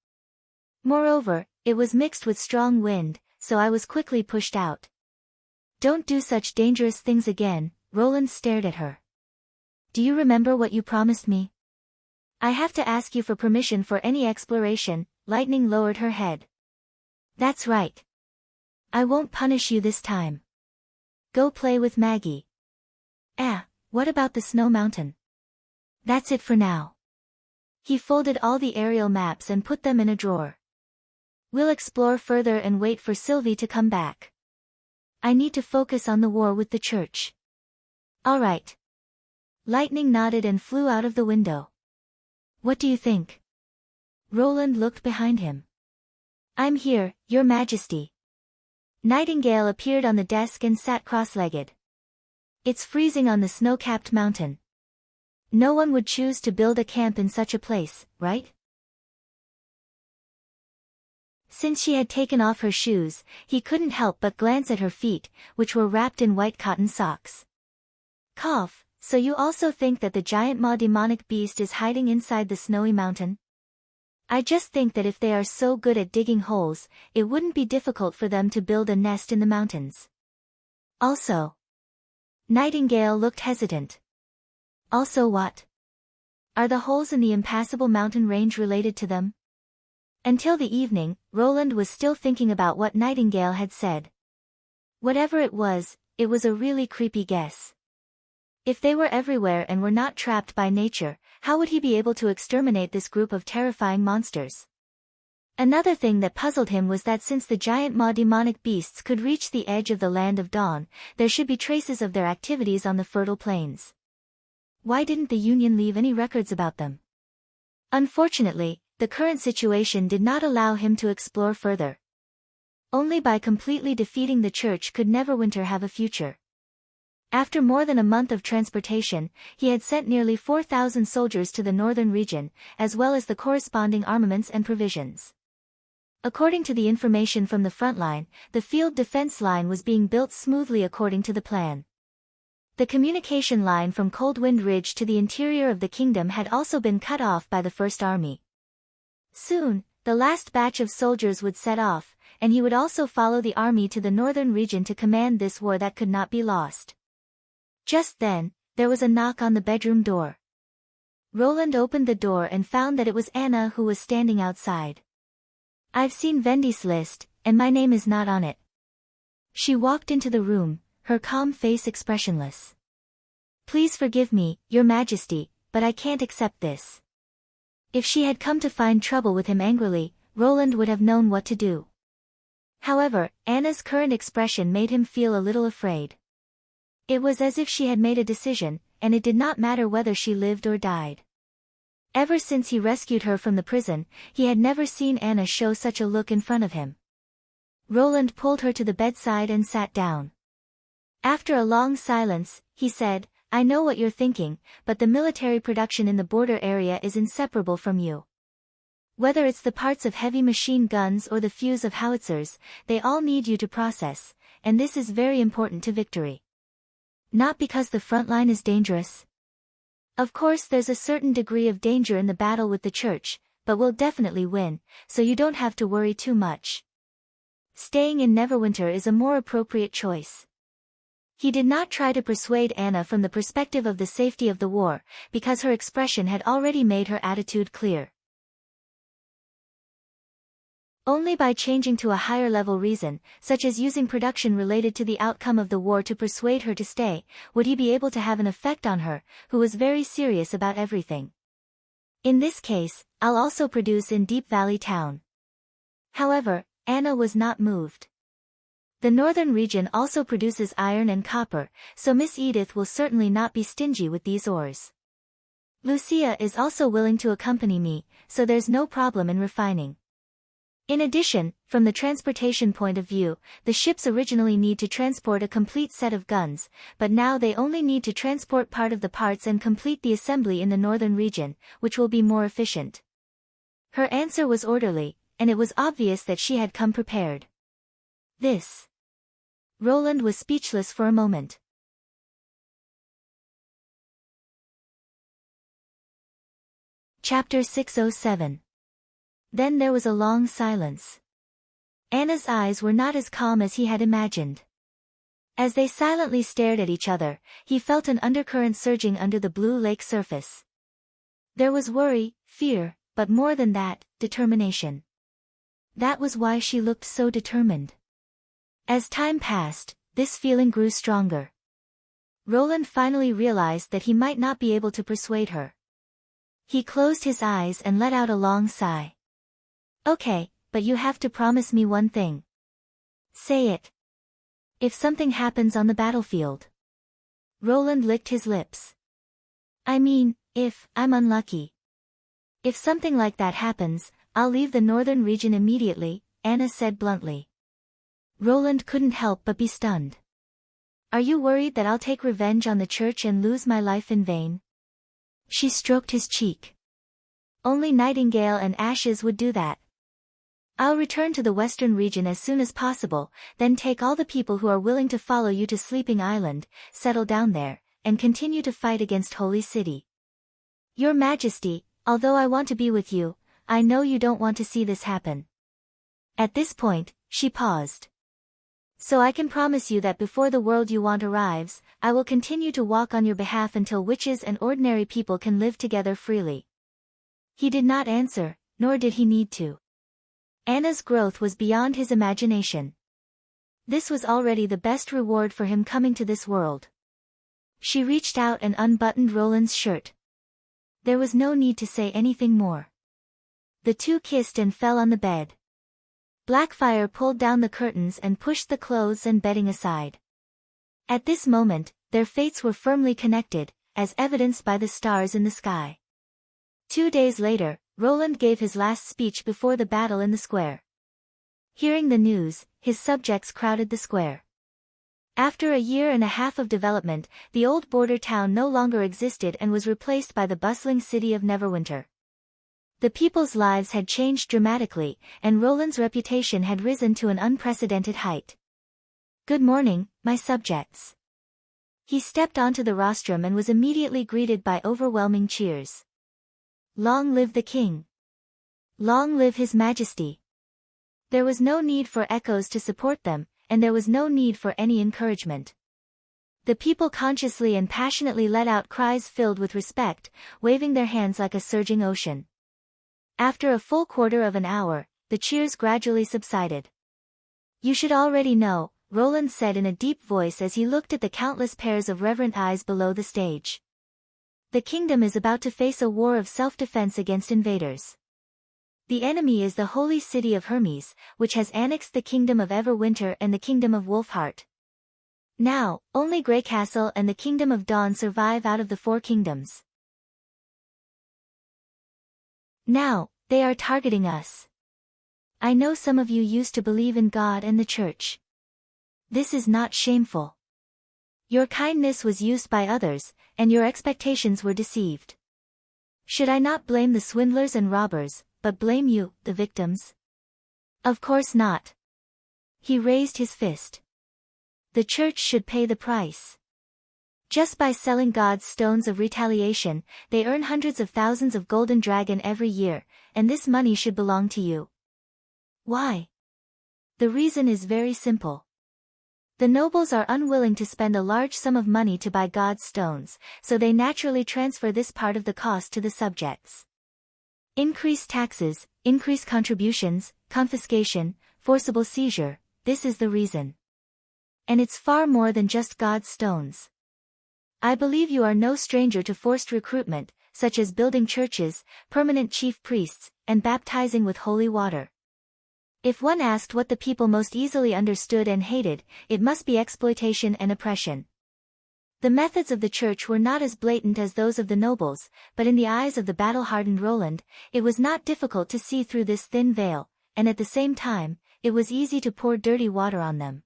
Moreover, it was mixed with strong wind, so I was quickly pushed out. Don't do such dangerous things again, Roland stared at her. Do you remember what you promised me? I have to ask you for permission for any exploration, Lightning lowered her head. That's right. I won't punish you this time. Go play with Maggie. What about the snow mountain? That's it for now. He folded all the aerial maps and put them in a drawer. We'll explore further and wait for Sylvie to come back. I need to focus on the war with the church. All right. Lightning nodded and flew out of the window. What do you think? Roland looked behind him. I'm here, Your Majesty. Nightingale appeared on the desk and sat cross-legged. It's freezing on the snow-capped mountain. No one would choose to build a camp in such a place, right? Since she had taken off her shoes, he couldn't help but glance at her feet, which were wrapped in white cotton socks. Cough, so you also think that the giant maw demonic beast is hiding inside the snowy mountain? I just think that if they are so good at digging holes, it wouldn't be difficult for them to build a nest in the mountains. Also. Nightingale looked hesitant. Also what? Are the holes in the impassable mountain range related to them? Until the evening, Roland was still thinking about what Nightingale had said. Whatever it was a really creepy guess. If they were everywhere and were not trapped by nature, how would he be able to exterminate this group of terrifying monsters? Another thing that puzzled him was that since the giant maw demonic beasts could reach the edge of the Land of Dawn, there should be traces of their activities on the fertile plains. Why didn't the Union leave any records about them? Unfortunately, the current situation did not allow him to explore further. Only by completely defeating the church could Neverwinter have a future. After more than a month of transportation, he had sent nearly 4,000 soldiers to the northern region, as well as the corresponding armaments and provisions. According to the information from the front line, the field defense line was being built smoothly according to the plan. The communication line from Coldwind Ridge to the interior of the kingdom had also been cut off by the First Army. Soon, the last batch of soldiers would set off, and he would also follow the army to the northern region to command this war that could not be lost. Just then, there was a knock on the bedroom door. Roland opened the door and found that it was Anna who was standing outside. I've seen Vendy's list, and my name is not on it. She walked into the room, her calm face expressionless. Please forgive me, Your Majesty, but I can't accept this. If she had come to find trouble with him angrily, Roland would have known what to do. However, Anna's current expression made him feel a little afraid. It was as if she had made a decision, and it did not matter whether she lived or died. Ever since he rescued her from the prison, he had never seen Anna show such a look in front of him. Roland pulled her to the bedside and sat down. After a long silence, he said, I know what you're thinking, but the military production in the border area is inseparable from you. Whether it's the parts of heavy machine guns or the fuse of howitzers, they all need you to process, and this is very important to victory. Not because the front line is dangerous. Of course there's a certain degree of danger in the battle with the church, but we'll definitely win, so you don't have to worry too much. Staying in Neverwinter is a more appropriate choice. He did not try to persuade Anna from the perspective of the safety of the war, because her expression had already made her attitude clear. Only by changing to a higher-level reason, such as using production related to the outcome of the war to persuade her to stay, would he be able to have an effect on her, who was very serious about everything. In this case, I'll also produce in Deep Valley Town. However, Anna was not moved. The northern region also produces iron and copper, so Miss Edith will certainly not be stingy with these ores. Lucia is also willing to accompany me, so there's no problem in refining. In addition, from the transportation point of view, the ships originally need to transport a complete set of guns, but now they only need to transport part of the parts and complete the assembly in the northern region, which will be more efficient. Her answer was orderly, and it was obvious that she had come prepared. Roland was speechless for a moment. Chapter 607. Then there was a long silence. Anna's eyes were not as calm as he had imagined. As they silently stared at each other, he felt an undercurrent surging under the blue lake surface. There was worry, fear, but more than that, determination. That was why she looked so determined. As time passed, this feeling grew stronger. Roland finally realized that he might not be able to persuade her. He closed his eyes and let out a long sigh. Okay, but you have to promise me one thing. Say it. If something happens on the battlefield. Roland licked his lips. I mean, if I'm unlucky. If something like that happens, I'll leave the northern region immediately, Anna said bluntly. Roland couldn't help but be stunned. Are you worried that I'll take revenge on the church and lose my life in vain? She stroked his cheek. Only Nightingale and Ashes would do that. I'll return to the western region as soon as possible, then take all the people who are willing to follow you to Sleeping Island, settle down there, and continue to fight against Holy City. Your Majesty, although I want to be with you, I know you don't want to see this happen. At this point, she paused. So I can promise you that before the world you want arrives, I will continue to walk on your behalf until witches and ordinary people can live together freely. He did not answer, nor did he need to. Anna's growth was beyond his imagination. This was already the best reward for him coming to this world. She reached out and unbuttoned Roland's shirt. There was no need to say anything more. The two kissed and fell on the bed. Blackfire pulled down the curtains and pushed the clothes and bedding aside. At this moment, their fates were firmly connected, as evidenced by the stars in the sky. 2 days later, Roland gave his last speech before the battle in the square. Hearing the news, his subjects crowded the square. After a year and a half of development, the old border town no longer existed and was replaced by the bustling city of Neverwinter. The people's lives had changed dramatically, and Roland's reputation had risen to an unprecedented height. Good morning, my subjects. He stepped onto the rostrum and was immediately greeted by overwhelming cheers. Long live the king! Long live his majesty! There was no need for echoes to support them, and there was no need for any encouragement. The people consciously and passionately let out cries filled with respect, waving their hands like a surging ocean. After a full quarter of an hour, the cheers gradually subsided. You should already know, Roland said in a deep voice as he looked at the countless pairs of reverent eyes below the stage. The kingdom is about to face a war of self-defense against invaders. The enemy is the holy city of Hermes, which has annexed the kingdom of Everwinter and the kingdom of Wolfheart. Now, only Greycastle and the kingdom of Dawn survive out of the 4 kingdoms. Now, they are targeting us. I know some of you used to believe in God and the church. This is not shameful. Your kindness was used by others, and your expectations were deceived. Should I not blame the swindlers and robbers, but blame you, the victims? Of course not. He raised his fist. The church should pay the price. Just by selling God's stones of retaliation, they earn hundreds of thousands of golden dragon every year, and this money should belong to you. Why? The reason is very simple. The nobles are unwilling to spend a large sum of money to buy God's stones, so they naturally transfer this part of the cost to the subjects. Increased taxes, increased contributions, confiscation, forcible seizure, this is the reason. And it's far more than just God's stones. I believe you are no stranger to forced recruitment, such as building churches, permanent chief priests, and baptizing with holy water. If one asked what the people most easily understood and hated, it must be exploitation and oppression. The methods of the church were not as blatant as those of the nobles, but in the eyes of the battle-hardened Roland, it was not difficult to see through this thin veil, and at the same time, it was easy to pour dirty water on them.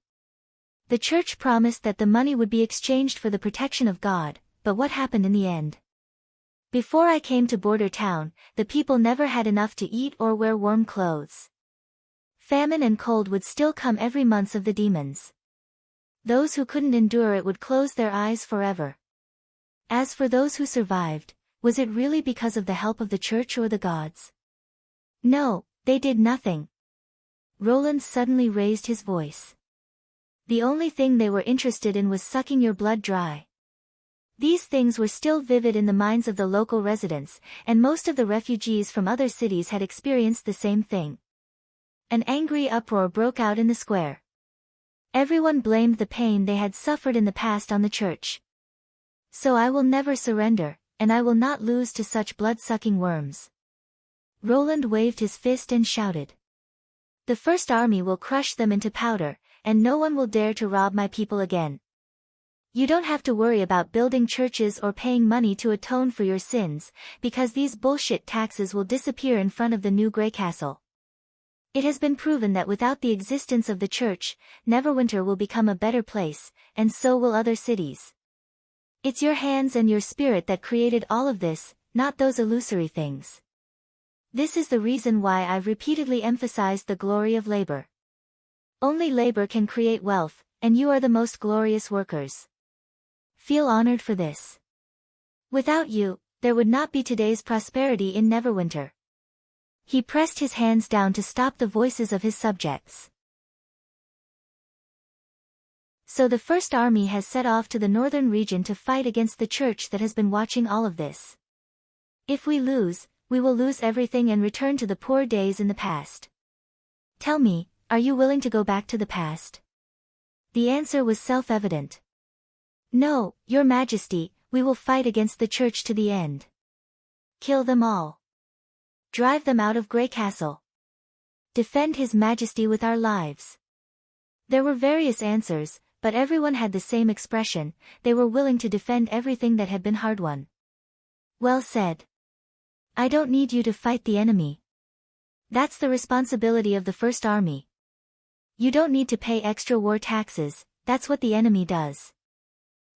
The church promised that the money would be exchanged for the protection of God, but what happened in the end? Before I came to Border Town, the people never had enough to eat or wear warm clothes. Famine and cold would still come every month of the demons. Those who couldn't endure it would close their eyes forever. As for those who survived, was it really because of the help of the church or the gods? No, they did nothing. Roland suddenly raised his voice. The only thing they were interested in was sucking your blood dry. These things were still vivid in the minds of the local residents, and most of the refugees from other cities had experienced the same thing. An angry uproar broke out in the square. Everyone blamed the pain they had suffered in the past on the church. So I will never surrender, and I will not lose to such blood-sucking worms. Roland waved his fist and shouted. The First Army will crush them into powder, and no one will dare to rob my people again. You don't have to worry about building churches or paying money to atone for your sins, because these bullshit taxes will disappear in front of the new Greycastle. It has been proven that without the existence of the church, Neverwinter will become a better place, and so will other cities. It's your hands and your spirit that created all of this, not those illusory things. This is the reason why I've repeatedly emphasized the glory of labor. Only labor can create wealth, and you are the most glorious workers. Feel honored for this. Without you, there would not be today's prosperity in Neverwinter. He pressed his hands down to stop the voices of his subjects. So the first army has set off to the northern region to fight against the church that has been watching all of this. If we lose, we will lose everything and return to the poor days in the past. Tell me, are you willing to go back to the past? The answer was self-evident. No, Your Majesty, we will fight against the church to the end. Kill them all. Drive them out of Grey Castle. Defend His Majesty with our lives. There were various answers, but everyone had the same expression. They were willing to defend everything that had been hard-won. Well said. I don't need you to fight the enemy. That's the responsibility of the First Army. You don't need to pay extra war taxes, that's what the enemy does.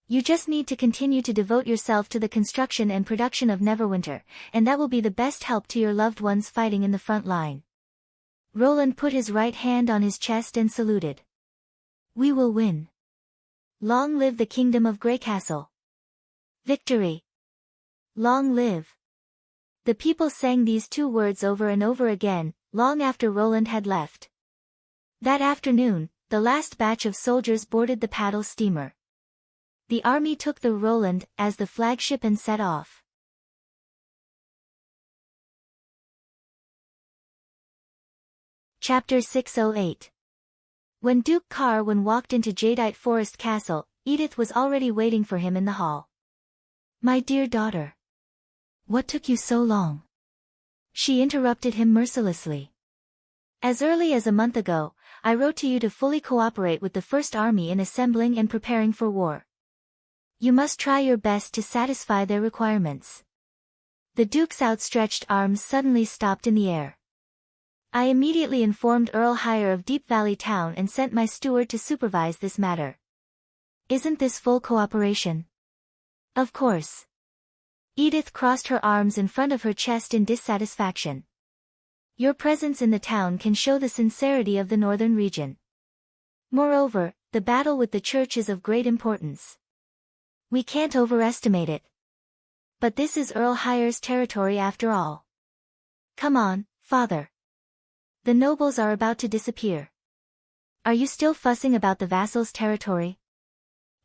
You just need to continue to devote yourself to the construction and production of Neverwinter, and that will be the best help to your loved ones fighting in the front line. Roland put his right hand on his chest and saluted. We will win. Long live the Kingdom of Grey Castle. Victory. Long live. The people sang these two words over and over again, long after Roland had left. That afternoon, the last batch of soldiers boarded the paddle steamer. The army took the Roland as the flagship and set off. Chapter 608. When Duke Carwin walked into Jadeite Forest Castle, Edith was already waiting for him in the hall. My dear daughter. What took you so long? She interrupted him mercilessly. As early as a month ago, I wrote to you to fully cooperate with the First Army in assembling and preparing for war. You must try your best to satisfy their requirements. The Duke's outstretched arms suddenly stopped in the air. I immediately informed Earl Hire of Deep Valley Town and sent my steward to supervise this matter. Isn't this full cooperation? Of course. Edith crossed her arms in front of her chest in dissatisfaction. Your presence in the town can show the sincerity of the northern region. Moreover, the battle with the church is of great importance. We can't overestimate it. But this is Earl Hire's territory after all. Come on, father. The nobles are about to disappear. Are you still fussing about the vassals' territory?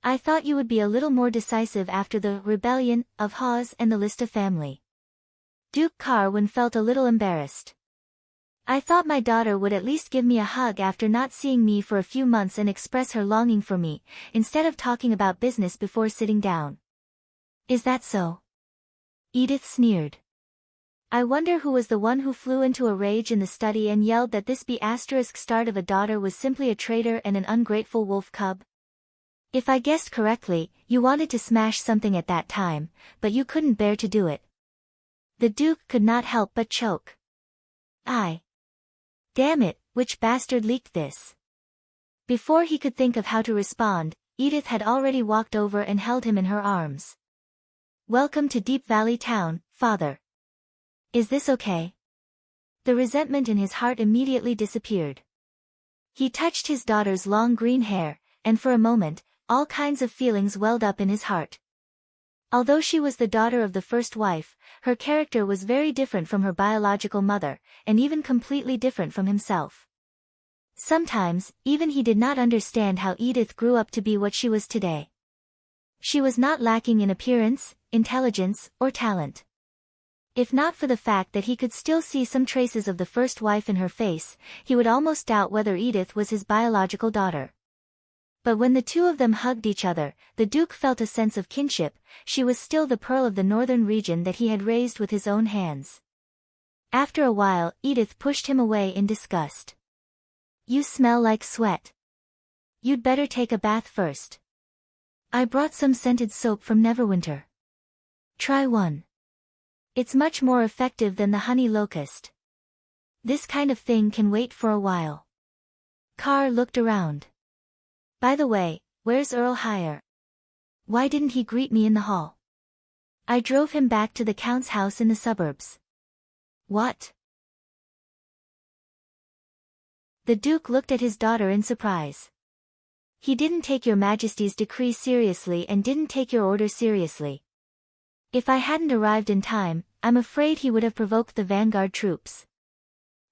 I thought you would be a little more decisive after the rebellion of Hawes and the Lista family. Duke Carwin felt a little embarrassed. I thought my daughter would at least give me a hug after not seeing me for a few months and express her longing for me, instead of talking about business before sitting down. Is that so? Edith sneered. I wonder who was the one who flew into a rage in the study and yelled that this *start of a daughter was simply a traitor and an ungrateful wolf cub? If I guessed correctly, you wanted to smash something at that time, but you couldn't bear to do it. The Duke could not help but choke. Damn it, which bastard leaked this? Before he could think of how to respond, Edith had already walked over and held him in her arms. Welcome to Deep Valley Town, father. Is this okay? The resentment in his heart immediately disappeared. He touched his daughter's long green hair, and for a moment, all kinds of feelings welled up in his heart. Although she was the daughter of the first wife, her character was very different from her biological mother, and even completely different from himself. Sometimes, even he did not understand how Edith grew up to be what she was today. She was not lacking in appearance, intelligence, or talent. If not for the fact that he could still see some traces of the first wife in her face, he would almost doubt whether Edith was his biological daughter. But when the two of them hugged each other, the Duke felt a sense of kinship. She was still the pearl of the northern region that he had raised with his own hands. After a while, Edith pushed him away in disgust. You smell like sweat. You'd better take a bath first. I brought some scented soap from Neverwinter. Try one. It's much more effective than the honey locust. This kind of thing can wait for a while. Carr looked around. By the way, where's Earl Hire? Why didn't he greet me in the hall? I drove him back to the Count's house in the suburbs. What? The Duke looked at his daughter in surprise. He didn't take your Majesty's decree seriously and didn't take your order seriously. If I hadn't arrived in time, I'm afraid he would have provoked the vanguard troops.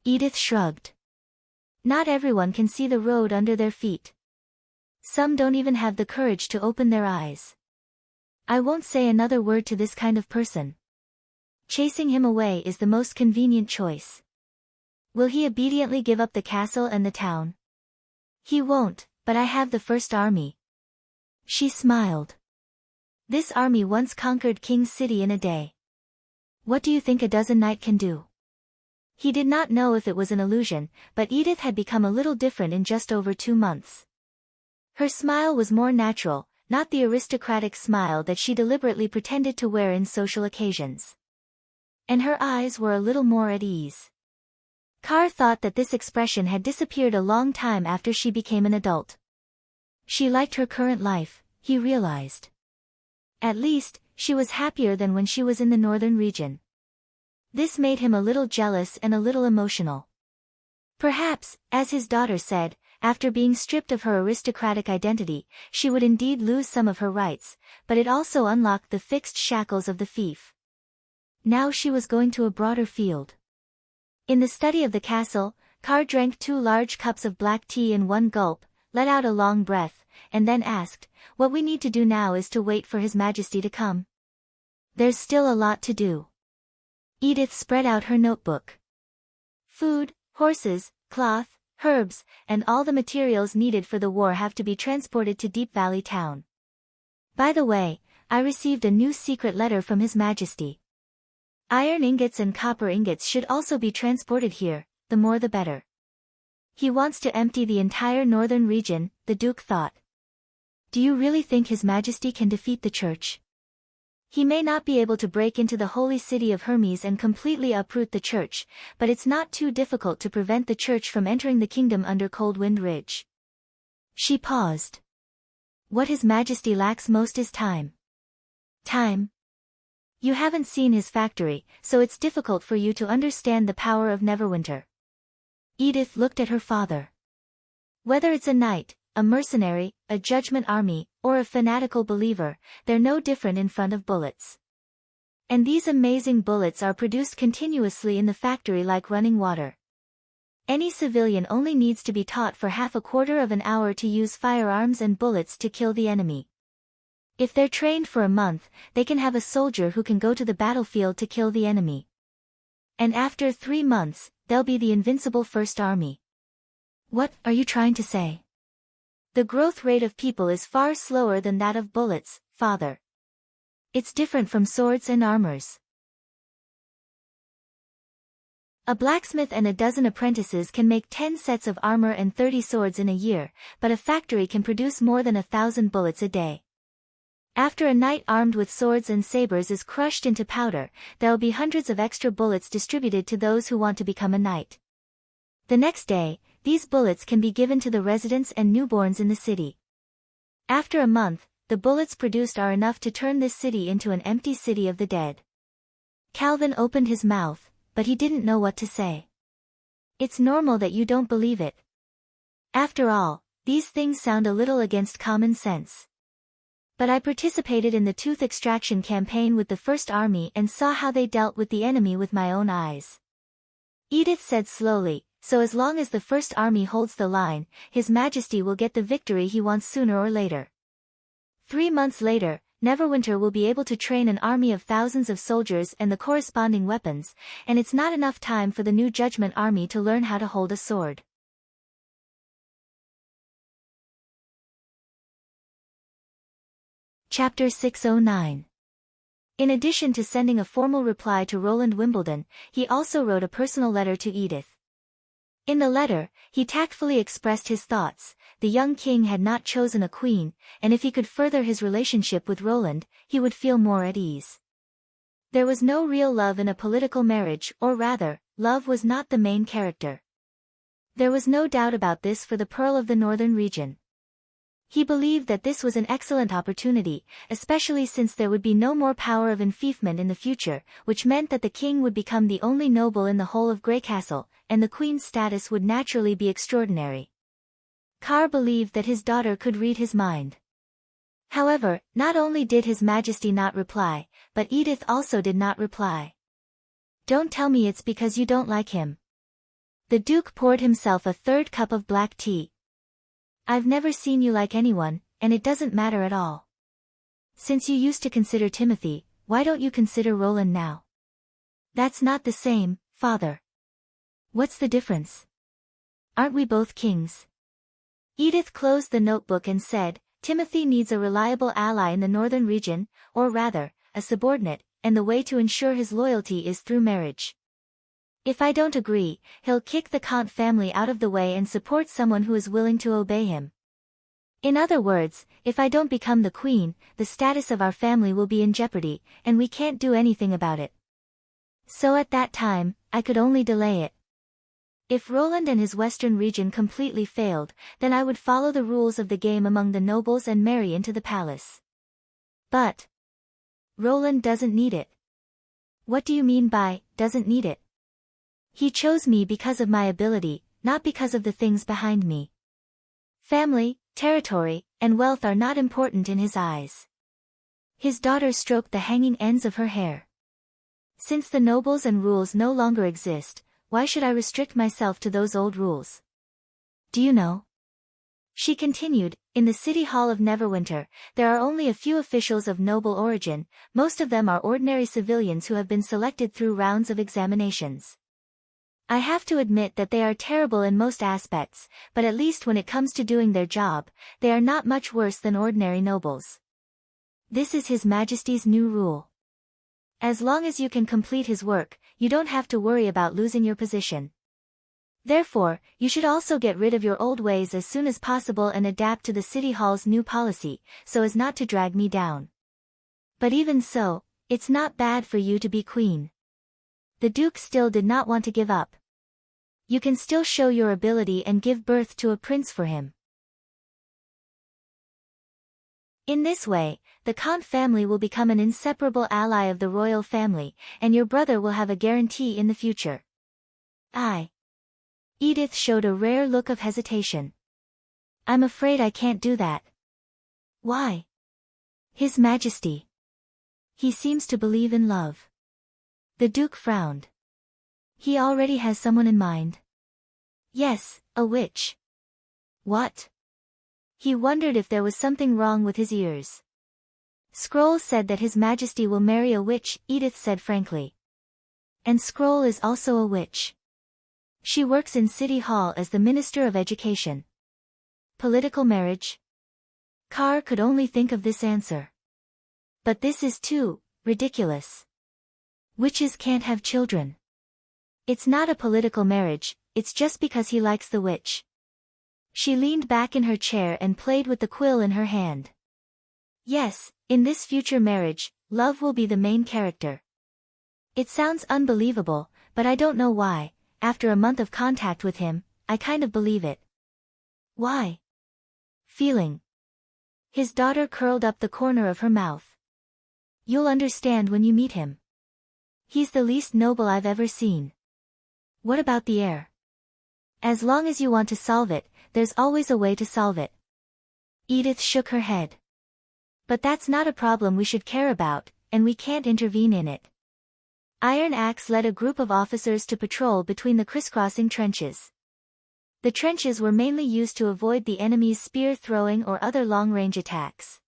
Edith shrugged. Not everyone can see the road under their feet. Some don't even have the courage to open their eyes. I won't say another word to this kind of person. Chasing him away is the most convenient choice. Will he obediently give up the castle and the town? He won't, but I have the First Army. She smiled. This army once conquered King's City in a day. What do you think a dozen knight can do? He did not know if it was an illusion, but Edith had become a little different in just over 2 months. Her smile was more natural, not the aristocratic smile that she deliberately pretended to wear in social occasions. And her eyes were a little more at ease. Carr thought that this expression had disappeared a long time after she became an adult. She liked her current life, he realized. At least, she was happier than when she was in the northern region. This made him a little jealous and a little emotional. Perhaps, as his daughter said, after being stripped of her aristocratic identity, she would indeed lose some of her rights, but it also unlocked the fixed shackles of the fief. Now she was going to a broader field. In the study of the castle, Carr drank 2 large cups of black tea in one gulp, let out a long breath, and then asked, "What we need to do now is to wait for His Majesty to come." There's still a lot to do. Edith spread out her notebook. Food, horses, cloth, herbs, and all the materials needed for the war have to be transported to Deep Valley Town. By the way, I received a new secret letter from His Majesty. Iron ingots and copper ingots should also be transported here, the more the better. He wants to empty the entire northern region, the Duke thought. Do you really think His Majesty can defeat the Church? He may not be able to break into the holy city of Hermes and completely uproot the Church, but it's not too difficult to prevent the Church from entering the kingdom under Coldwind Ridge. She paused. What His Majesty lacks most is time. Time? You haven't seen his factory, so it's difficult for you to understand the power of Neverwinter. Edith looked at her father. Whether it's a knight, a mercenary, a judgment army, or a fanatical believer, they're no different in front of bullets. And these amazing bullets are produced continuously in the factory like running water. Any civilian only needs to be taught for half a quarter of an hour to use firearms and bullets to kill the enemy. If they're trained for a month, they can have a soldier who can go to the battlefield to kill the enemy. And after 3 months, they'll be the invincible First Army. What are you trying to say? The growth rate of people is far slower than that of bullets, father. It's different from swords and armors. A blacksmith and a dozen apprentices can make 10 sets of armor and 30 swords in a year, but a factory can produce more than 1,000 bullets a day. After a knight armed with swords and sabers is crushed into powder, there'll be hundreds of extra bullets distributed to those who want to become a knight. The next day, these bullets can be given to the residents and newborns in the city. After a month, the bullets produced are enough to turn this city into an empty city of the dead. Calvin opened his mouth, but he didn't know what to say. It's normal that you don't believe it. After all, these things sound a little against common sense. But I participated in the tooth extraction campaign with the First Army and saw how they dealt with the enemy with my own eyes. Edith said slowly, so as long as the First Army holds the line, His Majesty will get the victory he wants sooner or later. 3 months later, Neverwinter will be able to train an army of thousands of soldiers and the corresponding weapons, and it's not enough time for the new Judgment Army to learn how to hold a sword. Chapter 609. In addition to sending a formal reply to Roland Wimbledon, he also wrote a personal letter to Edith. In the letter, he tactfully expressed his thoughts. The young king had not chosen a queen, and if he could further his relationship with Roland, he would feel more at ease. There was no real love in a political marriage, or rather, love was not the main character. There was no doubt about this for the Pearl of the Northern region. He believed that this was an excellent opportunity, especially since there would be no more power of enfeoffment in the future, which meant that the king would become the only noble in the whole of Grey Castle, and the queen's status would naturally be extraordinary. Carr believed that his daughter could read his mind. However, not only did His Majesty not reply, but Edith also did not reply. "Don't tell me it's because you don't like him." The Duke poured himself a third cup of black tea. "I've never seen you like anyone, and it doesn't matter at all. Since you used to consider Timothy, why don't you consider Roland now?" "That's not the same, father." "What's the difference? Aren't we both kings?" Edith closed the notebook and said, "Timothy needs a reliable ally in the northern region, or rather, a subordinate, and the way to ensure his loyalty is through marriage. If I don't agree, he'll kick the Count family out of the way and support someone who is willing to obey him. In other words, if I don't become the queen, the status of our family will be in jeopardy, and we can't do anything about it. So at that time, I could only delay it. If Roland and his western region completely failed, then I would follow the rules of the game among the nobles and marry into the palace. But Roland doesn't need it." "What do you mean by, doesn't need it?" "He chose me because of my ability, not because of the things behind me. Family, territory, and wealth are not important in his eyes." His daughter stroked the hanging ends of her hair. "Since the nobles and rules no longer exist, why should I restrict myself to those old rules? Do you know?" She continued, "In the City Hall of Neverwinter, there are only a few officials of noble origin, most of them are ordinary civilians who have been selected through rounds of examinations. I have to admit that they are terrible in most aspects, but at least when it comes to doing their job, they are not much worse than ordinary nobles. This is His Majesty's new rule. As long as you can complete his work, you don't have to worry about losing your position. Therefore, you should also get rid of your old ways as soon as possible and adapt to the City Hall's new policy, so as not to drag me down. But even so, it's not bad for you to be queen." The Duke still did not want to give up. "You can still show your ability and give birth to a prince for him. In this way, the Count family will become an inseparable ally of the royal family, and your brother will have a guarantee in the future." Edith showed a rare look of hesitation. "I'm afraid I can't do that." "Why?" "His Majesty. He seems to believe in love." The Duke frowned. "He already has someone in mind." "Yes, a witch." "What?" He wondered if there was something wrong with his ears. "Scroll said that His Majesty will marry a witch," Edith said frankly. "And Scroll is also a witch. She works in City Hall as the Minister of Education." Political marriage? Carr could only think of this answer. But this is too ridiculous. Witches can't have children. It's not a political marriage, it's just because he likes the witch. She leaned back in her chair and played with the quill in her hand. "Yes, in this future marriage, love will be the main character." It sounds unbelievable, but I don't know why. After a month of contact with him, I kind of believe it. "Why?" "Feeling." His daughter curled up the corner of her mouth. "You'll understand when you meet him. He's the least noble I've ever seen." "What about the heir?" "As long as you want to solve it, there's always a way to solve it." Edith shook her head. "But that's not a problem we should care about, and we can't intervene in it." Iron Axe led a group of officers to patrol between the crisscrossing trenches. The trenches were mainly used to avoid the enemy's spear-throwing or other long-range attacks.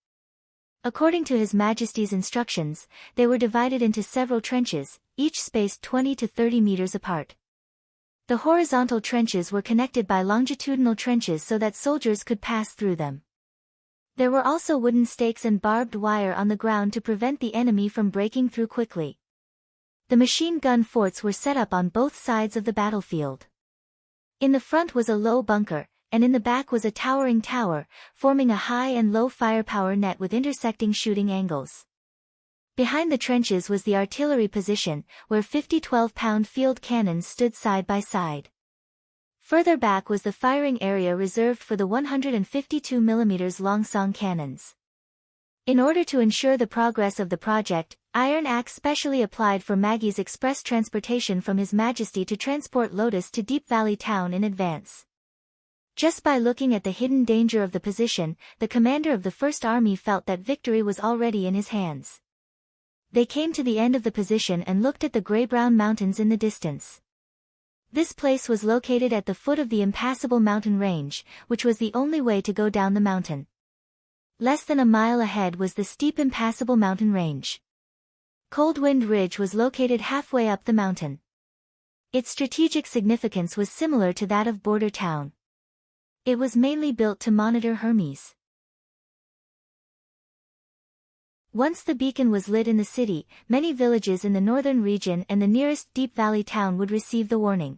According to His Majesty's instructions, they were divided into several trenches, each spaced 20 to 30 meters apart. The horizontal trenches were connected by longitudinal trenches so that soldiers could pass through them. There were also wooden stakes and barbed wire on the ground to prevent the enemy from breaking through quickly. The machine gun forts were set up on both sides of the battlefield. In the front was a low bunker, and in the back was a towering tower, forming a high and low firepower net with intersecting shooting angles. Behind the trenches was the artillery position, where 50 12-pound field cannons stood side by side. Further back was the firing area reserved for the 152 mm Longsong cannons. In order to ensure the progress of the project, Iron Axe specially applied for Maggie's express transportation from His Majesty to transport Lotus to Deep Valley Town in advance. Just by looking at the hidden danger of the position, the commander of the First Army felt that victory was already in his hands. They came to the end of the position and looked at the gray-brown mountains in the distance. This place was located at the foot of the impassable mountain range, which was the only way to go down the mountain. Less than a mile ahead was the steep impassable mountain range. Cold Wind Ridge was located halfway up the mountain. Its strategic significance was similar to that of Border Town. It was mainly built to monitor Hermes. Once the beacon was lit in the city, many villages in the northern region and the nearest Deep Valley town would receive the warning.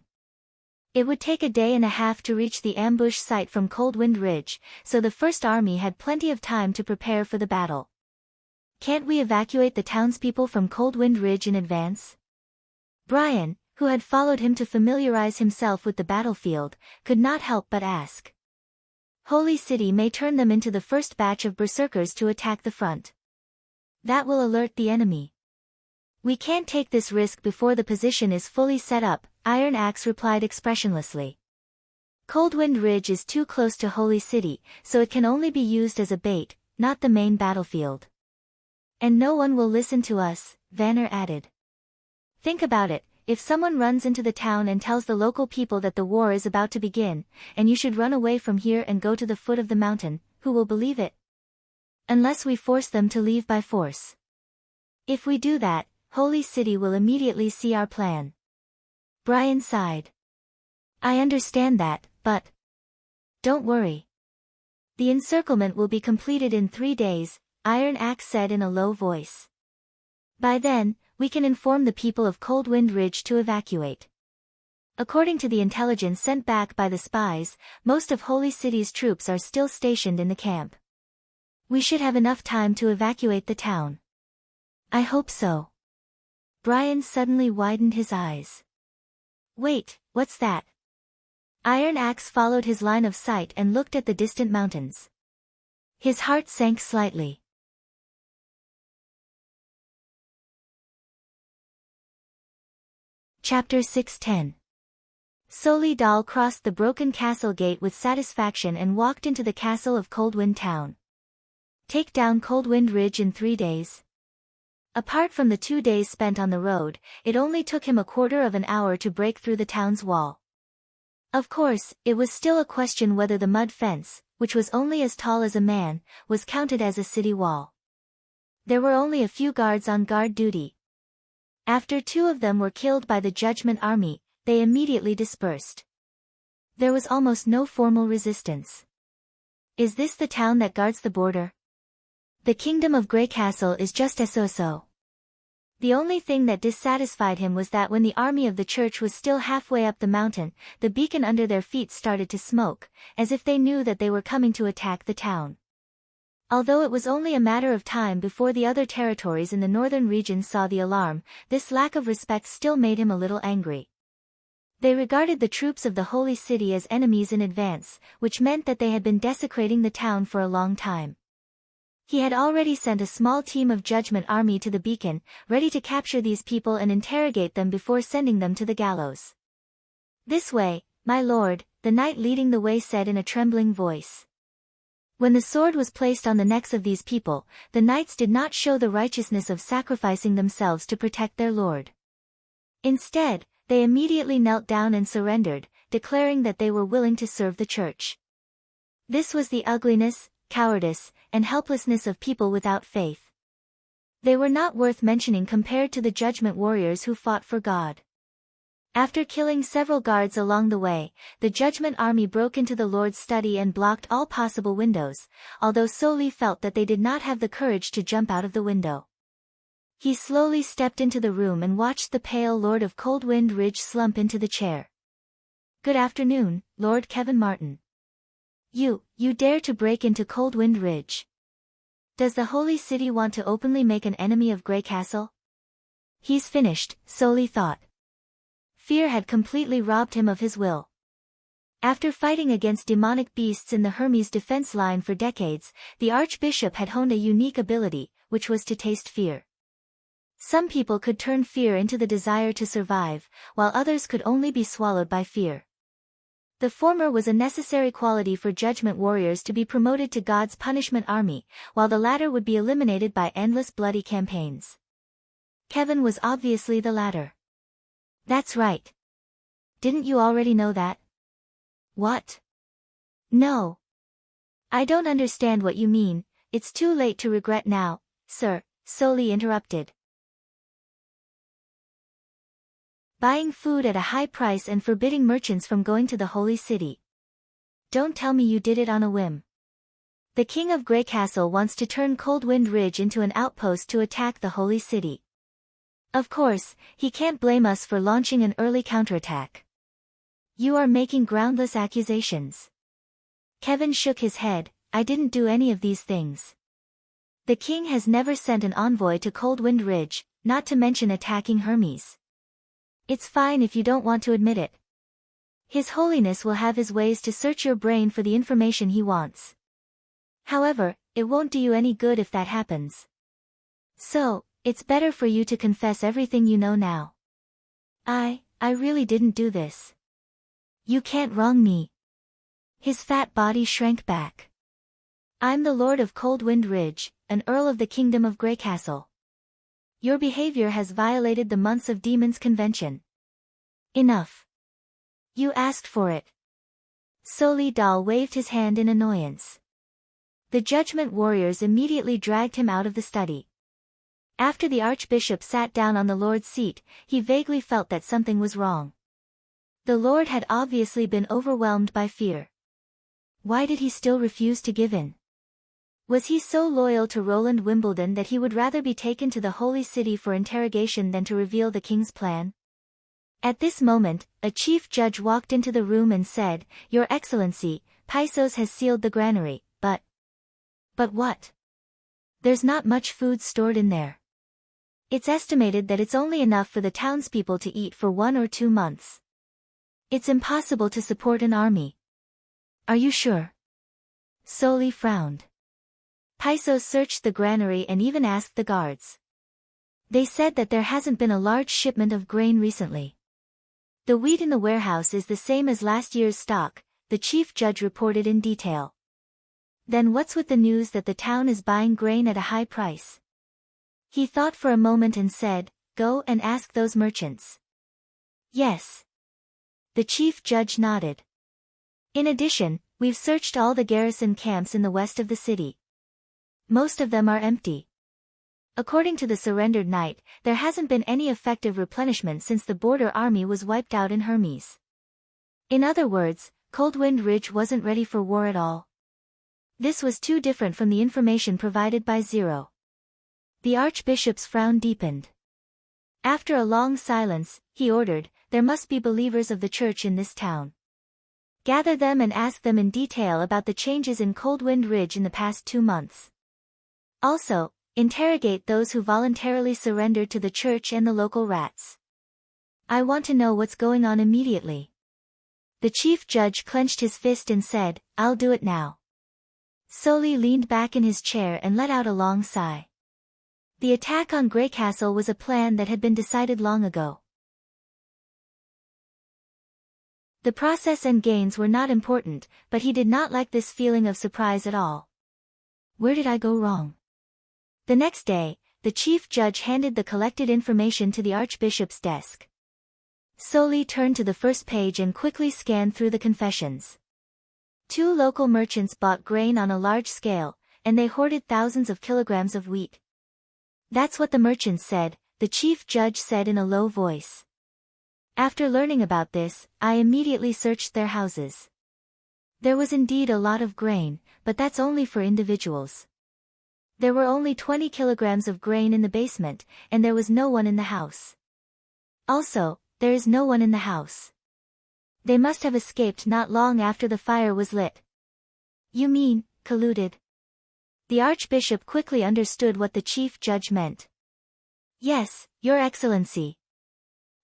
It would take a day and a half to reach the ambush site from Cold Wind Ridge, so the First Army had plenty of time to prepare for the battle. "Can't we evacuate the townspeople from Cold Wind Ridge in advance?" Brian, who had followed him to familiarize himself with the battlefield, could not help but ask. "Holy City may turn them into the first batch of berserkers to attack the front. That will alert the enemy. We can't take this risk before the position is fully set up," Iron Axe replied expressionlessly. "Cold Wind Ridge is too close to Holy City, so it can only be used as a bait, not the main battlefield. And no one will listen to us," Vanner added. "Think about it, if someone runs into the town and tells the local people that the war is about to begin, and you should run away from here and go to the foot of the mountain, who will believe it? Unless we force them to leave by force. If we do that, Holy City will immediately see our plan." Brian sighed. "I understand that, but don't worry. The encirclement will be completed in 3 days, Iron Axe said in a low voice. By then, we can inform the people of Cold Wind Ridge to evacuate. According to the intelligence sent back by the spies, most of Holy City's troops are still stationed in the camp. We should have enough time to evacuate the town." "I hope so." Brian suddenly widened his eyes. "Wait, what's that?" Iron Axe followed his line of sight and looked at the distant mountains. His heart sank slightly. Chapter 610. Soli Dal crossed the broken castle gate with satisfaction and walked into the castle of Coldwind Town. Take down Cold Wind Ridge in 3 days. Apart from the 2 days spent on the road, it only took him a quarter of an hour to break through the town's wall. Of course, it was still a question whether the mud fence, which was only as tall as a man, was counted as a city wall. There were only a few guards on guard duty. After 2 of them were killed by the Judgment Army, they immediately dispersed. There was almost no formal resistance. Is this the town that guards the border? The Kingdom of Grey Castle is just so. The only thing that dissatisfied him was that when the army of the church was still halfway up the mountain, the beacon under their feet started to smoke, as if they knew that they were coming to attack the town. Although it was only a matter of time before the other territories in the northern region saw the alarm, this lack of respect still made him a little angry. They regarded the troops of the Holy City as enemies in advance, which meant that they had been desecrating the town for a long time. He had already sent a small team of Judgment Army to the beacon, ready to capture these people and interrogate them before sending them to the gallows. "This way, my lord," the knight leading the way said in a trembling voice. When the sword was placed on the necks of these people, the knights did not show the righteousness of sacrificing themselves to protect their lord. Instead, they immediately knelt down and surrendered, declaring that they were willing to serve the church. This was the ugliness, cowardice, and helplessness of people without faith. They were not worth mentioning compared to the judgment warriors who fought for God. After killing several guards along the way, the Judgment Army broke into the Lord's study and blocked all possible windows, although Soli felt that they did not have the courage to jump out of the window. He slowly stepped into the room and watched the pale Lord of Cold Wind Ridge slump into the chair. "Good afternoon, Lord Kevin Martin. You dare to break into Cold Wind Ridge?" Does the Holy City want to openly make an enemy of Grey Castle? He's finished, Soli thought. Fear had completely robbed him of his will. After fighting against demonic beasts in the Hermes defense line for decades, the Archbishop had honed a unique ability, which was to taste fear. Some people could turn fear into the desire to survive, while others could only be swallowed by fear. The former was a necessary quality for judgment warriors to be promoted to God's punishment army, while the latter would be eliminated by endless bloody campaigns. Kevin was obviously the latter. That's right. Didn't you already know that? What? No. I don't understand what you mean. It's too late to regret now, sir, Soli interrupted. Buying food at a high price and forbidding merchants from going to the Holy City. Don't tell me you did it on a whim. The King of Grey Castle wants to turn Coldwind Ridge into an outpost to attack the Holy City. Of course, he can't blame us for launching an early counterattack. You are making groundless accusations. Kevin shook his head. I didn't do any of these things. The king has never sent an envoy to Coldwind Ridge, not to mention attacking Hermes. It's fine if you don't want to admit it. His Holiness will have his ways to search your brain for the information he wants. However, it won't do you any good if that happens. So, it's better for you to confess everything you know now. I really didn't do this. You can't wrong me. His fat body shrank back. I'm the Lord of Coldwind Ridge, an Earl of the Kingdom of Grey Castle. Your behavior has violated the Months of Demons Convention. Enough. You asked for it. Soli Dal waved his hand in annoyance. The Judgment Warriors immediately dragged him out of the study. After the Archbishop sat down on the Lord's seat, he vaguely felt that something was wrong. The Lord had obviously been overwhelmed by fear. Why did he still refuse to give in? Was he so loyal to Roland Wimbledon that he would rather be taken to the Holy City for interrogation than to reveal the king's plan? At this moment, a chief judge walked into the room and said, Your Excellency, Paisos has sealed the granary, but what? There's not much food stored in there. It's estimated that it's only enough for the townspeople to eat for 1 or 2 months. It's impossible to support an army. Are you sure? Soli frowned. Paisos searched the granary and even asked the guards. They said that there hasn't been a large shipment of grain recently. The wheat in the warehouse is the same as last year's stock, the chief judge reported in detail. Then what's with the news that the town is buying grain at a high price? He thought for a moment and said, Go and ask those merchants. Yes. The chief judge nodded. In addition, we've searched all the garrison camps in the west of the city. Most of them are empty. According to the surrendered knight, there hasn't been any effective replenishment since the border army was wiped out in Hermes. In other words, Coldwind Ridge wasn't ready for war at all. This was too different from the information provided by Zero. The Archbishop's frown deepened. After a long silence, he ordered, There must be believers of the church in this town. Gather them and ask them in detail about the changes in Coldwind Ridge in the past 2 months. Also, interrogate those who voluntarily surrendered to the church and the local rats. I want to know what's going on immediately. The chief judge clenched his fist and said, I'll do it now. Soli leaned back in his chair and let out a long sigh. The attack on Grey Castle was a plan that had been decided long ago. The process and gains were not important, but he did not like this feeling of surprise at all. Where did I go wrong? The next day, the chief judge handed the collected information to the Archbishop's desk. Soli turned to the first page and quickly scanned through the confessions. 2 local merchants bought grain on a large scale, and they hoarded thousands of kilograms of wheat. That's what the merchants said, the chief judge said in a low voice. After learning about this, I immediately searched their houses. There was indeed a lot of grain, but that's only for individuals. There were only 20 kilograms of grain in the basement, and there was no one in the house. Also, there is no one in the house. They must have escaped not long after the fire was lit. You mean, colluded? The archbishop quickly understood what the chief judge meant. Yes, Your Excellency.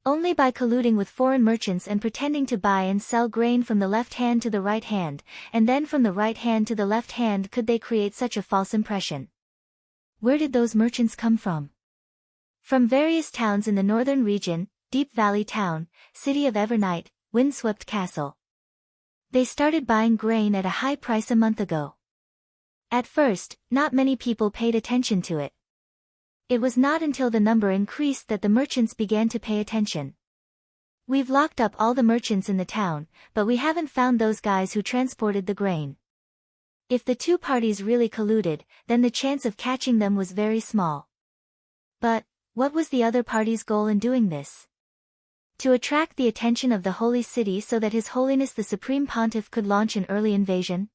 Only by colluding with foreign merchants and pretending to buy and sell grain from the left hand to the right hand, and then from the right hand to the left hand could they create such a false impression. Where did those merchants come from? From various towns in the northern region, Deep Valley Town, City of Evernight, Windswept Castle. They started buying grain at a high price a month ago. At first, not many people paid attention to it. It was not until the number increased that the merchants began to pay attention. We've locked up all the merchants in the town, but we haven't found those guys who transported the grain. If the two parties really colluded, then the chance of catching them was very small. But, what was the other party's goal in doing this? To attract the attention of the Holy City so that His Holiness the Supreme Pontiff could launch an early invasion?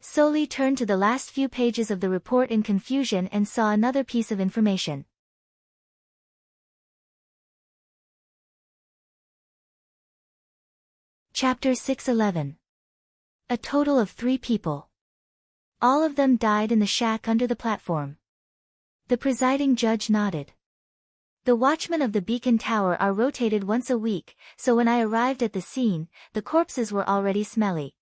Soli turned to the last few pages of the report in confusion and saw another piece of information. Chapter 611. A total of 3 people. All of them died in the shack under the platform. The presiding judge nodded. The watchmen of the beacon tower are rotated once a week, so when I arrived at the scene, the corpses were already smelly.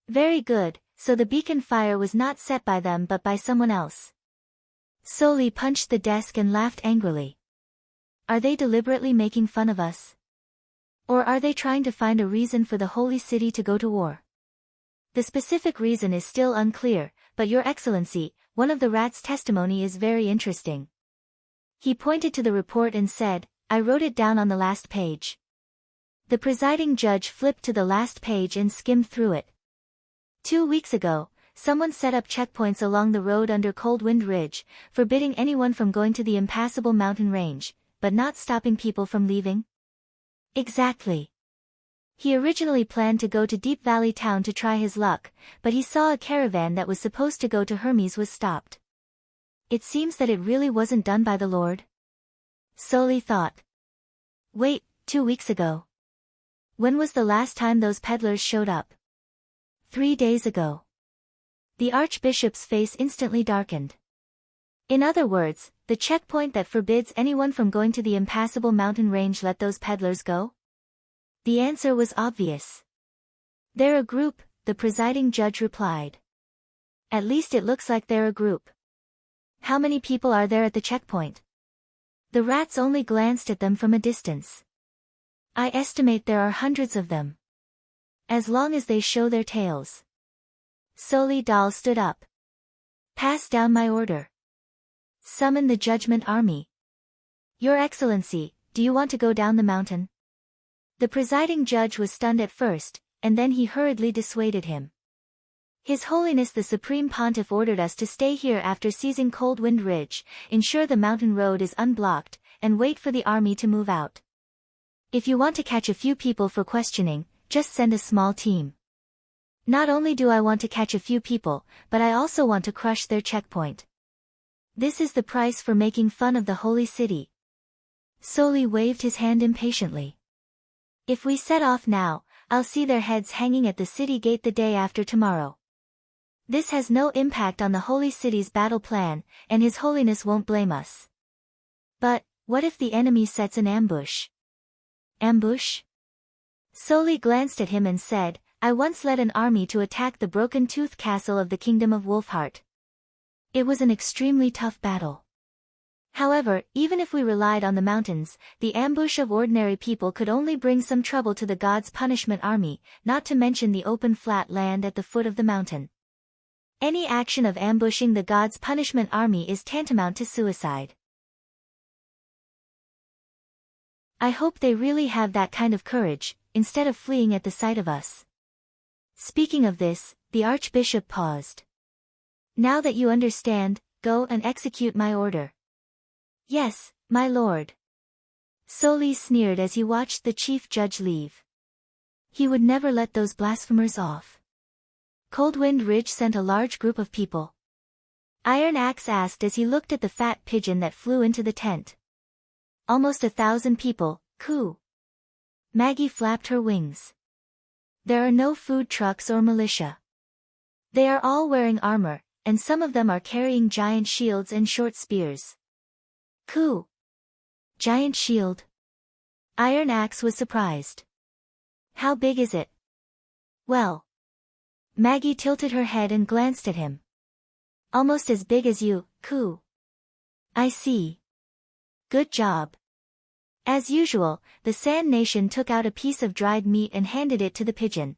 Very good. So the beacon fire was not set by them but by someone else. Soli punched the desk and laughed angrily. Are they deliberately making fun of us? Or are they trying to find a reason for the Holy City to go to war? The specific reason is still unclear, but Your Excellency, one of the rats' testimony is very interesting. He pointed to the report and said, I wrote it down on the last page. The presiding judge flipped to the last page and skimmed through it. 2 weeks ago, someone set up checkpoints along the road under Cold Wind Ridge, forbidding anyone from going to the impassable mountain range, but not stopping people from leaving? Exactly. He originally planned to go to Deep Valley Town to try his luck, but he saw a caravan that was supposed to go to Hermes was stopped. It seems that it really wasn't done by the Lord. Soli thought. Wait, 2 weeks ago. When was the last time those peddlers showed up? 3 days ago. The archbishop's face instantly darkened. In other words, the checkpoint that forbids anyone from going to the impassable mountain range let those peddlers go? The answer was obvious. They're a group, the presiding judge replied. At least it looks like they're a group. How many people are there at the checkpoint? The rats only glanced at them from a distance. I estimate there are hundreds of them. As long as they show their tails. Soli Dal stood up. Pass down my order. Summon the Judgment Army. Your Excellency, do you want to go down the mountain? The presiding judge was stunned at first, and then he hurriedly dissuaded him. His Holiness the Supreme Pontiff ordered us to stay here after seizing Cold Wind Ridge, ensure the mountain road is unblocked, and wait for the army to move out. If you want to catch a few people for questioning, just send a small team. Not only do I want to catch a few people, but I also want to crush their checkpoint. This is the price for making fun of the Holy City. Soli waved his hand impatiently. If we set off now, I'll see their heads hanging at the city gate the day after tomorrow. This has no impact on the Holy City's battle plan, and His Holiness won't blame us. But, what if the enemy sets an ambush? Ambush? Soli glanced at him and said, I once led an army to attack the Broken Tooth Castle of the Kingdom of Wolfheart. It was an extremely tough battle. However, even if we relied on the mountains, the ambush of ordinary people could only bring some trouble to the God's Punishment Army, not to mention the open flat land at the foot of the mountain. Any action of ambushing the God's Punishment Army is tantamount to suicide. I hope they really have that kind of courage, instead of fleeing at the sight of us. Speaking of this, the Archbishop paused. Now that you understand, go and execute my order. Yes, my lord. Soli sneered as he watched the chief judge leave. He would never let those blasphemers off. Cold Wind Ridge sent a large group of people. Iron Axe asked as he looked at the fat pigeon that flew into the tent. Almost 1,000 people, coo. Maggie flapped her wings. There are no food trucks or militia. They are all wearing armor, and some of them are carrying giant shields and short spears. Cool. Giant shield. Iron Axe was surprised. How big is it? Well. Maggie tilted her head and glanced at him. Almost as big as you, Ku. I see. Good job. As usual, the Sand Nation took out a piece of dried meat and handed it to the pigeon.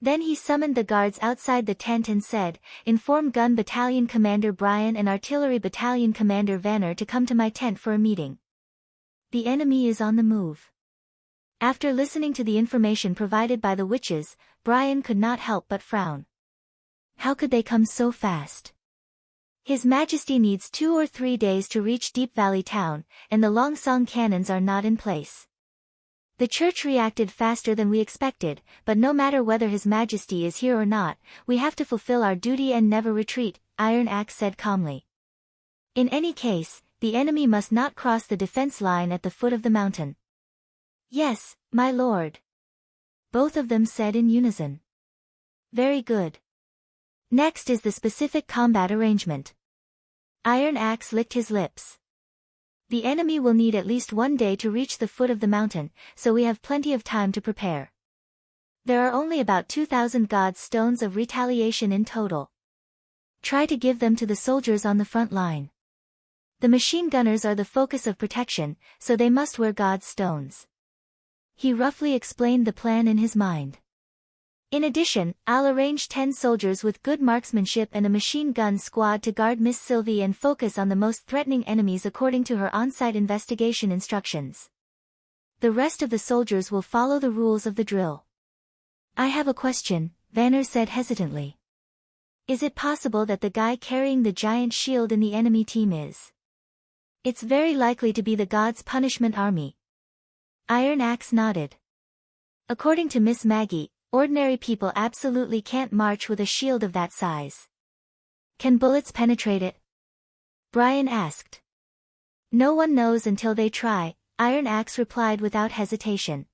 Then he summoned the guards outside the tent and said, "Inform Gun Battalion Commander Brian and Artillery Battalion Commander Vanner to come to my tent for a meeting. The enemy is on the move." After listening to the information provided by the witches, Brian could not help but frown. How could they come so fast? His Majesty needs 2 or 3 days to reach Deep Valley Town, and the Longsong cannons are not in place. The church reacted faster than we expected, but no matter whether His Majesty is here or not, we have to fulfill our duty and never retreat, Iron Axe said calmly. In any case, the enemy must not cross the defense line at the foot of the mountain. Yes, my lord. Both of them said in unison. Very good. Next is the specific combat arrangement. Iron Axe licked his lips. The enemy will need at least 1 day to reach the foot of the mountain, so we have plenty of time to prepare. There are only about 2,000 God's stones of retaliation in total. Try to give them to the soldiers on the front line. The machine gunners are the focus of protection, so they must wear God's stones. He roughly explained the plan in his mind. In addition, I'll arrange 10 soldiers with good marksmanship and a machine gun squad to guard Miss Sylvie and focus on the most threatening enemies according to her on-site investigation instructions. The rest of the soldiers will follow the rules of the drill. I have a question, Vanner said hesitantly. Is it possible that the guy carrying the giant shield in the enemy team is? It's very likely to be the God's Punishment Army. Iron Axe nodded. According to Miss Maggie, ordinary people absolutely can't march with a shield of that size. Can bullets penetrate it? Brian asked. No one knows until they try, Iron Axe replied without hesitation.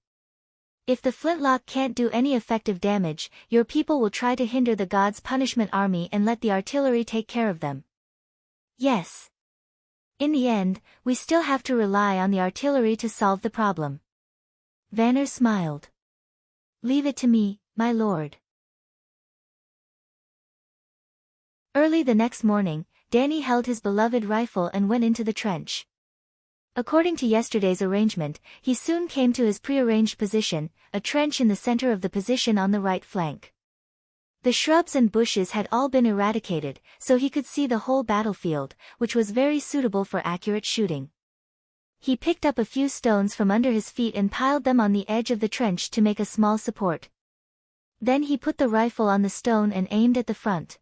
If the flintlock can't do any effective damage, your people will try to hinder the God's Punishment Army and let the artillery take care of them. Yes. In the end, we still have to rely on the artillery to solve the problem. Vanner smiled. Leave it to me, my lord. Early the next morning, Danny held his beloved rifle and went into the trench. According to yesterday's arrangement, he soon came to his prearranged position, a trench in the center of the position on the right flank. The shrubs and bushes had all been eradicated, so he could see the whole battlefield, which was very suitable for accurate shooting. He picked up a few stones from under his feet and piled them on the edge of the trench to make a small support. Then he put the rifle on the stone and aimed at the front.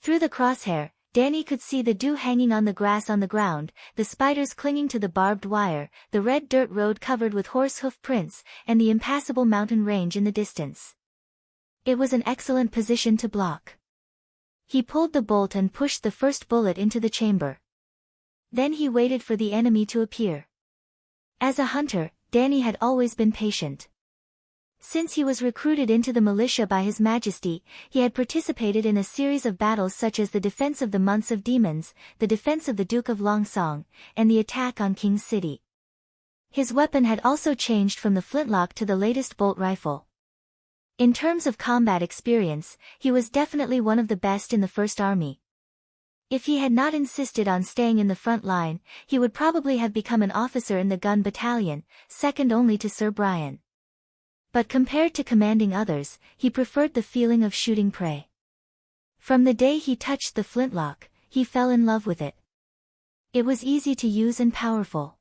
Through the crosshair, Danny could see the dew hanging on the grass on the ground, the spiders clinging to the barbed wire, the red dirt road covered with horse hoof prints, and the impassable mountain range in the distance. It was an excellent position to block. He pulled the bolt and pushed the first bullet into the chamber. Then he waited for the enemy to appear. As a hunter, Danny had always been patient. Since he was recruited into the militia by His Majesty, he had participated in a series of battles such as the defense of the Months of Demons, the defense of the Duke of Longsong, and the attack on King's City. His weapon had also changed from the flintlock to the latest bolt rifle. In terms of combat experience, he was definitely one of the best in the First Army. If he had not insisted on staying in the front line, he would probably have become an officer in the gun battalion, second only to Sir Brian. But compared to commanding others, he preferred the feeling of shooting prey. From the day he touched the flintlock, he fell in love with it. It was easy to use and powerful.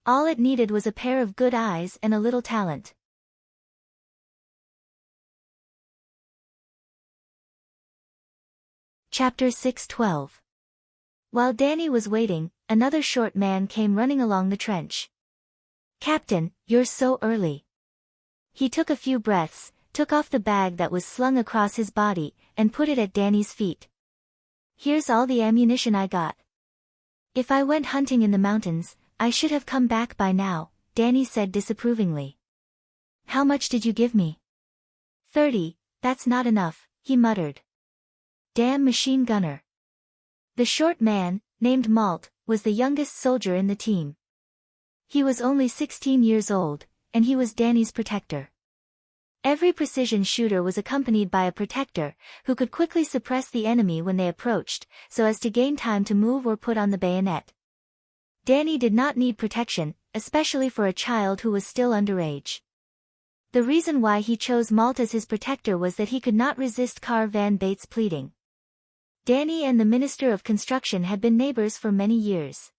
All it needed was a pair of good eyes and a little talent. Chapter 6:12. While Danny was waiting, another short man came running along the trench. Captain, you're so early. He took a few breaths, took off the bag that was slung across his body, and put it at Danny's feet. Here's all the ammunition I got. If I went hunting in the mountains, I should have come back by now, Danny said disapprovingly. How much did you give me? 30, that's not enough, he muttered. Damn machine gunner. The short man, named Malt, was the youngest soldier in the team. He was only 16 years old, and he was Danny's protector. Every precision shooter was accompanied by a protector, who could quickly suppress the enemy when they approached, so as to gain time to move or put on the bayonet. Danny did not need protection, especially for a child who was still underage. The reason why he chose Malt as his protector was that he could not resist Car Van Bate's pleading. Danny and the Minister of Construction had been neighbors for many years.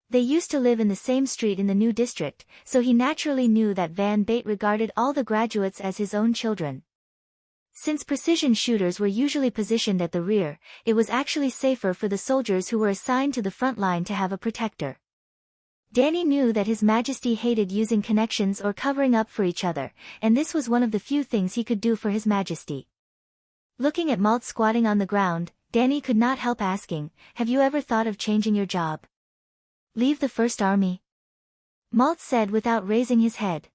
They used to live in the same street in the new district, so he naturally knew that Van Bate regarded all the graduates as his own children. Since precision shooters were usually positioned at the rear, it was actually safer for the soldiers who were assigned to the front line to have a protector. Danny knew that His Majesty hated using connections or covering up for each other, and this was one of the few things he could do for His Majesty. Looking at Malt squatting on the ground, Danny could not help asking, "Have you ever thought of changing your job? Leave the First Army?" Malt said without raising his head.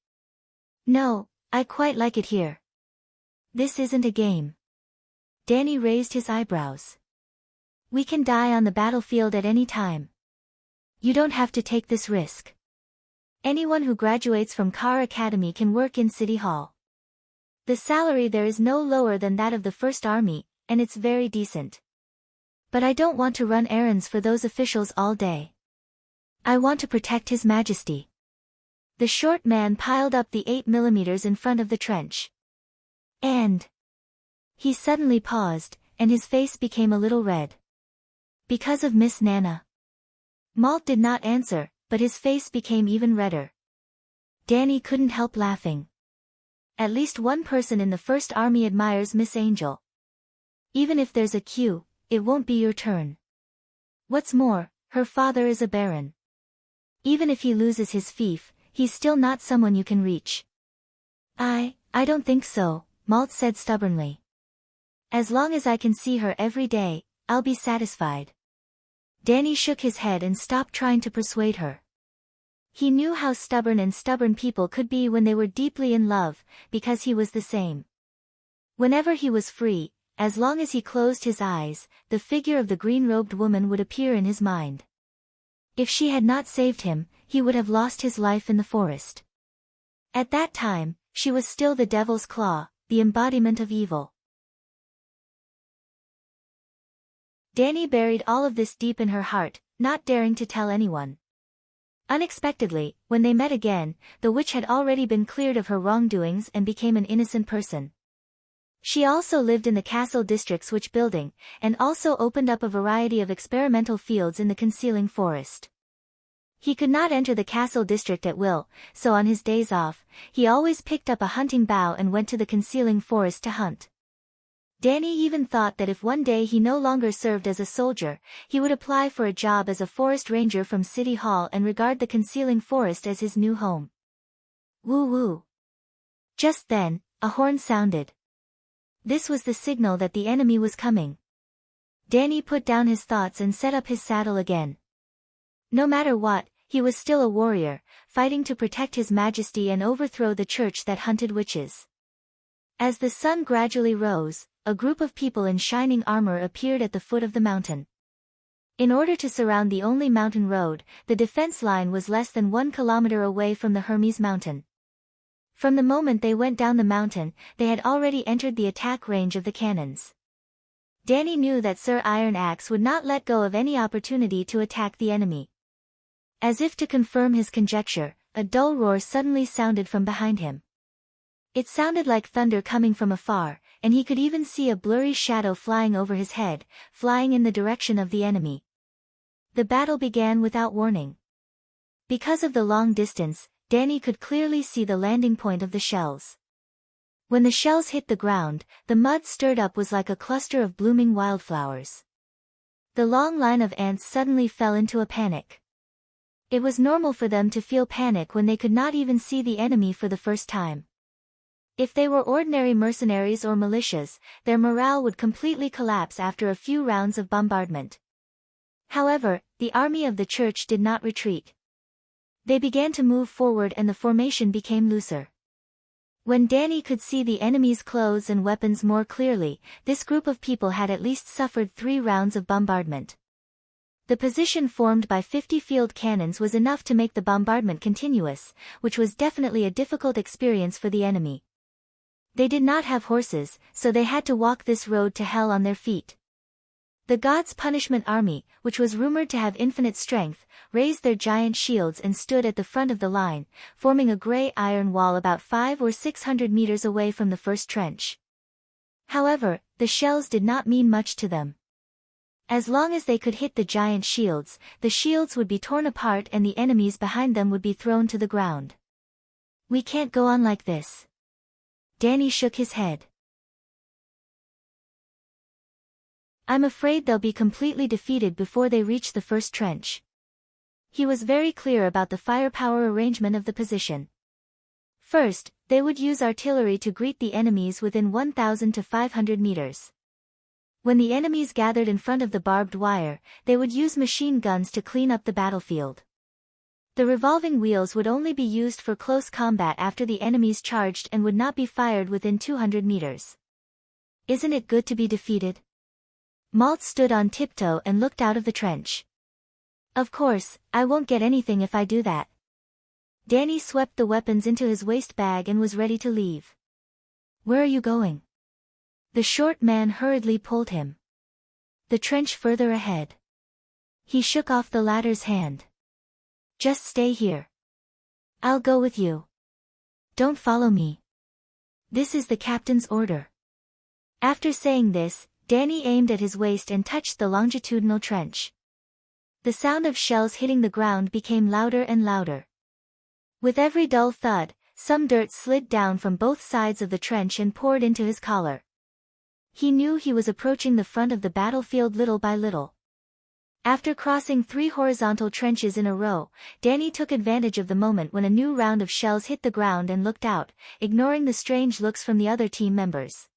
"No, I quite like it here. This isn't a game." Danny raised his eyebrows. "We can die on the battlefield at any time. You don't have to take this risk. Anyone who graduates from Car Academy can work in City Hall. The salary there is no lower than that of the First Army, and it's very decent. But I don't want to run errands for those officials all day. I want to protect His Majesty." The short man piled up the 8mm in front of the trench. And he suddenly paused, and his face became a little red. "Because of Miss Nana." Malt did not answer, but his face became even redder. Danny couldn't help laughing. At least one person in the First Army admires Miss Angel. Even if there's a queue, it won't be your turn. What's more, her father is a baron. Even if he loses his fief, he's still not someone you can reach. I don't think so," Malt said stubbornly. "As long as I can see her every day, I'll be satisfied." Danny shook his head and stopped trying to persuade her. He knew how stubborn people could be when they were deeply in love, because he was the same. Whenever he was free, as long as he closed his eyes, the figure of the green-robed woman would appear in his mind. If she had not saved him, he would have lost his life in the forest. At that time, she was still the Devil's Claw, the embodiment of evil. Danny buried all of this deep in her heart, not daring to tell anyone. Unexpectedly, when they met again, the witch had already been cleared of her wrongdoings and became an innocent person. She also lived in the castle district's witch building, and also opened up a variety of experimental fields in the concealing forest. He could not enter the castle district at will, so on his days off, he always picked up a hunting bow and went to the concealing forest to hunt. Danny even thought that if one day he no longer served as a soldier, he would apply for a job as a forest ranger from City Hall and regard the concealing forest as his new home. Woo-woo. Just then, a horn sounded. This was the signal that the enemy was coming. Danny put down his thoughts and set up his saddle again. No matter what, he was still a warrior, fighting to protect His Majesty and overthrow the church that hunted witches. As the sun gradually rose, a group of people in shining armor appeared at the foot of the mountain. In order to surround the only mountain road, the defense line was less than 1 kilometer away from the Hermes Mountain. From the moment they went down the mountain, they had already entered the attack range of the cannons. Danny knew that Sir Iron Axe would not let go of any opportunity to attack the enemy. As if to confirm his conjecture, a dull roar suddenly sounded from behind him. It sounded like thunder coming from afar, and he could even see a blurry shadow flying over his head, flying in the direction of the enemy. The battle began without warning. Because of the long distance, Danny could clearly see the landing point of the shells. When the shells hit the ground, the mud stirred up was like a cluster of blooming wildflowers. The long line of ants suddenly fell into a panic. It was normal for them to feel panic when they could not even see the enemy for the first time. If they were ordinary mercenaries or militias, their morale would completely collapse after a few rounds of bombardment. However, the army of the church did not retreat. They began to move forward and the formation became looser. When Danny could see the enemy's clothes and weapons more clearly, this group of people had at least suffered 3 rounds of bombardment. The position formed by 50 field cannons was enough to make the bombardment continuous, which was definitely a difficult experience for the enemy. They did not have horses, so they had to walk this road to hell on their feet. The God's Punishment Army, which was rumored to have infinite strength, raised their giant shields and stood at the front of the line, forming a gray iron wall about 500 or 600 meters away from the first trench. However, the shells did not mean much to them. As long as they could hit the giant shields, the shields would be torn apart and the enemies behind them would be thrown to the ground. "We can't go on like this." Danny shook his head. "I'm afraid they'll be completely defeated before they reach the first trench." He was very clear about the firepower arrangement of the position. First, they would use artillery to greet the enemies within 1,000 to 500 meters. When the enemies gathered in front of the barbed wire, they would use machine guns to clean up the battlefield. The revolving wheels would only be used for close combat after the enemies charged and would not be fired within 200 meters. "Isn't it good to be defeated?" Malt stood on tiptoe and looked out of the trench. "Of course, I won't get anything if I do that." Danny swept the weapons into his waist bag and was ready to leave. "Where are you going?" The short man hurriedly pulled him. "The trench further ahead." He shook off the latter's hand. "Just stay here. I'll go with you. Don't follow me. This is the captain's order." After saying this, Danny aimed at his waist and touched the longitudinal trench. The sound of shells hitting the ground became louder and louder. With every dull thud, some dirt slid down from both sides of the trench and poured into his collar. He knew he was approaching the front of the battlefield little by little. After crossing 3 horizontal trenches in a row, Danny took advantage of the moment when a new round of shells hit the ground and looked out, ignoring the strange looks from the other team members.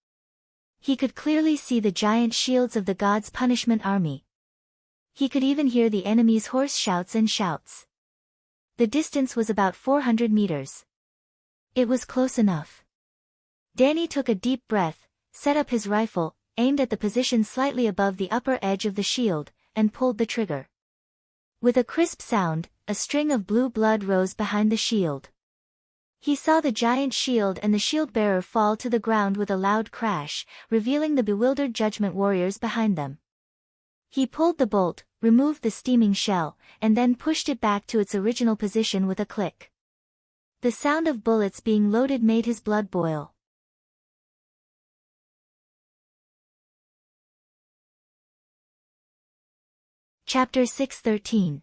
He could clearly see the giant shields of the God's Punishment Army. He could even hear the enemy's hoarse shouts and shouts. The distance was about 400 meters. It was close enough. Danny took a deep breath, set up his rifle, aimed at the position slightly above the upper edge of the shield, and pulled the trigger. With a crisp sound, a string of blue blood rose behind the shield. He saw the giant shield and the shield-bearer fall to the ground with a loud crash, revealing the bewildered judgment warriors behind them. He pulled the bolt, removed the steaming shell, and then pushed it back to its original position with a click. The sound of bullets being loaded made his blood boil. Chapter 6:13.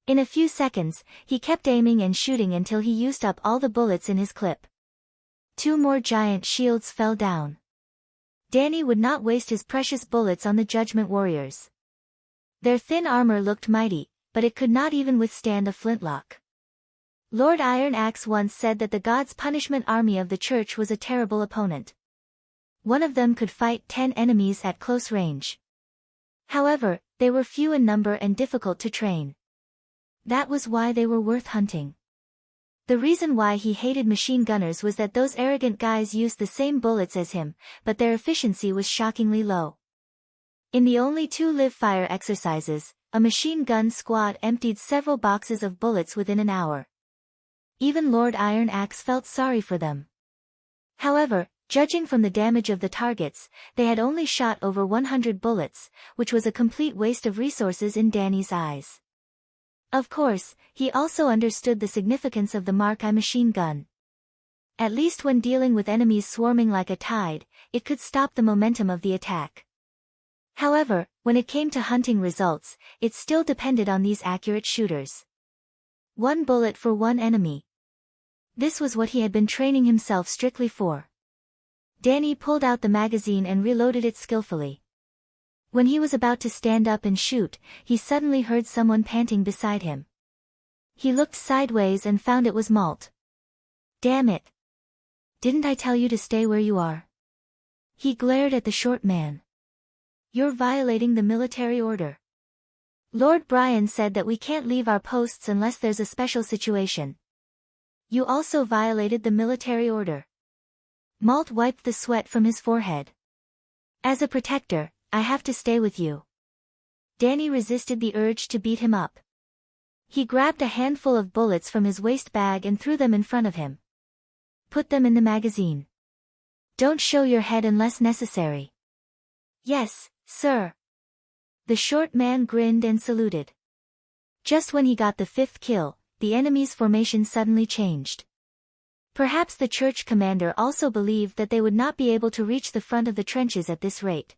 In a few seconds, he kept aiming and shooting until he used up all the bullets in his clip. 2 more giant shields fell down. Danny would not waste his precious bullets on the Judgment Warriors. Their thin armor looked mighty, but it could not even withstand a flintlock. Lord Iron Axe once said that the God's Punishment Army of the Church was a terrible opponent. One of them could fight 10 enemies at close range. However, they were few in number and difficult to train. That was why they were worth hunting. The reason why he hated machine gunners was that those arrogant guys used the same bullets as him, but their efficiency was shockingly low. In the only 2 live-fire exercises, a machine gun squad emptied several boxes of bullets within an hour. Even Lord Iron Axe felt sorry for them. However, judging from the damage of the targets, they had only shot over 100 bullets, which was a complete waste of resources in Danny's eyes. Of course, he also understood the significance of the Mark I machine gun. At least when dealing with enemies swarming like a tide, it could stop the momentum of the attack. However, when it came to hunting results, it still depended on these accurate shooters. 1 bullet for 1 enemy. This was what he had been training himself strictly for. Danny pulled out the magazine and reloaded it skillfully. When he was about to stand up and shoot, he suddenly heard someone panting beside him. He looked sideways and found it was Malt. "Damn it! Didn't I tell you to stay where you are?" He glared at the short man. "You're violating the military order. Lord Brian said that we can't leave our posts unless there's a special situation. You also violated the military order." Malt wiped the sweat from his forehead. As a protector, I have to stay with you. Danny resisted the urge to beat him up. He grabbed a handful of bullets from his waist bag and threw them in front of him. Put them in the magazine. Don't show your head unless necessary. Yes, sir. The short man grinned and saluted. Just when he got the fifth kill, the enemy's formation suddenly changed. Perhaps the church commander also believed that they would not be able to reach the front of the trenches at this rate.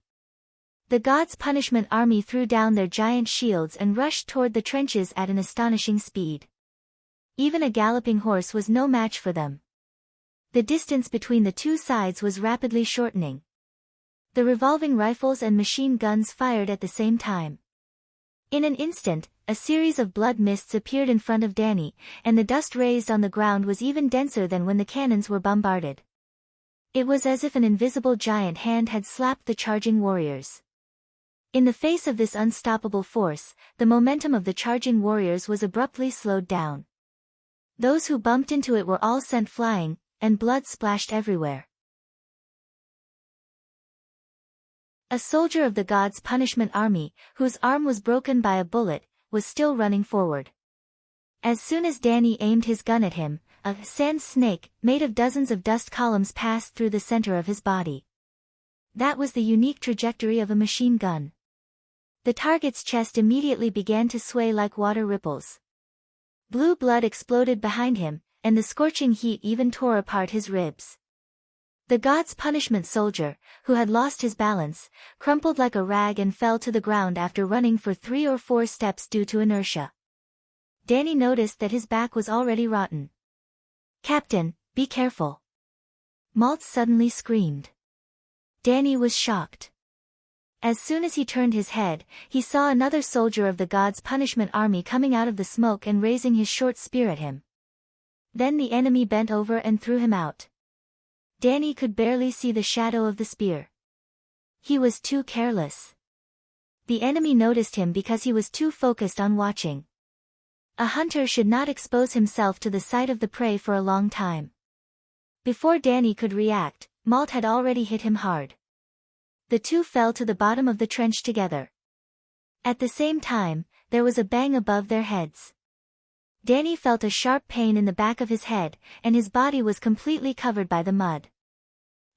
The God's Punishment Army threw down their giant shields and rushed toward the trenches at an astonishing speed. Even a galloping horse was no match for them. The distance between the two sides was rapidly shortening. The revolving rifles and machine guns fired at the same time. In an instant, a series of blood mists appeared in front of Danny, and the dust raised on the ground was even denser than when the cannons were bombarded. It was as if an invisible giant hand had slapped the charging warriors. In the face of this unstoppable force, the momentum of the charging warriors was abruptly slowed down. Those who bumped into it were all sent flying, and blood splashed everywhere. A soldier of the God's Punishment Army, whose arm was broken by a bullet, was still running forward. As soon as Danny aimed his gun at him, a sand snake, made of dozens of dust columns passed through the center of his body. That was the unique trajectory of a machine gun. The target's chest immediately began to sway like water ripples. Blue blood exploded behind him, and the scorching heat even tore apart his ribs. The God's Punishment soldier, who had lost his balance, crumpled like a rag and fell to the ground after running for 3 or 4 steps due to inertia. Danny noticed that his back was already rotten. "Captain, be careful!" Malt suddenly screamed. Danny was shocked. As soon as he turned his head, he saw another soldier of the God's Punishment Army coming out of the smoke and raising his short spear at him. Then the enemy bent over and threw him out. Danny could barely see the shadow of the spear. He was too careless. The enemy noticed him because he was too focused on watching. A hunter should not expose himself to the sight of the prey for a long time. Before Danny could react, Malt had already hit him hard. The two fell to the bottom of the trench together. At the same time, there was a bang above their heads. Danny felt a sharp pain in the back of his head, and his body was completely covered by the mud.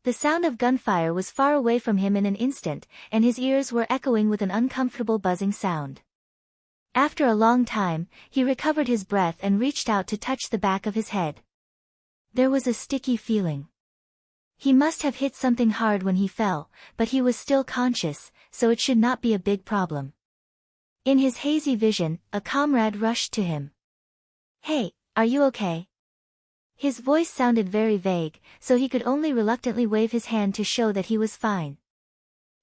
The sound of gunfire was far away from him in an instant, and his ears were echoing with an uncomfortable buzzing sound. After a long time, he recovered his breath and reached out to touch the back of his head. There was a sticky feeling. He must have hit something hard when he fell, but he was still conscious, so it should not be a big problem. In his hazy vision, a comrade rushed to him. "Hey, are you okay?" His voice sounded very vague, so he could only reluctantly wave his hand to show that he was fine.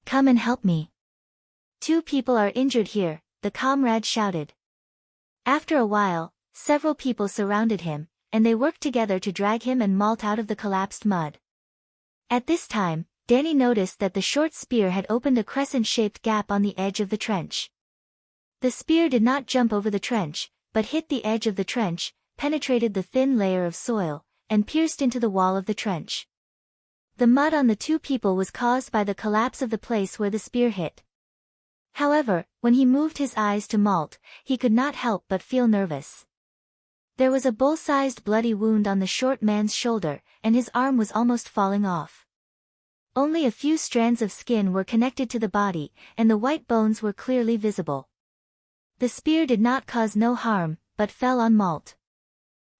"Come and help me. 2 people are injured here," the comrade shouted. After a while, several people surrounded him, and they worked together to drag him and Malt out of the collapsed mud. At this time, Danny noticed that the short spear had opened a crescent-shaped gap on the edge of the trench. The spear did not jump over the trench, but hit the edge of the trench, penetrated the thin layer of soil, and pierced into the wall of the trench. The mud on the 2 people was caused by the collapse of the place where the spear hit. However, when he moved his eyes to Malt, he could not help but feel nervous. There was a bull-sized bloody wound on the short man's shoulder, and his arm was almost falling off. Only a few strands of skin were connected to the body, and the white bones were clearly visible. The spear did not cause no harm, but fell on Malt.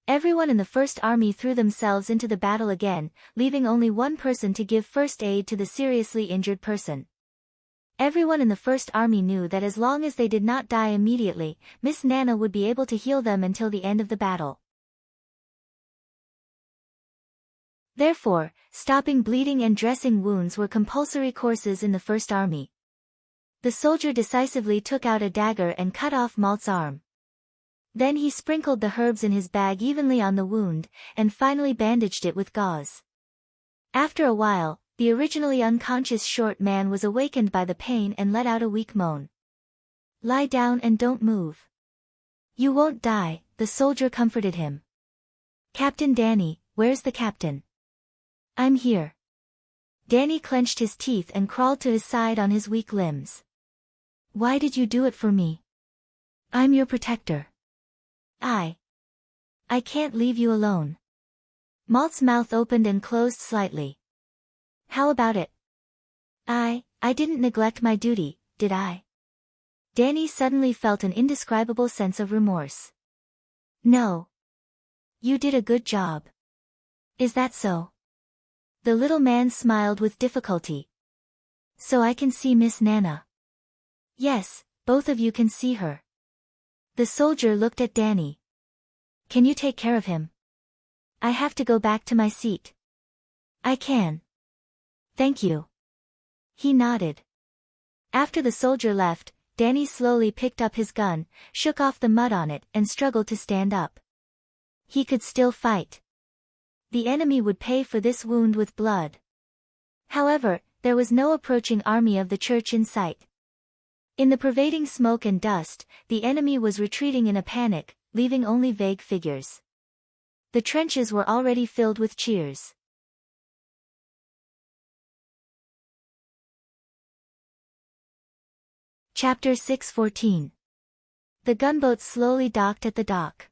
Everyone in the First Army threw themselves into the battle again, leaving only one person to give first aid to the seriously injured person. Everyone in the First Army knew that as long as they did not die immediately, Miss Nana would be able to heal them until the end of the battle. Therefore, stopping bleeding and dressing wounds were compulsory courses in the First Army. The soldier decisively took out a dagger and cut off Malt's arm. Then he sprinkled the herbs in his bag evenly on the wound, and finally bandaged it with gauze. After a while, the originally unconscious short man was awakened by the pain and let out a weak moan. "Lie down and don't move. You won't die," the soldier comforted him. "Captain Danny, where's the captain?" I'm here. Danny clenched his teeth and crawled to his side on his weak limbs. Why did you do it for me? I'm your protector. I can't leave you alone. Malt's mouth opened and closed slightly. How about it? I didn't neglect my duty, did I? Danny suddenly felt an indescribable sense of remorse. No. You did a good job. Is that so? The little man smiled with difficulty. So I can see Miss Nana. Yes, both of you can see her. The soldier looked at Danny. Can you take care of him? I have to go back to my seat. I can. Thank you. He nodded. After the soldier left, Danny slowly picked up his gun, shook off the mud on it and struggled to stand up. He could still fight. The enemy would pay for this wound with blood. However, there was no approaching army of the church in sight. In the pervading smoke and dust, the enemy was retreating in a panic, leaving only vague figures. The trenches were already filled with cheers. Chapter 6:14. The gunboat slowly docked at the dock.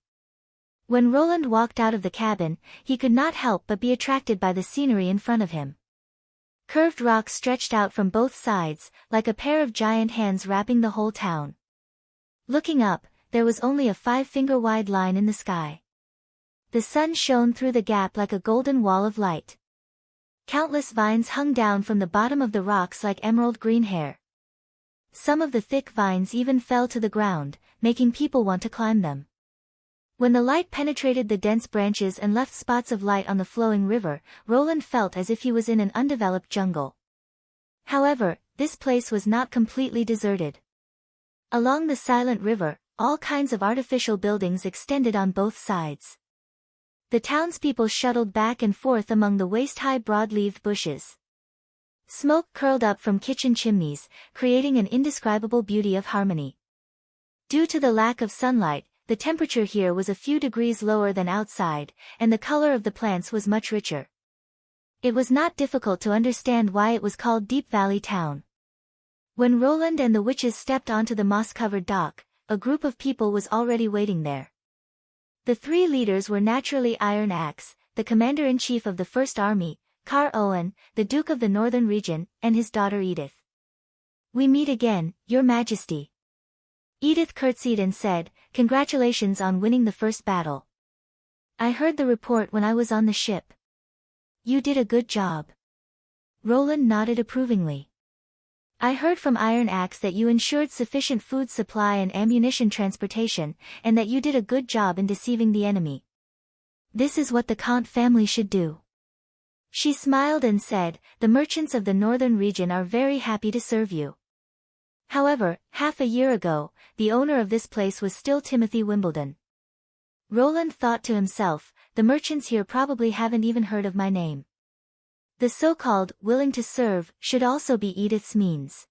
When Roland walked out of the cabin, he could not help but be attracted by the scenery in front of him. Curved rocks stretched out from both sides, like a pair of giant hands wrapping the whole town. Looking up, there was only a 5-finger-wide line in the sky. The sun shone through the gap like a golden wall of light. Countless vines hung down from the bottom of the rocks like emerald green hair. Some of the thick vines even fell to the ground, making people want to climb them. When the light penetrated the dense branches and left spots of light on the flowing river, Roland felt as if he was in an undeveloped jungle. However, this place was not completely deserted. Along the silent river, all kinds of artificial buildings extended on both sides. The townspeople shuttled back and forth among the waist-high broad-leaved bushes. Smoke curled up from kitchen chimneys, creating an indescribable beauty of harmony. Due to the lack of sunlight, the temperature here was a few degrees lower than outside, and the color of the plants was much richer. It was not difficult to understand why it was called Deep Valley Town. When Roland and the witches stepped onto the moss-covered dock, a group of people was already waiting there. The three leaders were naturally Iron Axe, the commander-in-chief of the First Army, Car Owen, the Duke of the Northern Region, and his daughter Edith. We meet again, Your Majesty. Edith curtsied and said, Congratulations on winning the first battle. I heard the report when I was on the ship. You did a good job. Roland nodded approvingly. I heard from Iron Axe that you ensured sufficient food supply and ammunition transportation, and that you did a good job in deceiving the enemy. This is what the Count family should do. She smiled and said, The merchants of the northern region are very happy to serve you. However, half a year ago, the owner of this place was still Timothy Wimbledon. Roland thought to himself, the merchants here probably haven't even heard of my name. The so-called willing to serve should also be Edith's means.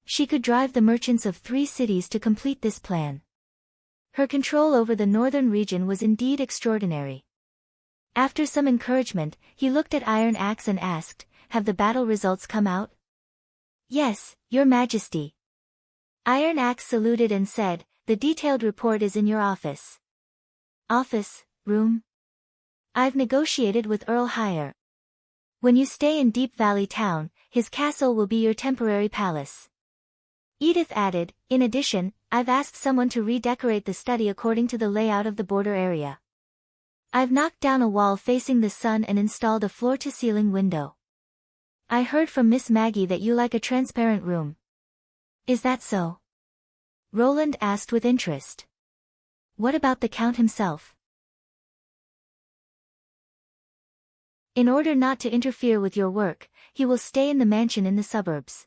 She could drive the merchants of 3 cities to complete this plan. Her control over the northern region was indeed extraordinary. After some encouragement, he looked at Iron Axe and asked, Have the battle results come out? Yes, Your Majesty. Iron Axe saluted and said, The detailed report is in your office. Office, room? I've negotiated with Earl Hire. When you stay in Deep Valley Town, his castle will be your temporary palace. Edith added, In addition, I've asked someone to redecorate the study according to the layout of the border area. I've knocked down a wall facing the sun and installed a floor-to-ceiling window. I heard from Miss Maggie that you like a transparent room. Is that so? Roland asked with interest. What about the Count himself? In order not to interfere with your work, he will stay in the mansion in the suburbs.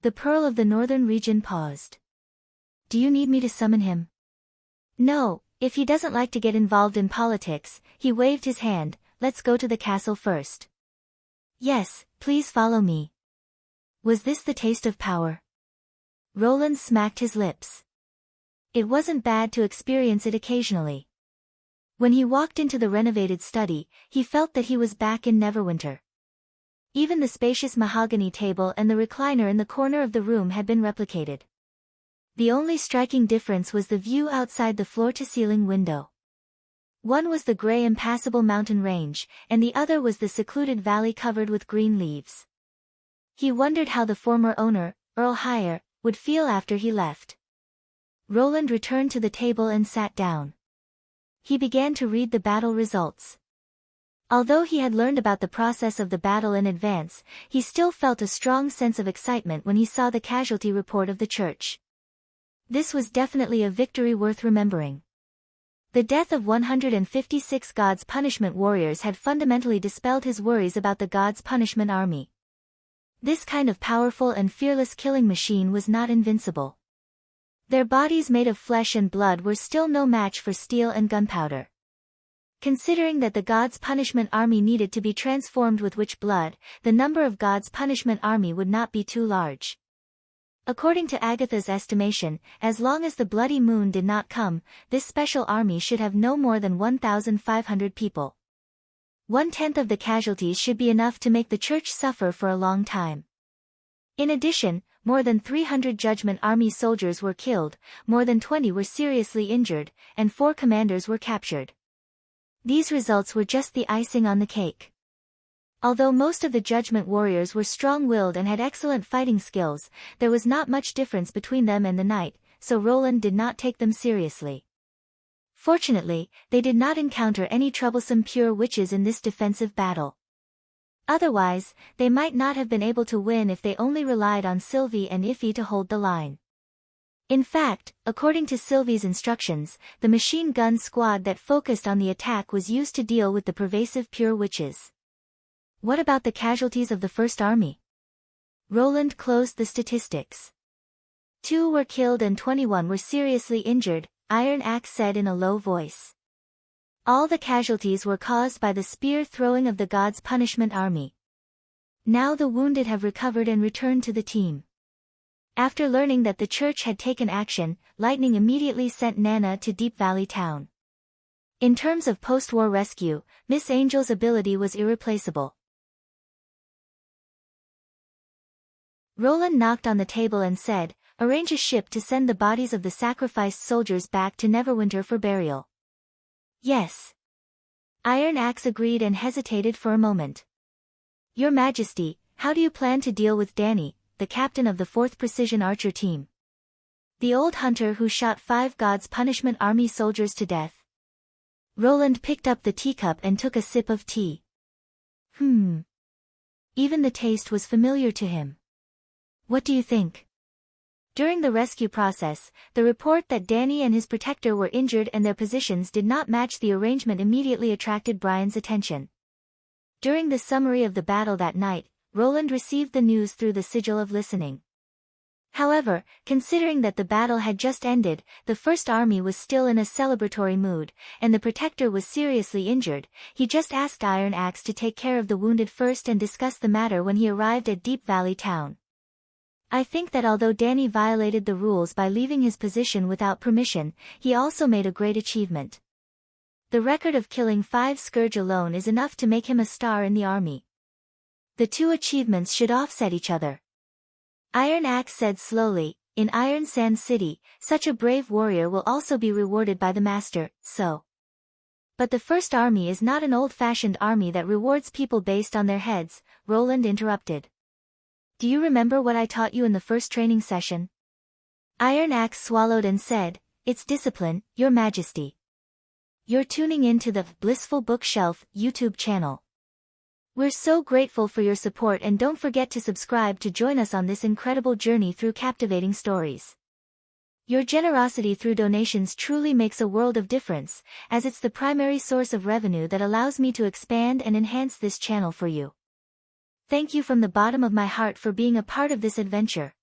The Pearl of the Northern Region paused. Do you need me to summon him? No, if he doesn't like to get involved in politics, he waved his hand, let's go to the castle first. Yes, please follow me. Was this the taste of power? Roland smacked his lips. It wasn't bad to experience it occasionally. When he walked into the renovated study, he felt that he was back in Neverwinter. Even the spacious mahogany table and the recliner in the corner of the room had been replicated. The only striking difference was the view outside the floor-to-ceiling window. One was the gray impassable mountain range, and the other was the secluded valley covered with green leaves. He wondered how the former owner, Earl Hire, would feel after he left. Roland returned to the table and sat down. He began to read the battle results. Although he had learned about the process of the battle in advance, he still felt a strong sense of excitement when he saw the casualty report of the church. This was definitely a victory worth remembering. The death of 156 God's Punishment warriors had fundamentally dispelled his worries about the God's Punishment army. This kind of powerful and fearless killing machine was not invincible. Their bodies made of flesh and blood were still no match for steel and gunpowder. Considering that the God's Punishment army needed to be transformed with witch blood, the number of God's Punishment army would not be too large. According to Agatha's estimation, as long as the Bloody Moon did not come, this special army should have no more than 1,500 people. 1/10 of the casualties should be enough to make the church suffer for a long time. In addition, more than 300 Judgment Army soldiers were killed, more than 20 were seriously injured, and 4 commanders were captured. These results were just the icing on the cake. Although most of the Judgment warriors were strong-willed and had excellent fighting skills, there was not much difference between them and the knight, so Roland did not take them seriously. Fortunately, they did not encounter any troublesome pure witches in this defensive battle. Otherwise, they might not have been able to win if they only relied on Sylvie and Iffy to hold the line. In fact, according to Sylvie's instructions, the machine gun squad that focused on the attack was used to deal with the pervasive pure witches. What about the casualties of the First Army? Roland closed the statistics. 2 were killed and 21 were seriously injured, Iron Axe said in a low voice. All the casualties were caused by the spear throwing of the God's Punishment army. Now the wounded have recovered and returned to the team. After learning that the church had taken action, Lightning immediately sent Nana to Deep Valley Town. In terms of post-war rescue, Miss Angel's ability was irreplaceable. Roland knocked on the table and said, "Arrange a ship to send the bodies of the sacrificed soldiers back to Neverwinter for burial." "Yes." Iron Axe agreed and hesitated for a moment. "Your Majesty, how do you plan to deal with Danny, the captain of the 4th Precision Archer team? The old hunter who shot 5 God's Punishment army soldiers to death?" Roland picked up the teacup and took a sip of tea. Even the taste was familiar to him. "What do you think?" During the rescue process, the report that Danny and his protector were injured and their positions did not match the arrangement immediately attracted Brian's attention. During the summary of the battle that night, Roland received the news through the sigil of listening. However, considering that the battle had just ended, the First Army was still in a celebratory mood, and the protector was seriously injured, he just asked Iron Axe to take care of the wounded first and discuss the matter when he arrived at Deep Valley Town. "I think that although Danny violated the rules by leaving his position without permission, he also made a great achievement. The record of killing 5 Scourge alone is enough to make him a star in the army. The 2 achievements should offset each other." Iron Axe said slowly, "In Iron Sand City, such a brave warrior will also be rewarded by the Master, so." "But the First Army is not an old-fashioned army that rewards people based on their heads," Roland interrupted. "Do you remember what I taught you in the first training session?" Iron Axe swallowed and said, "It's discipline, Your Majesty." You're tuning in to the Blissful Bookshelf YouTube channel. We're so grateful for your support, and don't forget to subscribe to join us on this incredible journey through captivating stories. Your generosity through donations truly makes a world of difference, as it's the primary source of revenue that allows me to expand and enhance this channel for you. Thank you from the bottom of my heart for being a part of this adventure.